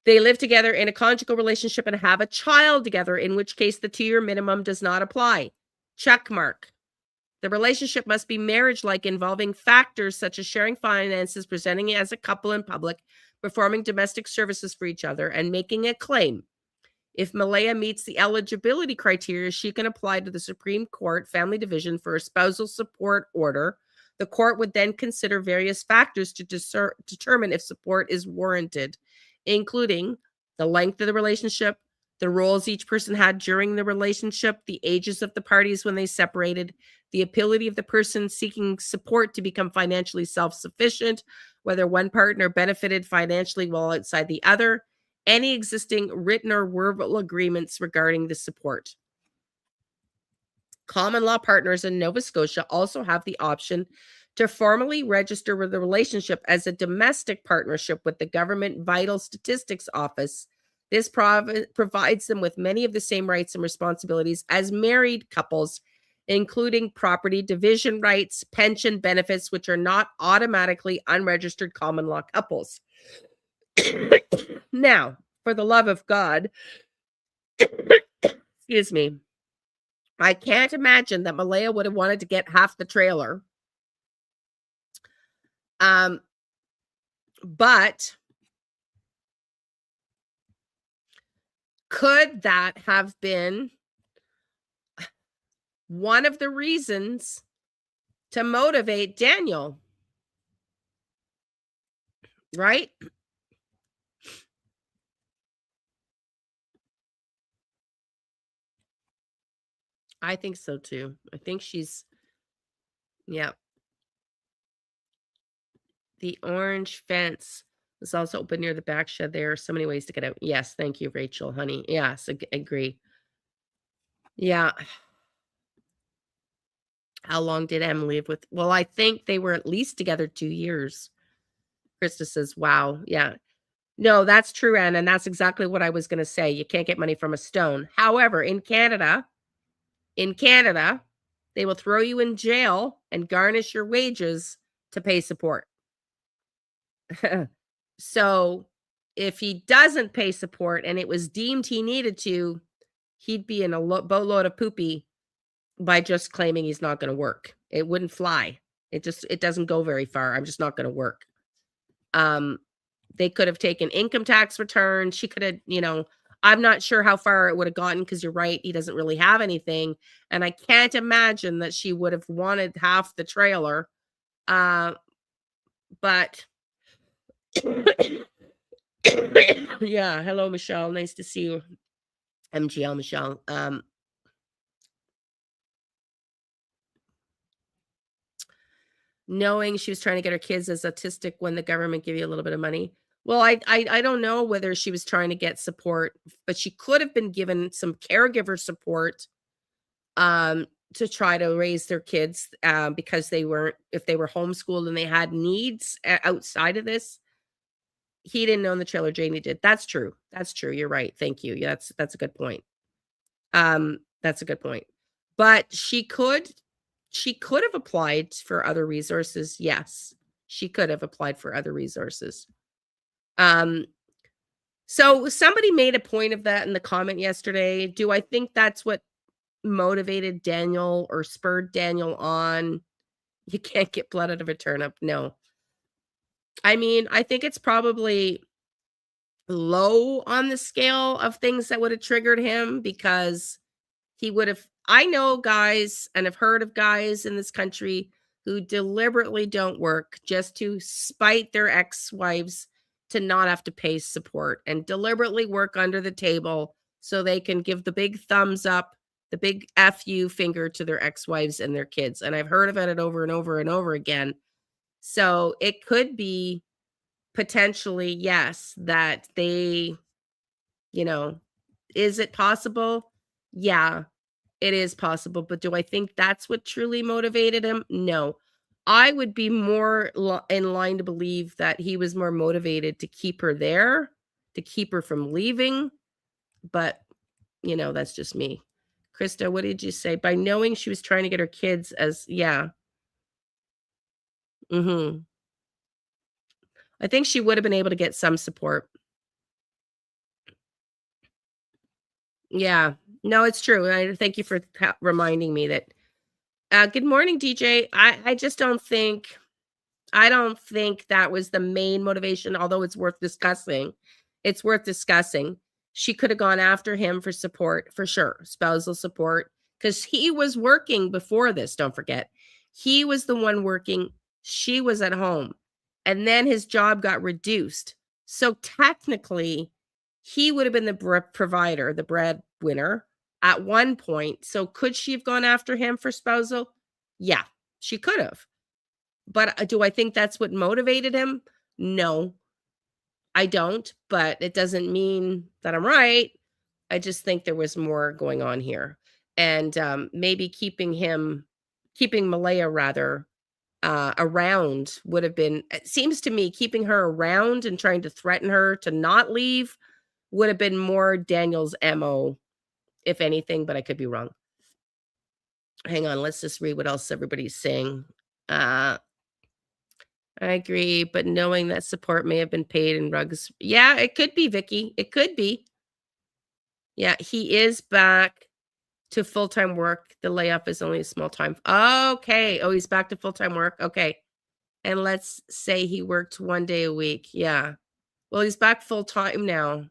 They live together in a conjugal relationship and have a child together, in which case the 2-year minimum does not apply. Check mark. The relationship must be marriage-like, involving factors such as sharing finances, presenting as a couple in public, performing domestic services for each other, and making a claim. If Malaya meets the eligibility criteria, she can apply to the Supreme Court Family Division for a spousal support order. The court would then consider various factors to determine if support is warranted, including the length of the relationship, the roles each person had during the relationship, the ages of the parties when they separated, the ability of the person seeking support to become financially self-sufficient, whether one partner benefited financially while outside the other, any existing written or verbal agreements regarding the support. Common law partners in Nova Scotia also have the option to formally register with the relationship as a domestic partnership with the Government Vital Statistics Office. This provides them with many of the same rights and responsibilities as married couples, including property division rights, pension benefits, which are not automatically unregistered common law couples. Now, for the love of God, excuse me, I can't imagine that Malaya would have wanted to get half the trailer. But could that have been one of the reasons to motivate Daniel? Right? I think so too. I think she's, yeah. The orange fence was also open near the back shed. There are so many ways to get out. Yes, thank you, Rachel, honey. Yes, agree. Yeah. How long did Em live with? Well, I think they were at least together 2 years. Krista says, wow. Yeah. No, that's true, Anne, and that's exactly what I was going to say. You can't get money from a stone. However, in Canada, they will throw you in jail and garnish your wages to pay support. So if he doesn't pay support and it was deemed he needed to, he'd be in a boatload of poopy by just claiming he's not going to work. It wouldn't fly. It doesn't go very far. I'm just not going to work. They could have taken income tax returns. She could have, I'm not sure how far it would have gotten, because you're right, he doesn't really have anything. And I can't imagine that she would have wanted half the trailer. But yeah, hello, Michelle. Nice to see you. MGL Michelle. Knowing she was trying to get her kids as autistic when the government give you a little bit of money. Well, I don't know whether she was trying to get support, but she could have been given some caregiver support to try to raise their kids, because if they were homeschooled and they had needs outside of this. He didn't own the trailer, Janie did. That's true. You're right. Thank you. Yeah, that's a good point. That's a good point. But she could have applied for other resources. Yes, she could have applied for other resources. So somebody made a point of that in the comment yesterday. Do I think that's what motivated Daniel or spurred Daniel on? You can't get blood out of a turnip. No. I mean, I think it's probably low on the scale of things that would have triggered him, because he would have. I know guys and have heard of guys in this country who deliberately don't work just to spite their ex-wives to not have to pay support, and deliberately work under the table so they can give the big thumbs up, the big F you finger to their ex-wives and their kids. And I've heard about it over and over and over again. So it could be potentially, yes, that they, is it possible? Yeah, it is possible. But do I think that's what truly motivated him? No. I would be more in line to believe that he was more motivated to keep her there, to keep her from leaving. But, that's just me. Krista, what did you say? By knowing she was trying to get her kids as, yeah. I think she would have been able to get some support. Yeah. No, it's true. I thank you for reminding me that. Good morning, DJ. I just don't think that was the main motivation, although it's worth discussing. It's worth discussing. She could have gone after him for support, for sure, spousal support, because he was working before this. Don't forget, he was the one working. She was at home, and then his job got reduced. So technically, he would have been the provider, the breadwinner at one point. So could she have gone after him for spousal? Yeah, she could have. But do I think that's what motivated him? No, I don't. But it doesn't mean that I'm right. I just think there was more going on here. And maybe keeping Malaya rather around would have been, it seems to me, keeping her around and trying to threaten her to not leave would have been more Daniel's MO, if anything, but I could be wrong. Hang on, let's just read what else everybody's saying. I agree, but knowing that support may have been paid in rugs. Yeah, it could be, Vicky. It could be. Yeah, he is back to full-time work. The layoff is only a small time. Okay. Oh, he's back to full-time work. Okay. And let's say he worked 1 day a week. Yeah. Well, he's back full-time now.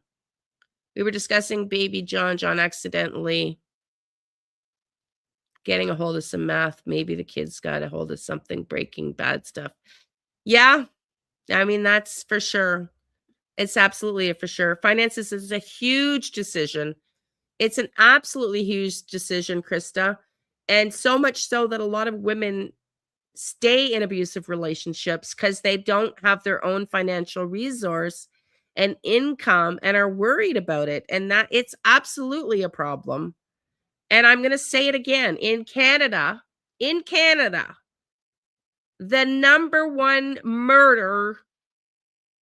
We were discussing baby John accidentally getting a hold of some math. Maybe the kids got a hold of something, breaking bad stuff. Yeah. I mean, that's for sure. It's absolutely a for sure. Finances is a huge decision. It's an absolutely huge decision, Krista. And so much so that a lot of women stay in abusive relationships because they don't have their own financial resource and income and are worried about it. And that it's absolutely a problem. And I'm going to say it again, in Canada, the number one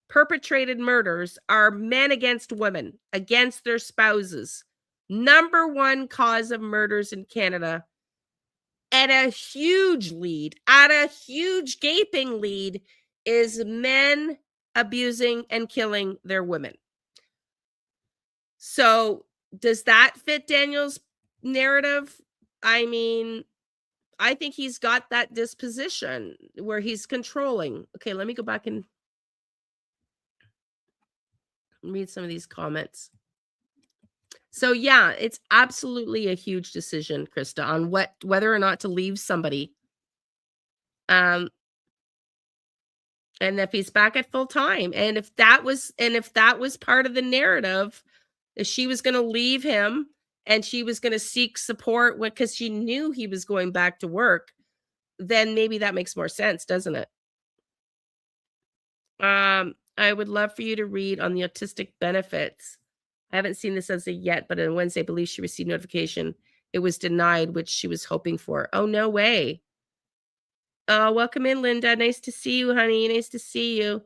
perpetrated murders are men against women, against their spouses. Number one cause of murders in Canada, at a huge gaping lead, is men abusing and killing their women. So does that fit Daniel's narrative? I mean, I think he's got that disposition where he's controlling. Okay, let me go back and read some of these comments. So yeah, it's absolutely a huge decision, Krista, on whether or not to leave somebody. And if he's back at full time, and if that was part of the narrative, that she was going to leave him and she was going to seek support because she knew he was going back to work, then maybe that makes more sense, doesn't it? I would love for you to read on the autistic benefits. I haven't seen this as of yet, but on Wednesday, I believe she received notification it was denied, which she was hoping for. Oh, no way. Welcome in, Linda. Nice to see you, honey. Nice to see you.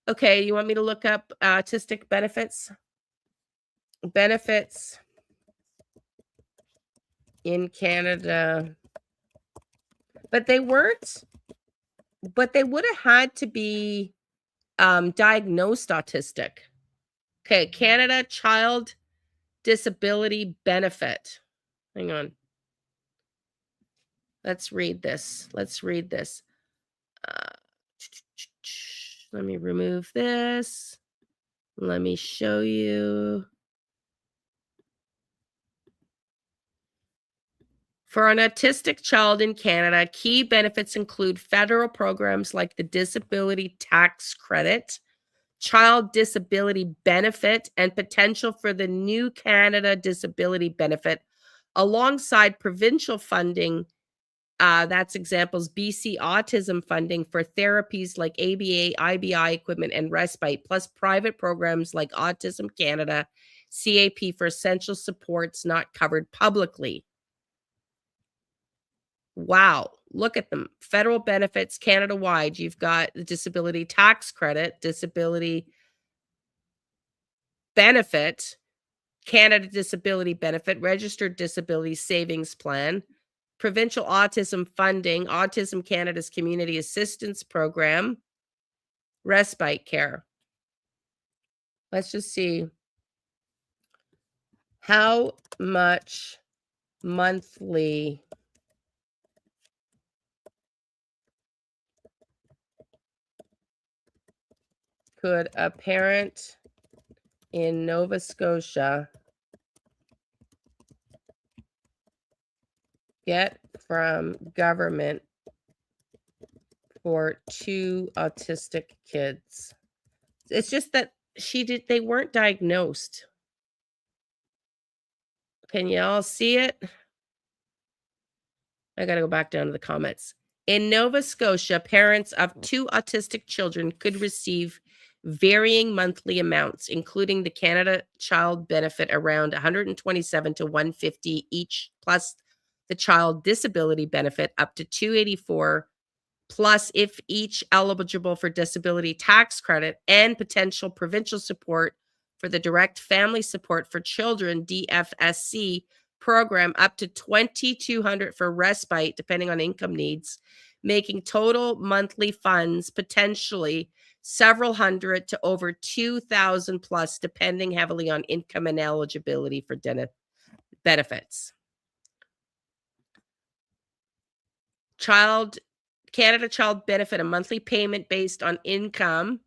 Okay, you want me to look up autistic benefits? Benefits in Canada. But they weren't, but they would have had to be diagnosed autistic. Okay, Canada Child Disability Benefit. Hang on. Let's read this. Let me remove this. Let me show you. For an autistic child in Canada, key benefits include federal programs like the Disability Tax Credit, Child Disability Benefit, and potential for the new Canada Disability Benefit, alongside provincial funding. That's examples: BC autism funding for therapies like ABA, IBI equipment, and respite, plus private programs like Autism Canada, CAP for essential supports not covered publicly. Wow, look at them. Federal benefits Canada-wide. You've got the Disability Tax Credit, Disability Benefit, Canada Disability Benefit, Registered Disability Savings Plan, Provincial Autism Funding, Autism Canada's Community Assistance Program, Respite Care. Let's just see. How much monthly could a parent in Nova Scotia get from government for 2 autistic kids? It's just that they weren't diagnosed. Can you all see it? I got to go back down to the comments. In Nova Scotia, parents of 2 autistic children could receive varying monthly amounts, including the Canada Child Benefit around $127 to $150 each, plus the Child Disability Benefit up to $284, plus if each eligible for disability tax credit, and potential provincial support for the Direct Family Support for Children, DFSC program, up to $2,200 for respite, depending on income needs, making total monthly funds potentially several hundred to over 2,000 plus, depending heavily on income and eligibility for benefits. Canada Child Benefit, a monthly payment based on income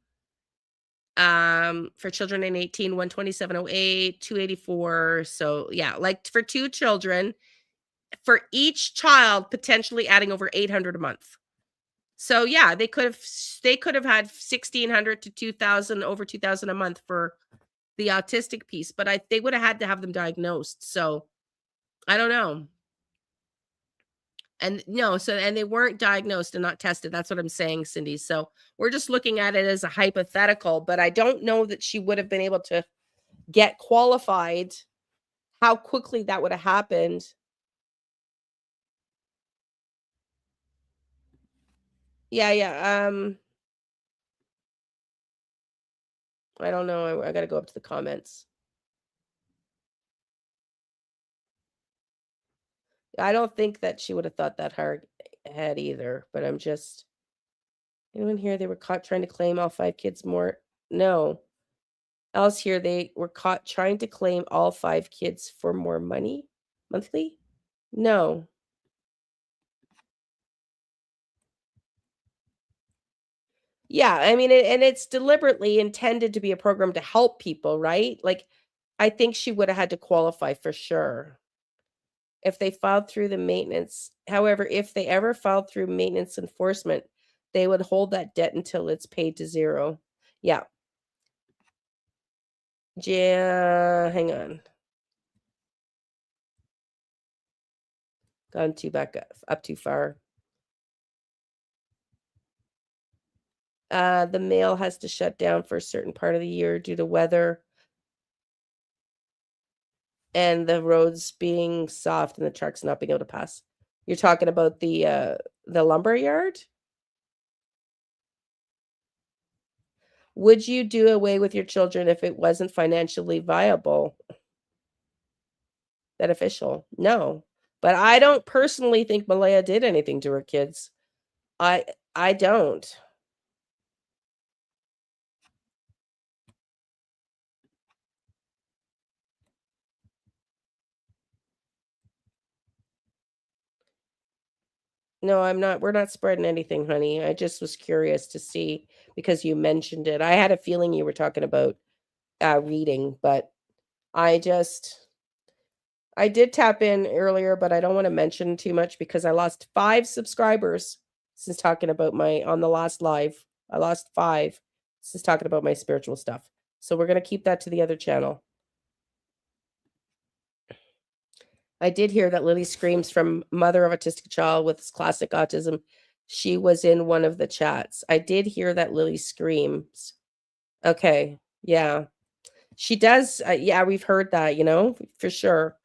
for children in 18, $127.08, $284. So yeah, like for 2 children, for each child potentially adding over $800 a month. So yeah, they could have had $1,600 to $2,000, over $2,000 a month for the autistic piece, but they would have had to have them diagnosed. So I don't know. And no, so, and they weren't diagnosed and not tested. That's what I'm saying, Cindy. So we're just looking at it as a hypothetical, but I don't know that she would have been able to get qualified, how quickly that would have happened. Yeah. I don't know. I got to go up to the comments. I don't think that she would have thought that hard ahead either, but I'm just, anyone here, they were caught trying to claim all 5 kids more? No. Else here, they were caught trying to claim all 5 kids for more money monthly? No. Yeah, I mean, and it's deliberately intended to be a program to help people, right? Like, I think she would have had to qualify for sure if they filed through the maintenance. However, if they ever filed through maintenance enforcement, they would hold that debt until it's paid to zero. Yeah. Yeah, hang on. Gone too back up too far. The mail has to shut down for a certain part of the year due to weather and the roads being soft and the trucks not being able to pass. You're talking about the lumber yard? Would you do away with your children if it wasn't financially viable? Beneficial? No. But I don't personally think Malaya did anything to her kids. I don't. No, I'm not. We're not spreading anything, honey. I just was curious to see because you mentioned it. I had a feeling you were talking about reading, but I did tap in earlier, but I don't want to mention too much because I lost 5 subscribers since talking about on the last live. I lost 5 since talking about my spiritual stuff. So we're going to keep that to the other channel. I did hear that Lily Screams from mother of autistic child with classic autism. She was in one of the chats. I did hear that Lily Screams. Okay. Yeah. She does. Yeah, we've heard that, for sure.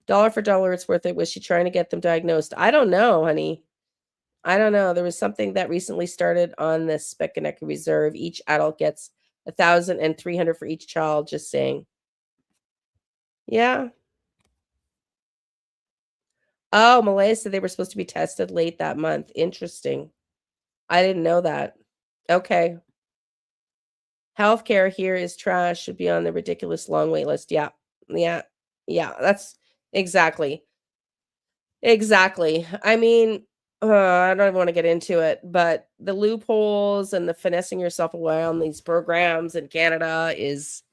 Dollar for dollar, it's worth it. Was she trying to get them diagnosed? I don't know, honey. I don't know. There was something that recently started on the Speckneck Reserve. Each adult gets 1,000 and 300 for each child. Just saying. Yeah. Oh, Malaya said they were supposed to be tested late that month. Interesting. I didn't know that. Okay. Healthcare here is trash. Should be on the ridiculous long wait list. Yeah. That's exactly. I mean, I don't even want to get into it, but the loopholes and the finessing yourself away on these programs in Canada is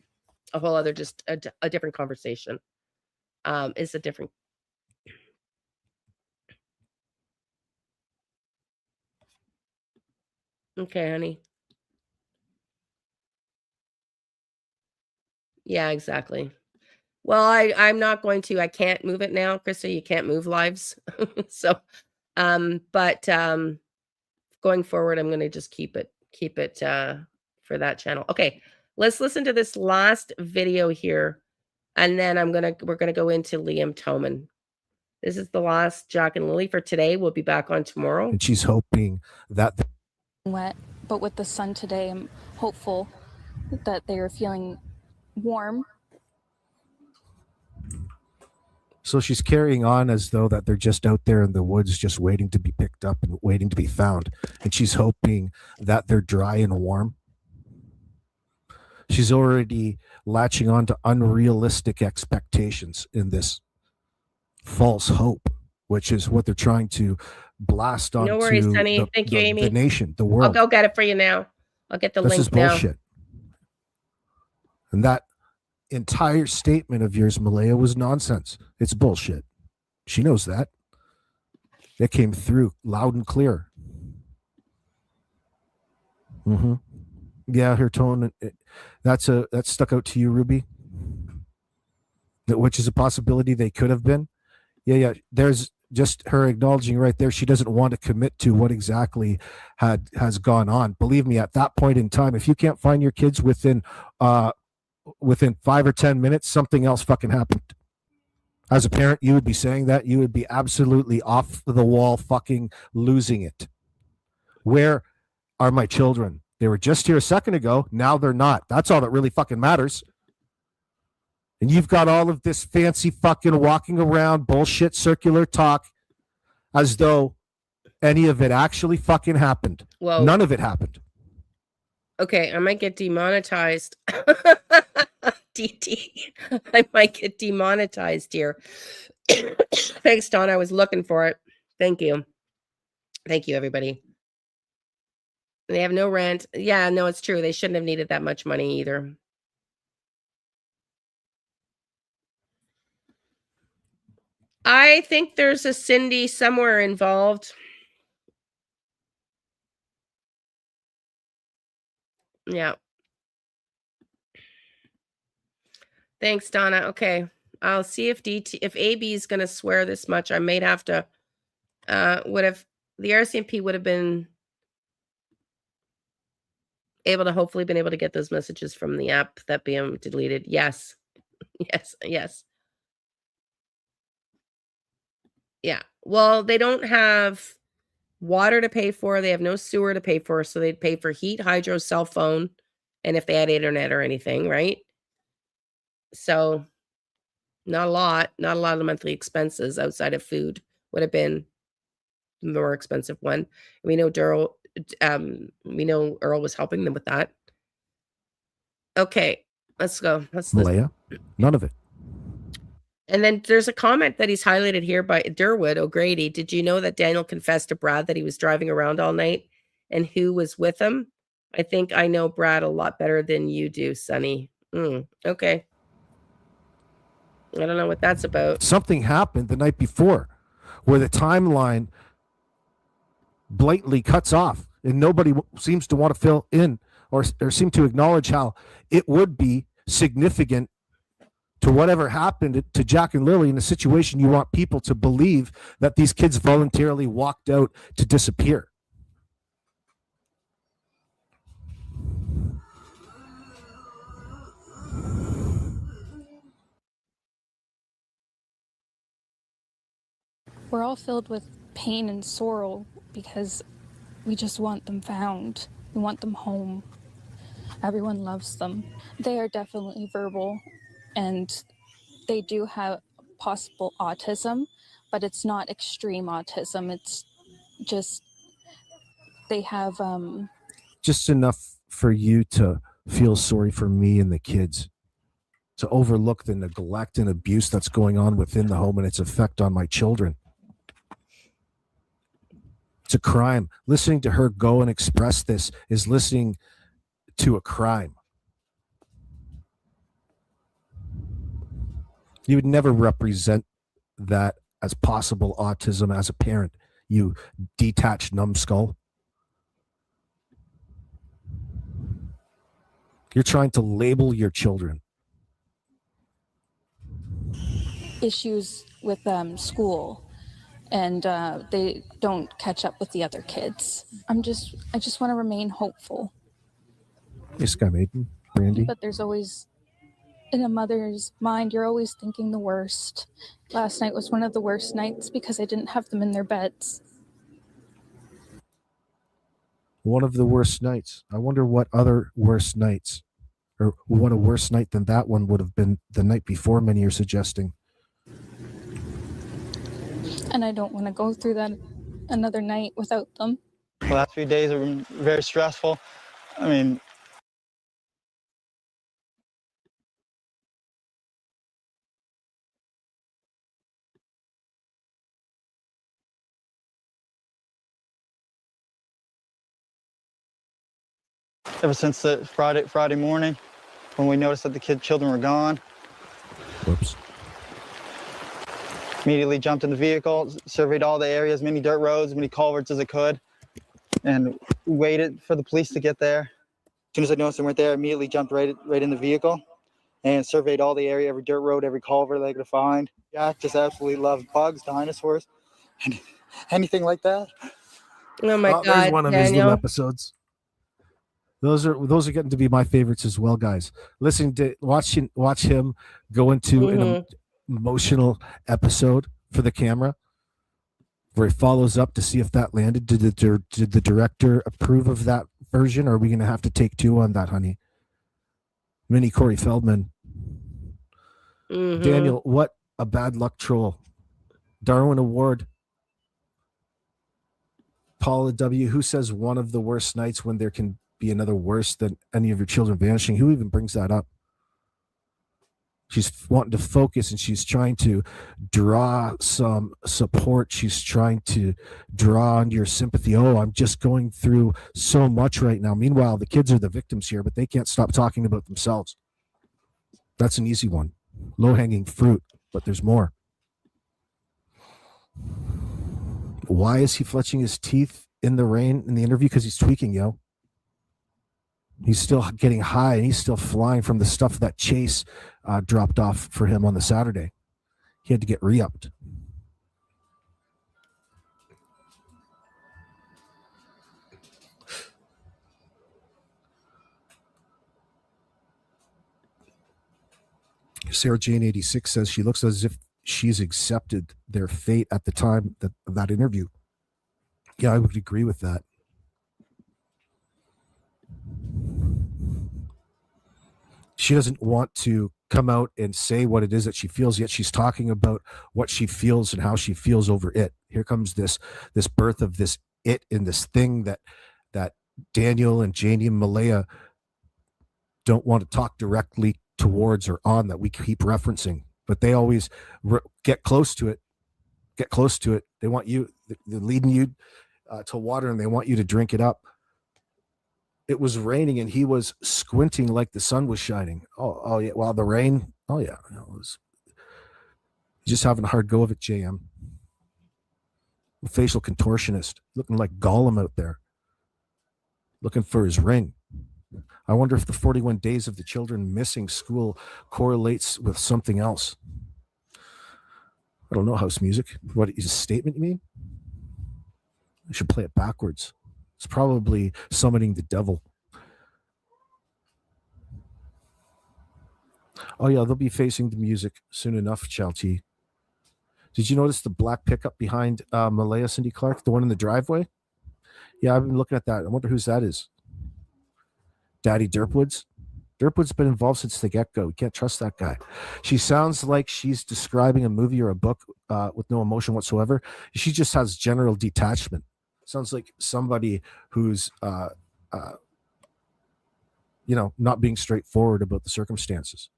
a whole other, just a different conversation. It's a different. Okay, honey. Yeah, exactly. Well, I'm not going to. I can't move it now, Krista. You can't move lives. So, but going forward, I'm going to just keep it for that channel. Okay, let's listen to this last video here, and then we're gonna go into Liam Toman. This is the last Jack and Lily for today. We'll be back on tomorrow. And she's hoping that wet, but with the sun today, I'm hopeful that they are feeling warm. So she's carrying on as though that they're just out there in the woods, just waiting to be picked up and waiting to be found. And she's hoping that they're dry and warm. She's already latching on to unrealistic expectations in this false hope, which is what they're trying to blast on. No worries, honey. Thank you, Amy. The nation, the world. I'll go get it for you now. I'll get the link now. This is bullshit. And that entire statement of yours, Malaya, was nonsense. It's bullshit. She knows that. It came through loud and clear. Mm-hmm. Yeah, her tone. That stuck out to you, Ruby. Which is a possibility they could have been. Yeah. There's just her acknowledging right there she doesn't want to commit to what exactly has gone on. Believe me, at that point in time, if you can't find your kids within 5 or 10 minutes, something else fucking happened. As a parent, you would be saying that. You would be absolutely off the wall, fucking losing it. Where are my children? They were just here a second ago. Now they're not. That's all that really fucking matters. And you've got all of this fancy fucking walking around bullshit circular talk as though any of it actually fucking happened. Well, none of it happened. Okay, I might get demonetized. DT, I might get demonetized here. Thanks, Don. I was looking for it. Thank you. Thank you, everybody. They have no rent. Yeah, no, it's true. They shouldn't have needed that much money either. I think there's a Cindy somewhere involved. Yeah. Thanks, Donna. Okay. I'll see if if AB is going to swear this much. I may have to, the RCMP would have been able to hopefully been able to get those messages from the app that being deleted. Yes. Yes. Yeah. Well, they don't have water to pay for. They have no sewer to pay for. So they'd pay for heat, hydro, cell phone, and if they had internet or anything, right? So not a lot of monthly expenses outside of food would have been the more expensive one. We know Earl was helping them with that. Okay, let's go. Malaya, none of it. And then there's a comment that he's highlighted here by Durwood O'Grady. Did you know that Daniel confessed to Brad that he was driving around all night and who was with him? I think I know Brad a lot better than you do, Sonny. Okay. I don't know what that's about. Something happened the night before where the timeline blatantly cuts off and nobody seems to want to fill in or seem to acknowledge how it would be significant to whatever happened to Jack and Lily in a situation. You want people to believe that these kids voluntarily walked out to disappear. We're all filled with pain and sorrow because we just want them found. We want them home. Everyone loves them. They are definitely verbal, and they do have possible autism, but it's not extreme autism. It's just they have just enough for you to feel sorry for me and the kids, to overlook the neglect and abuse that's going on within the home and its effect on my children. It's a crime. Listening to her go and express this is listening to a crime. You would never represent that as possible autism as a parent, you detached numbskull. You're trying to label your children. issues with school, and they don't catch up with the other kids. I just want to remain hopeful. Yes, Sky Maiden, Brandy. But there's always, in a mother's mind, you're always thinking the worst. Last night was one of the worst nights because I didn't have them in their beds. One of the worst nights. I wonder what other worst nights, or what a worse night than that one would have been the night before, many are suggesting. And I don't want to go through that another night without them. The last few days have been very stressful. I mean, ever since the Friday morning when we noticed that the children were gone. Whoops. Immediately jumped in the vehicle, surveyed all the areas, many dirt roads, many culverts as I could, and waited for the police to get there. As soon as I noticed them weren't there, I immediately jumped right in the vehicle and surveyed all the area, every dirt road, every culvert that I could find. Jack just absolutely loves bugs, dinosaurs, Anything like that? Oh my Oh, there's God, one of his little Daniel. episodes. Those are getting to be my favorites as well, guys. Listen to watch him go into an emotional episode for the camera, where he follows up to see if that landed. Did the director approve of that version? Or are we going to have to take 2 on that, honey? Mini Corey Feldman. Daniel, what a bad luck troll. Darwin Award. Paula W., who says one of the worst nights when there can be another worse than any of your children vanishing? Who even brings that up? She's wanting to focus, and she's trying to draw some support. She's trying to draw on your sympathy. Oh, I'm just going through so much right now. Meanwhile, the kids are the victims here, but they can't stop talking about themselves. That's an easy one. Low-hanging fruit, but there's more. Why is he fletching his teeth in the rain in the interview? Because he's tweaking, yo. He's still getting high, and he's still flying from the stuff that Chase dropped off for him on the Saturday. He had to get re-upped. Sarah Jane 86 says she looks as if she's accepted their fate at the time of that interview. Yeah, I would agree with that. She doesn't want to come out and say what it is that she feels, yet she's talking about what she feels and how she feels over it. Here comes this birth of this it and this thing that Daniel and Janie and Malaya don't want to talk directly towards or on, that we keep referencing, but they always get close to it. They want you, they're leading you to water, and they want you to drink it up. It was raining, and he was squinting like the sun was shining. Oh yeah. Well, the rain. Oh yeah. It was just having a hard go of it. JM, a facial contortionist, looking like Gollum out there, looking for his ring. I wonder if the 41 days of the children missing school correlates with something else. I don't know. House music. What is a statement? You mean? I should play it backwards. It's probably summoning the devil. Oh yeah, they'll be facing the music soon enough, Chalty. Did you notice the black pickup behind Malaya Cindy Clark, the one in the driveway? Yeah, I've been looking at that. I wonder whose that is. Daddy Derpwood's. Derpwood's been involved since the get-go. You can't trust that guy. She sounds like she's describing a movie or a book with no emotion whatsoever. She just has general detachment. Sounds like somebody who's, not being straightforward about the circumstances,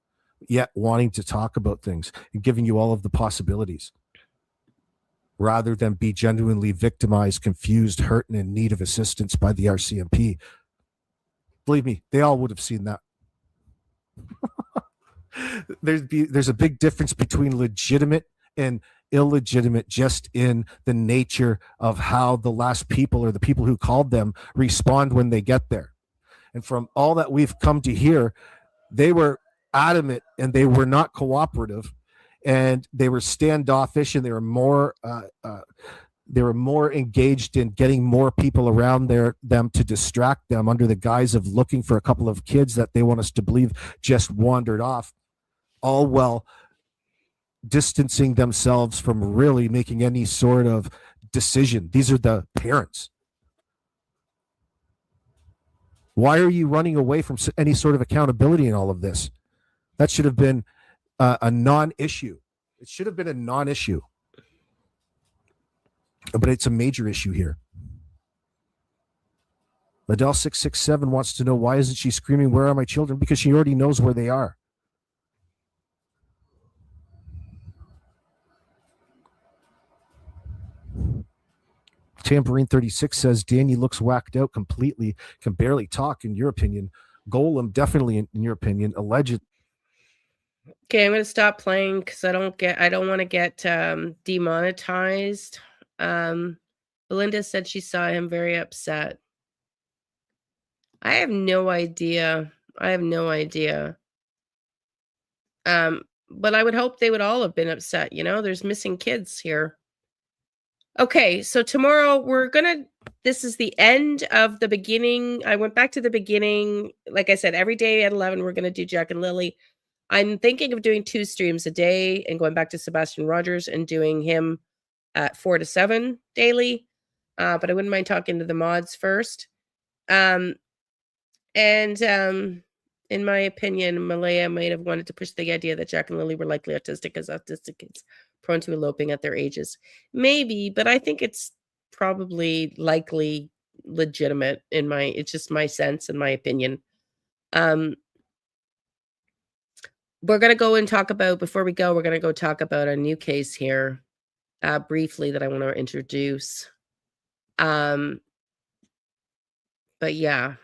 yet wanting to talk about things and giving you all of the possibilities, rather than be genuinely victimized, confused, hurt, and in need of assistance by the RCMP. Believe me, they all would have seen that. There's a big difference between legitimate and illegitimate, just in the nature of how the last people, or the people who called them, respond when they get there. And from all that we've come to hear, they were adamant, and they were not cooperative, and they were standoffish, and they were more engaged in getting more people around them to distract them, under the guise of looking for a couple of kids that they want us to believe just wandered off, all while distancing themselves from really making any sort of decision. These are the parents. Why are you running away from any sort of accountability in all of this? That should have been a non-issue. It should have been a non-issue. But it's a major issue here. Adele 667 wants to know, why isn't she screaming, "Where are my children?" Because she already knows where they are. Tambourine 36 says Danny looks whacked out completely, can barely talk. In your opinion, Golem definitely in your opinion, alleged. Okay, I'm gonna stop playing because I don't want to get demonetized. Belinda said she saw him very upset. I have no idea. But I would hope they would all have been upset. There's missing kids here. Okay, so tomorrow this is the end of the beginning. I went back to the beginning. Like I said, every day at 11, we're going to do Jack and Lily. I'm thinking of doing 2 streams a day and going back to Sebastian Rogers and doing him at 4 to 7 daily. But I wouldn't mind talking to the mods first. In my opinion, Malaya might have wanted to push the idea that Jack and Lily were likely autistic, as autistic kids prone to eloping at their ages. Maybe, but I think it's probably likely legitimate it's just my sense and my opinion. We're going to go and talk about, before we go, we're going to go talk about a new case here briefly that I want to introduce. But yeah,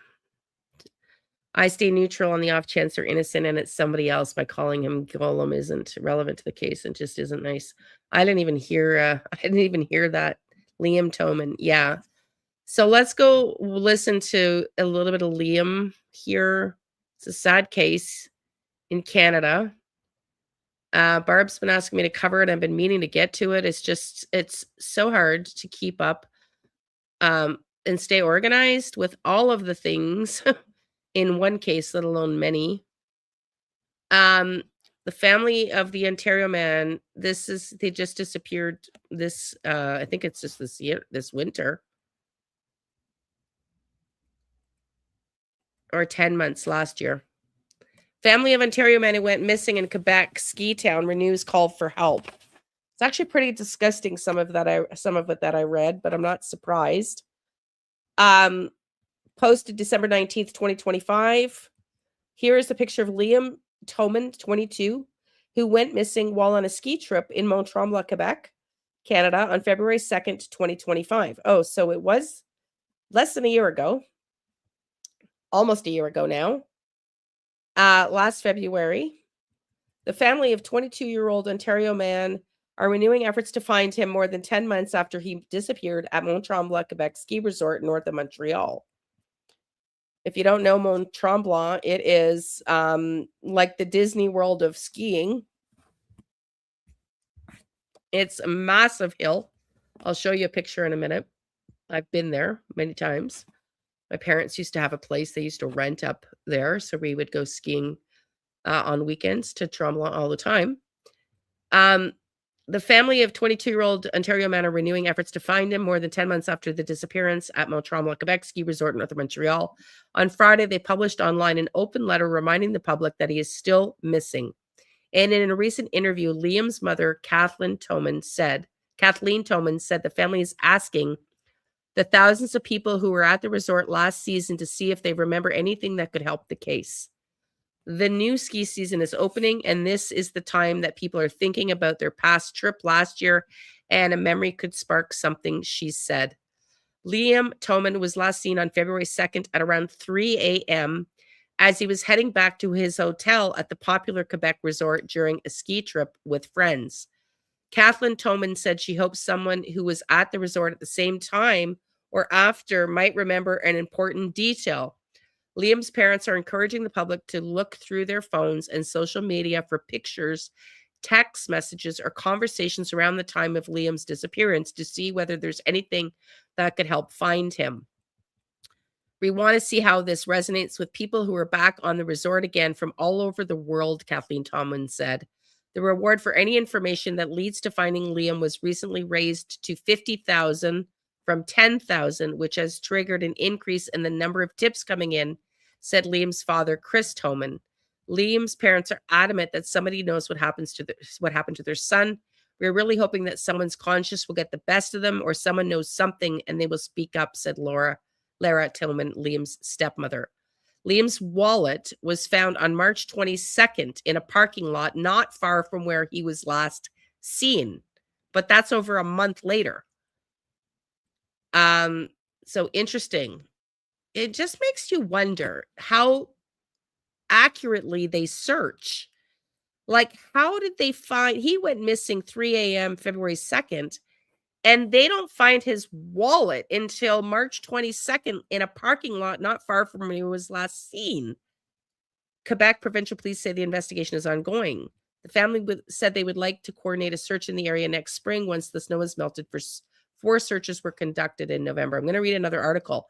I stay neutral on the off chance they're innocent and it's somebody else. By calling him Golem isn't relevant to the case and just isn't nice. I didn't even hear that. Liam Toman. Yeah. So let's go listen to a little bit of Liam here. It's a sad case in Canada. Barb's been asking me to cover it. I've been meaning to get to it. It's so hard to keep up and stay organized with all of the things in one case, let alone many. The family of the Ontario man, they just disappeared this, I think it's just this winter. Or 10 months last year. Family of Ontario man who went missing in Quebec ski town renews call for help. It's actually pretty disgusting, some of it that I read, but I'm not surprised. Posted December 19th, 2025. Here is the picture of Liam Toman, 22, who went missing while on a ski trip in Mont-Tremblant, Quebec, Canada on February 2nd, 2025. Oh, so it was less than a year ago. Almost a year ago now. Last February, the family of 22-year-old Ontario man are renewing efforts to find him more than 10 months after he disappeared at Mont-Tremblant, Quebec ski resort north of Montreal. If you don't know Mont-Tremblant, it is like the Disney World of skiing. It's a massive hill. I'll show you a picture in a minute. I've been there many times. My parents used to have a place they used to rent up there, so we would go skiing on weekends to Tremblant all the time. The family of 22-year-old Ontario man are renewing efforts to find him more than 10 months after the disappearance at Mont-Tremblant, Quebec ski resort north of Montreal. On Friday, they published online an open letter reminding the public that he is still missing. And in a recent interview, Liam's mother, Kathleen Toman, said the family is asking the thousands of people who were at the resort last season to see if they remember anything that could help the case. The new ski season is opening, and this is the time that people are thinking about their past trip last year, and a memory could spark something, she said. Liam Toman was last seen on February 2nd at around 3 a.m. as he was heading back to his hotel at the popular Quebec resort during a ski trip with friends. Kathleen Toman said she hopes someone who was at the resort at the same time or after might remember an important detail. Liam's parents are encouraging the public to look through their phones and social media for pictures, text messages, or conversations around the time of Liam's disappearance to see whether there's anything that could help find him. We want to see how this resonates with people who are back on the resort again from all over the world, Kathleen Toman said. The reward for any information that leads to finding Liam was recently raised to $50,000 from $10,000, which has triggered an increase in the number of tips coming in, said Liam's father, Chris Toman. Liam's parents are adamant that somebody knows what happened to their son. We're really hoping that someone's conscience will get the best of them or someone knows something and they will speak up, said Lara Tillman, Liam's stepmother. Liam's wallet was found on March 22nd in a parking lot not far from where he was last seen, but that's over a month later. So interesting. It just makes you wonder how accurately they search. Like, how did they find, he went missing 3 a.m. February 2nd, and they don't find his wallet until March 22nd in a parking lot not far from where he was last seen. Quebec provincial police say the investigation is ongoing. The family said they would like to coordinate a search in the area next spring once the snow is melted 4 searches were conducted in November. I'm going to read another article.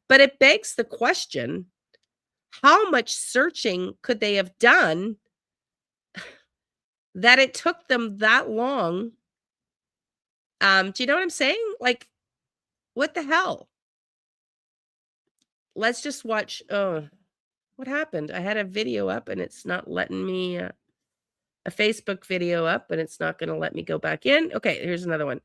But it begs the question, how much searching could they have done that it took them that long? Do you know what I'm saying? Like, what the hell? Let's just watch. Oh, what happened? I had a video up and it's not letting me, a Facebook video up and it's not going to let me go back in. Okay, here's another one.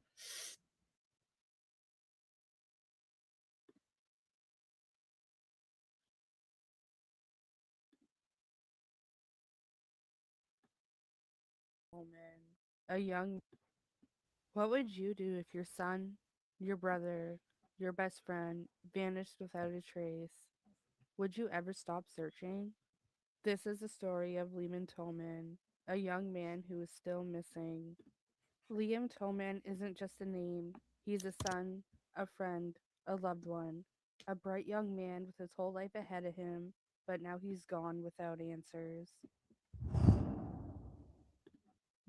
What would you do if your son, your brother, your best friend vanished without a trace? Would you ever stop searching? This is the story of Liam Toman, a young man who is still missing. Liam Toman isn't just a name. He's a son, a friend, a loved one, a bright young man with his whole life ahead of him, but now he's gone without answers.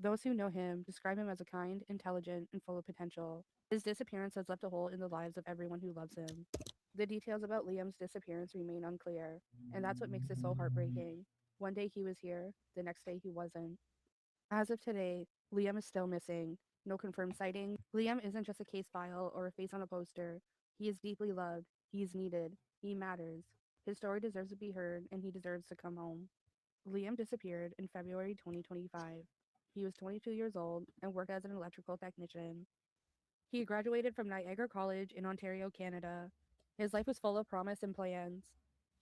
Those who know him describe him as a kind, intelligent, and full of potential. His disappearance has left a hole in the lives of everyone who loves him. The details about Liam's disappearance remain unclear, and that's what makes it so heartbreaking. One day he was here, the next day he wasn't. As of today, Liam is still missing. No confirmed sighting. Liam isn't just a case file or a face on a poster. He is deeply loved. He is needed. He matters. His story deserves to be heard, and he deserves to come home. Liam disappeared in February 2025. He was 22 years old and worked as an electrical technician. He graduated from Niagara College in Ontario, Canada. His life was full of promise and plans.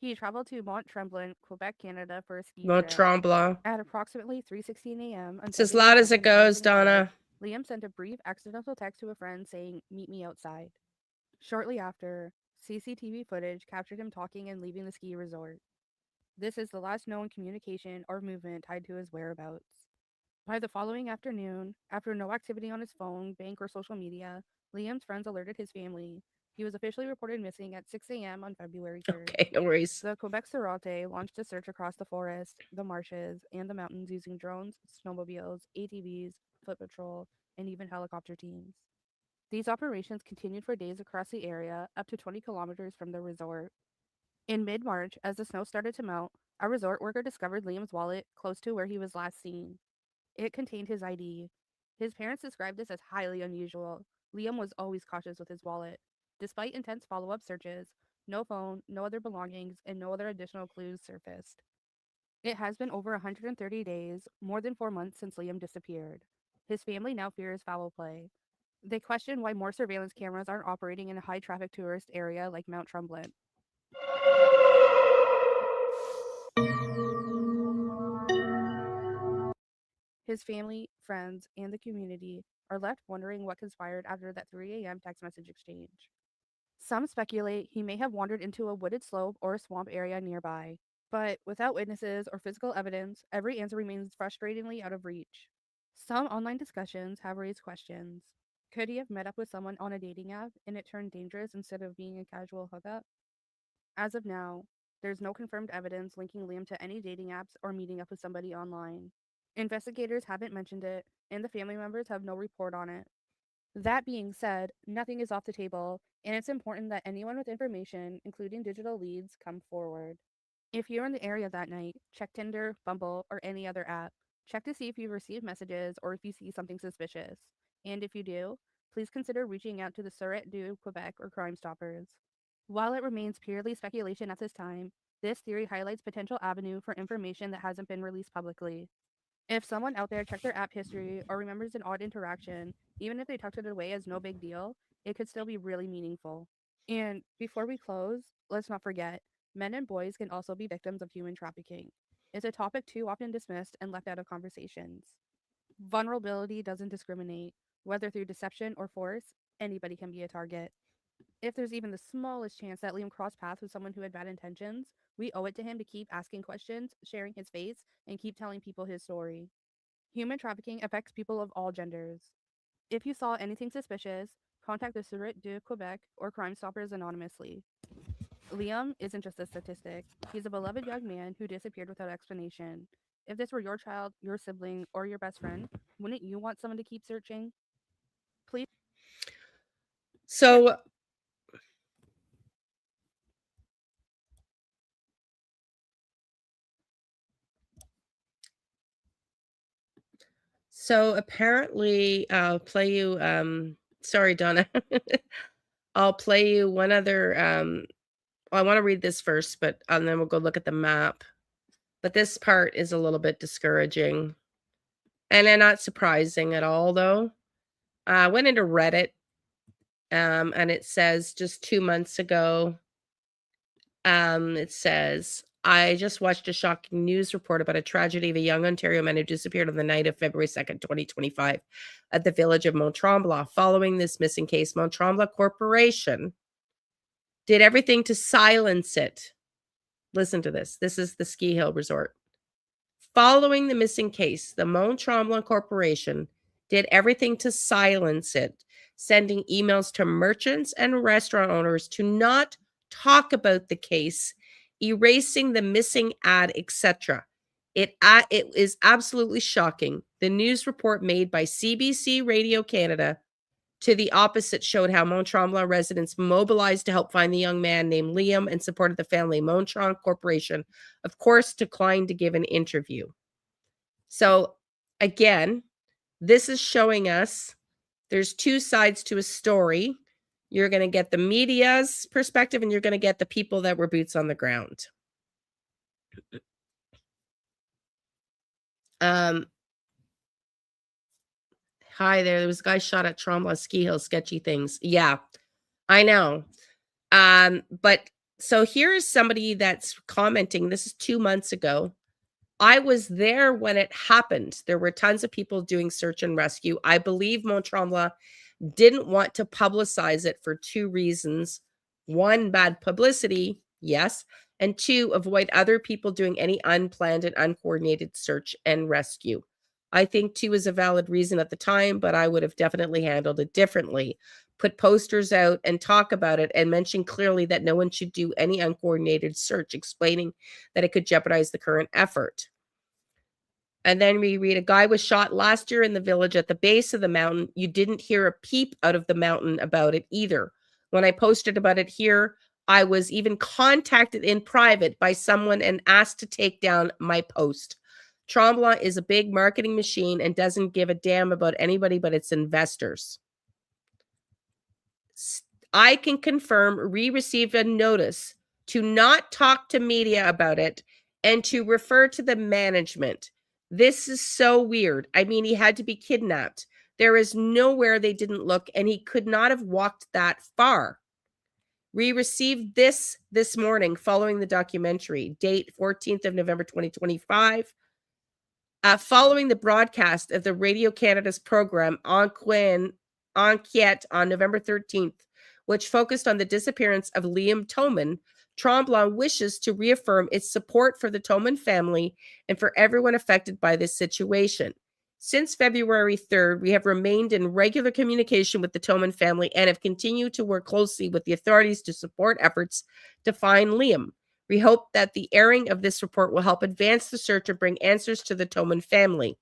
He traveled to Mont-Tremblant, Quebec, Canada for a ski Mont trip. Tremblant. At approximately 3:16 a.m. on It's as February loud as it 2nd, goes, 2025, Donna. Liam sent a brief accidental text to a friend saying, "Meet me outside." Shortly after, CCTV footage captured him talking and leaving the ski resort. This is the last known communication or movement tied to his whereabouts. By the following afternoon, after no activity on his phone, bank, or social media, Liam's friends alerted his family. He was officially reported missing at 6 a.m. on February 3rd. Okay, no worries. The Quebec Sûreté launched a search across the forest, the marshes, and the mountains using drones, snowmobiles, ATVs, foot patrol, and even helicopter teams. These operations continued for days across the area, up to 20 kilometers from the resort. In mid-March, as the snow started to melt, a resort worker discovered Liam's wallet close to where he was last seen. It contained his ID. His parents described this as highly unusual. Liam was always cautious with his wallet. Despite intense follow-up searches, no phone, no other belongings, and no other additional clues surfaced. It has been over 130 days, more than 4 months since Liam disappeared. His family now fears foul play. They question why more surveillance cameras aren't operating in a high-traffic tourist area like Mount Tremblant. His family, friends, and the community are left wondering what conspired after that 3 a.m. text message exchange. Some speculate he may have wandered into a wooded slope or a swamp area nearby. But without witnesses or physical evidence, every answer remains frustratingly out of reach. Some online discussions have raised questions. Could he have met up with someone on a dating app and it turned dangerous instead of being a casual hookup? As of now, there's no confirmed evidence linking Liam to any dating apps or meeting up with somebody online. Investigators haven't mentioned it, and the family members have no report on it. That being said, nothing is off the table, and it's important that anyone with information, including digital leads, come forward. If you're in the area that night, check Tinder, Bumble, or any other app. Check to see if you've received messages or if you see something suspicious. And if you do, please consider reaching out to the Sûreté du Québec or Crime Stoppers. While it remains purely speculation at this time, this theory highlights potential avenue for information that hasn't been released publicly. If someone out there checked their app history or remembers an odd interaction, even if they tucked it away as no big deal, it could still be really meaningful. And before we close, let's not forget, men and boys can also be victims of human trafficking. It's a topic too often dismissed and left out of conversations. Vulnerability doesn't discriminate. Whether through deception or force, anybody can be a target. If there's even the smallest chance that Liam crossed paths with someone who had bad intentions, we owe it to him to keep asking questions, sharing his face, and keep telling people his story. Human trafficking affects people of all genders. If you saw anything suspicious, contact the Sûreté du Québec or Crime Stoppers anonymously. Liam isn't just a statistic. He's a beloved young man who disappeared without explanation. If this were your child, your sibling, or your best friend, wouldn't you want someone to keep searching? Please. So apparently I'll play you sorry Donna. I'll play you one other I want to read this first, but and then we'll go look at the map. But this part is a little bit discouraging. And not surprising at all though. I went into Reddit and it says just 2 months ago, it says, I just watched a shocking news report about a tragedy of a young Ontario man who disappeared on the night of February 2nd, 2025 at the village of Mont Tremblant. Following this missing case, Mont Tremblant Corporation did everything to silence it. Listen to this. This is the ski hill resort. Following the missing case, the Mont Tremblant Corporation did everything to silence it, sending emails to merchants and restaurant owners to not talk about the case, erasing the missing ad, etc. It is absolutely shocking. The news report made by CBC Radio Canada to the opposite showed how Mont Tremblant residents mobilized to help find the young man named Liam and supported the family. Mont Tremblant Corporation, of course, declined to give an interview. So again, this is showing us there's two sides to a story. You're going to get the media's perspective and you're going to get the people that were boots on the ground. Hi there. There was a guy shot at Tremblant Ski Hill, sketchy things. Yeah, I know. But so here is somebody that's commenting. This is 2 months ago. I was there when it happened. There were tons of people doing search and rescue. I believe Mont Tremblant didn't want to publicize it for two reasons. One, bad publicity, yes. And two, avoid other people doing any unplanned and uncoordinated search and rescue. I think two is a valid reason at the time, but I would have definitely handled it differently. Put posters out and talk about it and mention clearly that no one should do any uncoordinated search, explaining that it could jeopardize the current effort. And then we read, a guy was shot last year in the village at the base of the mountain. You didn't hear a peep out of the mountain about it either. When I posted about it here, I was even contacted in private by someone and asked to take down my post. Tremblant is a big marketing machine and doesn't give a damn about anybody but its investors. I can confirm we received a notice to not talk to media about it and to refer to the management. This is so weird. I mean, he had to be kidnapped. There is nowhere they didn't look, and he could not have walked that far. We received this morning following the documentary, date 14th of November 2025. Following the broadcast of the Radio Canada's program Enquête on November 13th, which focused on the disappearance of Liam Toman, Tremblant wishes to reaffirm its support for the Toman family and for everyone affected by this situation. Since February 3rd, we have remained in regular communication with the Toman family and have continued to work closely with the authorities to support efforts to find Liam. We hope that the airing of this report will help advance the search and bring answers to the Toman family.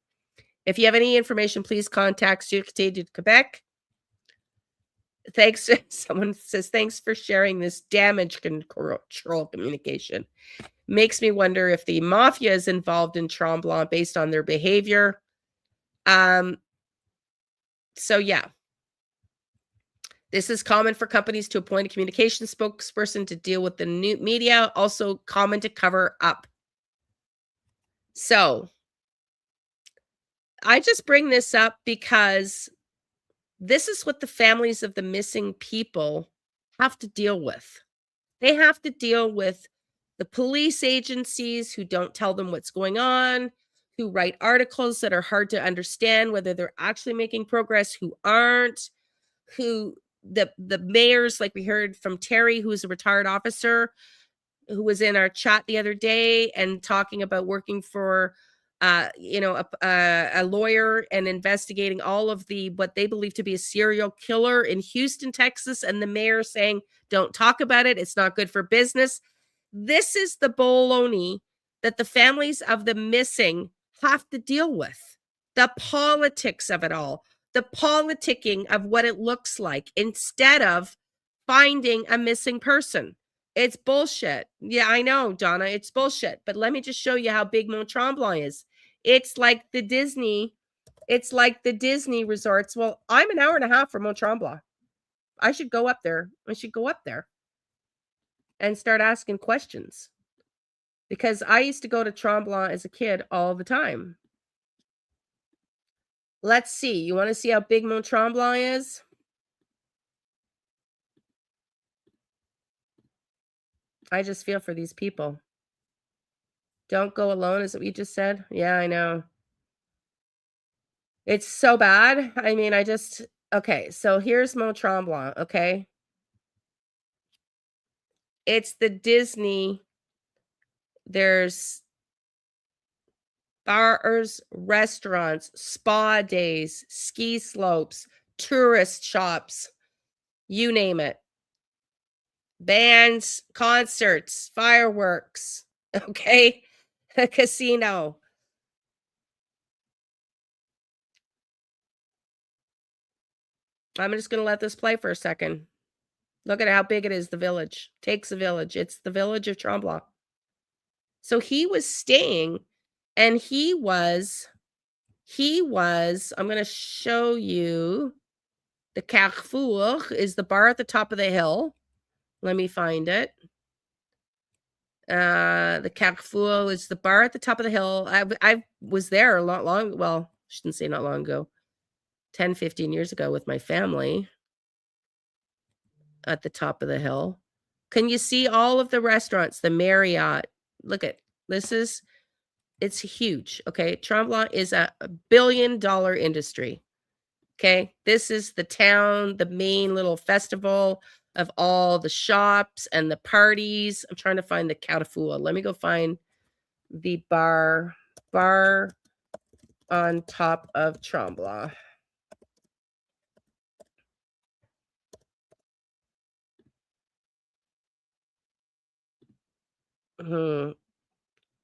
If you have any information, please contact Sûreté du Québec. Thanks. Someone says, thanks for sharing this damage control communication. Makes me wonder if the mafia is involved in Tremblant based on their behavior. So yeah. This is common for companies to appoint a communication spokesperson to deal with the new media, also common to cover up. So I just bring this up because this is what the families of the missing people have to deal with. They have to deal with the police agencies who don't tell them what's going on, who write articles that are hard to understand whether they're actually making progress, who aren't, who the mayors, like we heard from Terry, who's a retired officer, who was in our chat the other day and talking about working for a lawyer and investigating all of what they believe to be a serial killer in Houston, Texas, and the mayor saying, don't talk about it. It's not good for business. This is the baloney that the families of the missing have to deal with. The politics of it all, the politicking of what it looks like instead of finding a missing person. It's bullshit. Yeah, I know, Donna, it's bullshit. But let me just show you how big Mont Tremblant is. It's like the Disney resorts. Well, I'm an hour and a half from Mont Tremblant. I should go up there. And start asking questions. Because I used to go to Tremblant as a kid all the time. Let's see. You want to see how big Mont Tremblant is? I just feel for these people. Don't go alone, is what you just said? Yeah, I know. It's so bad. I mean, okay, so here's Mont Tremblant, okay? It's the Disney. There's bars, restaurants, spa days, ski slopes, tourist shops, you name it. Bands, concerts, fireworks, okay? A casino. I'm just going to let this play for a second. Look at how big it is, the village. Takes a village. It's the village of Tremblant. So he was staying, and he was, I'm going to show you, the Carrefour is the bar at the top of the hill. Let me find it. The Carrefour is the bar at the top of the hill. I was there a lot long, well, I shouldn't say not long ago, 10, 15 years ago with my family at the top of the hill. Can you see all of the restaurants, the Marriott? Look at this. It's huge. Okay. Tremblant is a $1 billion industry. Okay. This is the town, the main little festival of all the shops and the parties. I'm trying to find the Carrefour. Let me go find the bar on top of Tremblant.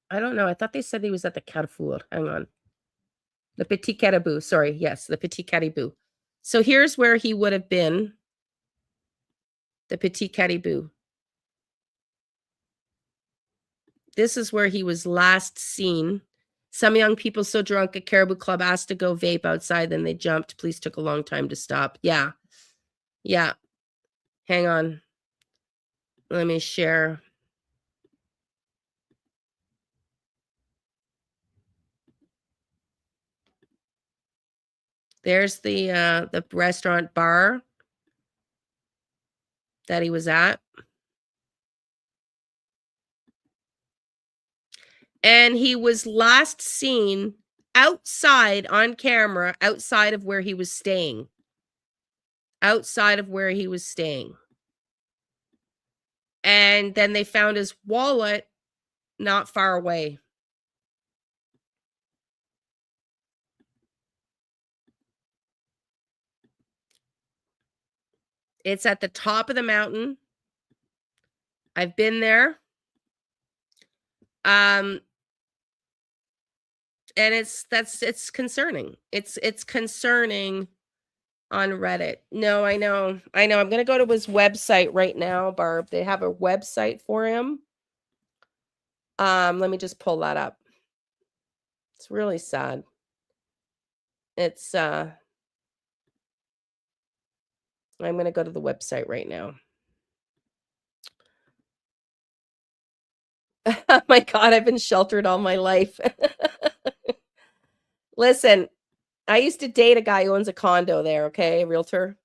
I don't know. I thought they said he was at the Carrefour. Hang on. The Petit Caribou. Sorry. Yes, the Petit Caribou. So here's where he would have been. The Petit Caribou. This is where he was last seen. Some young people so drunk at Caribou Club asked to go vape outside, then they jumped. Police took a long time to stop. Yeah. Yeah. Hang on. Let me share. There's the restaurant bar that he was at. And he was last seen outside on camera, outside of where he was staying. Outside of where he was staying. And then they found his wallet not far away. It's at the top of the mountain. I've been there. And it's concerning. It's concerning on Reddit. No, I know. I'm going to go to his website right now, Barb. They have a website for him. Let me just pull that up. It's really sad. It's I'm going to go to the website right now. Oh my God, I've been sheltered all my life. Listen, I used to date a guy who owns a condo there, okay? A realtor.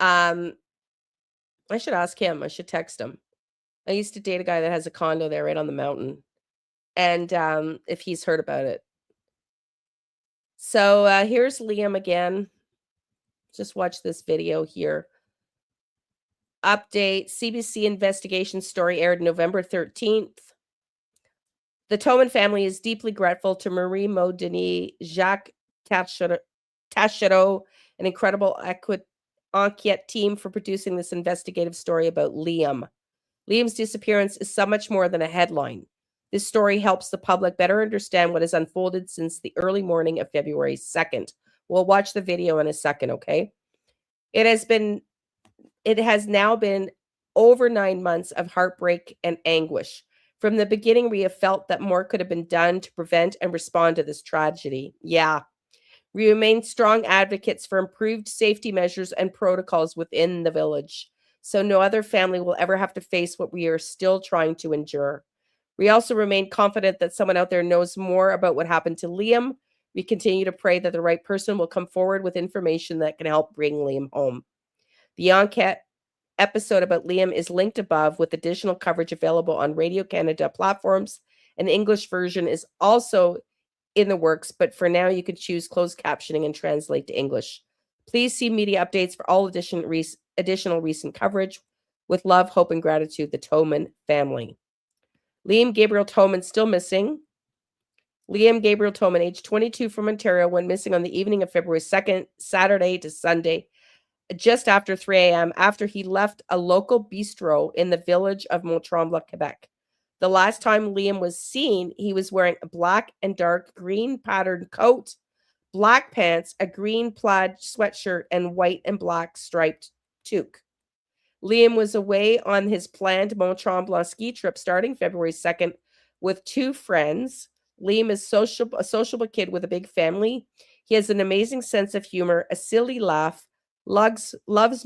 I should ask him. I should text him. I used to date a guy that has a condo there right on the mountain. And if he's heard about it. So here's Liam again. Just watch this video here. Update. CBC investigation story aired November 13th. The Toman family is deeply grateful to Marie Maud-Denis, Jacques Tachereau, an incredible enquête team for producing this investigative story about Liam. Liam's disappearance is so much more than a headline. This story helps the public better understand what has unfolded since the early morning of February 2nd, We'll watch the video in a second, okay? It has now been over 9 months of heartbreak and anguish. From the beginning, we have felt that more could have been done to prevent and respond to this tragedy. Yeah. We remain strong advocates for improved safety measures and protocols within the village, so no other family will ever have to face what we are still trying to endure. We also remain confident that someone out there knows more about what happened to Liam. We continue to pray that the right person will come forward with information that can help bring Liam home. The enquête episode about Liam is linked above with additional coverage available on Radio Canada platforms. An English version is also in the works, but for now you can choose closed captioning and translate to English. Please see media updates for all additional recent coverage. With love, hope, and gratitude, the Toman family. Liam Gabriel Toman still missing. Liam Gabriel Toman, age 22, from Ontario, went missing on the evening of February 2nd, Saturday to Sunday, just after 3 a.m. after he left a local bistro in the village of Motive.Means.Opportunity, Quebec. The last time Liam was seen, he was wearing a black and dark green patterned coat, black pants, a green plaid sweatshirt, and white and black striped toque. Liam was away on his planned Mont-Tremblant ski trip starting February 2nd with 2 friends. Liam is a sociable kid with a big family. He has an amazing sense of humor, a silly laugh, loves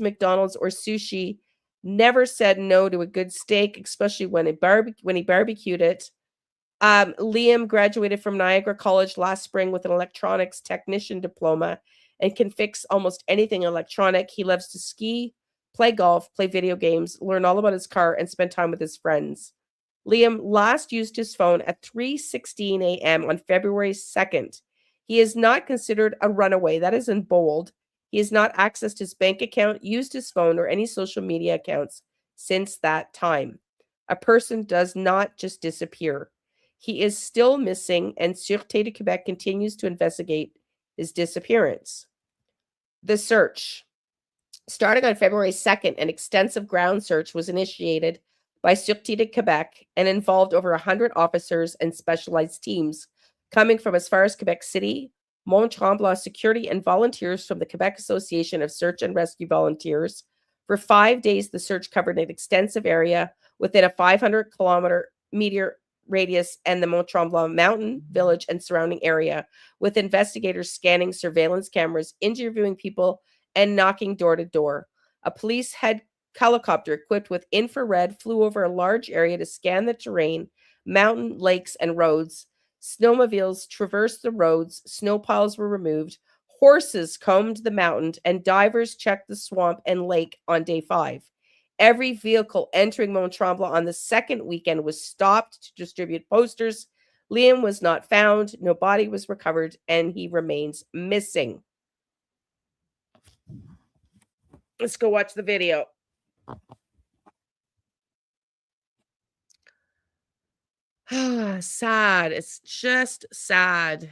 McDonald's or sushi, never said no to a good steak, especially when he barbecued it. Liam graduated from Niagara College last spring with an electronics technician diploma and can fix almost anything electronic. He loves to ski, play golf, play video games, learn all about his car, and spend time with his friends. Liam last used his phone at 3:16 a.m. on February 2nd. He is not considered a runaway. That is in bold. He has not accessed his bank account, used his phone, or any social media accounts since that time. A person does not just disappear. He is still missing, and Sûreté de Québec continues to investigate his disappearance. The search. Starting on February 2nd, an extensive ground search was initiated by Sûreté de Québec and involved over 100 officers and specialized teams coming from as far as Quebec City, Mont-Tremblant security, and volunteers from the Quebec Association of Search and Rescue Volunteers. For 5 days, the search covered an extensive area within a 500-kilometer radius and the Mont-Tremblant mountain village and surrounding area, with investigators scanning surveillance cameras, interviewing people, and knocking door to door. A police helicopter equipped with infrared flew over a large area to scan the terrain, mountain, lakes, and roads. Snowmobiles traversed the roads, snow piles were removed, horses combed the mountain, and divers checked the swamp and lake on day 5. Every vehicle entering Mont-Tremblant on the second weekend was stopped to distribute posters. Liam was not found, no body was recovered, and he remains missing. Let's go watch the video. Sad. It's just sad.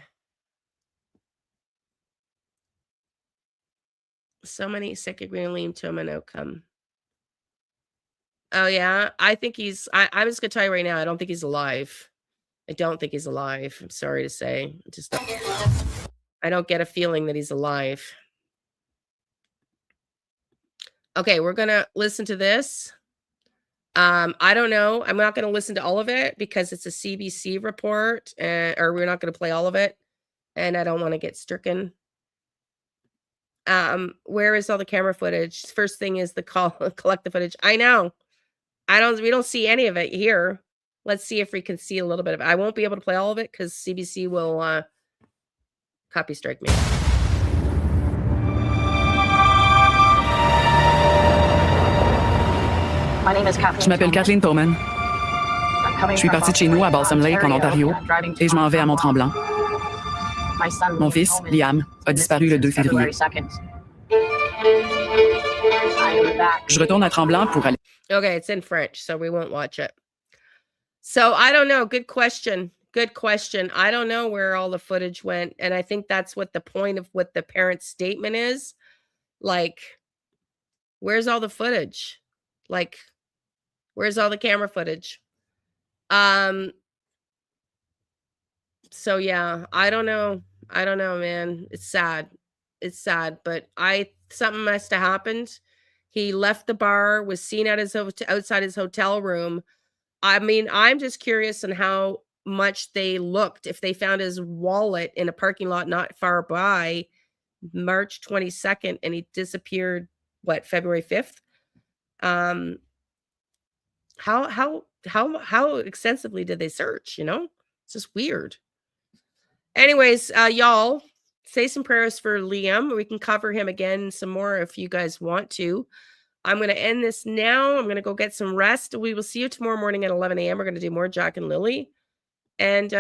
So many sick of green Liam Toman outcome. Oh, yeah? I think he's... I'm just going to tell you right now, I don't think he's alive. I don't think he's alive. I'm sorry to say. I don't get a feeling that he's alive. Okay, we're going to listen to this. I don't know. I'm not going to listen to all of it because it's a CBC report, or we're not going to play all of it, and I don't want to get stricken. Where is all the camera footage? First thing is the collect the footage. I know. We don't see any of it here. Let's see if we can see a little bit of it. I won't be able to play all of it because CBC will copy strike me. Je m'appelle Kathleen Toman. Je suis partie de chez nous à Balsam Lake, en Ontario, et je m'en vais à Mont-Tremblant. Mon fils, Liam, a disparu le 2 février. Je retourne à Tremblant pour aller... Okay, it's in French, so we won't watch it. So, I don't know. Good question. Good question. I don't know where all the footage went, and I think that's what the point of what the parent's statement is. Like, where's all the footage? Like, where's all the camera footage? So yeah, I don't know. I don't know, man. It's sad. it's sad, but something must have happened. He left the bar, was seen at his outside his hotel room. I mean, I'm just curious on how much they looked. If they found his wallet in a parking lot not far by March 22nd, and he disappeared, what, February 5th? How extensively did they search? It's just weird. Anyways, y'all, say some prayers for Liam. We can cover him again some more if you guys want to. I'm going to end this now. I'm going to go get some rest. We will see you tomorrow morning at 11 a.m. We're going to do more Jack and Lily. And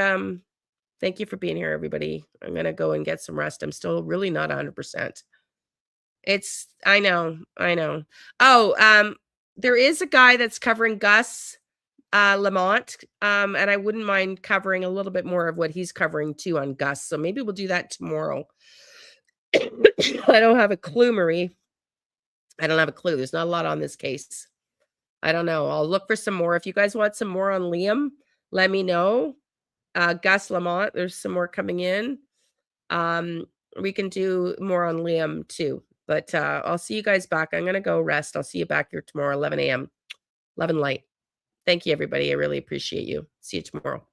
thank you for being here, everybody. I'm going to go and get some rest. I'm still really not 100%. I know. Oh, there is a guy that's covering Gus Lamont, and I wouldn't mind covering a little bit more of what he's covering too on Gus. So maybe we'll do that tomorrow. I don't have a clue, Marie. I don't have a clue. There's not a lot on this case. I don't know. I'll look for some more. If you guys want some more on Liam, let me know. Gus Lamont, there's some more coming in. We can do more on Liam too. But I'll see you guys back. I'm going to go rest. I'll see you back here tomorrow, 11 a.m. 11 light. Thank you, everybody. I really appreciate you. See you tomorrow.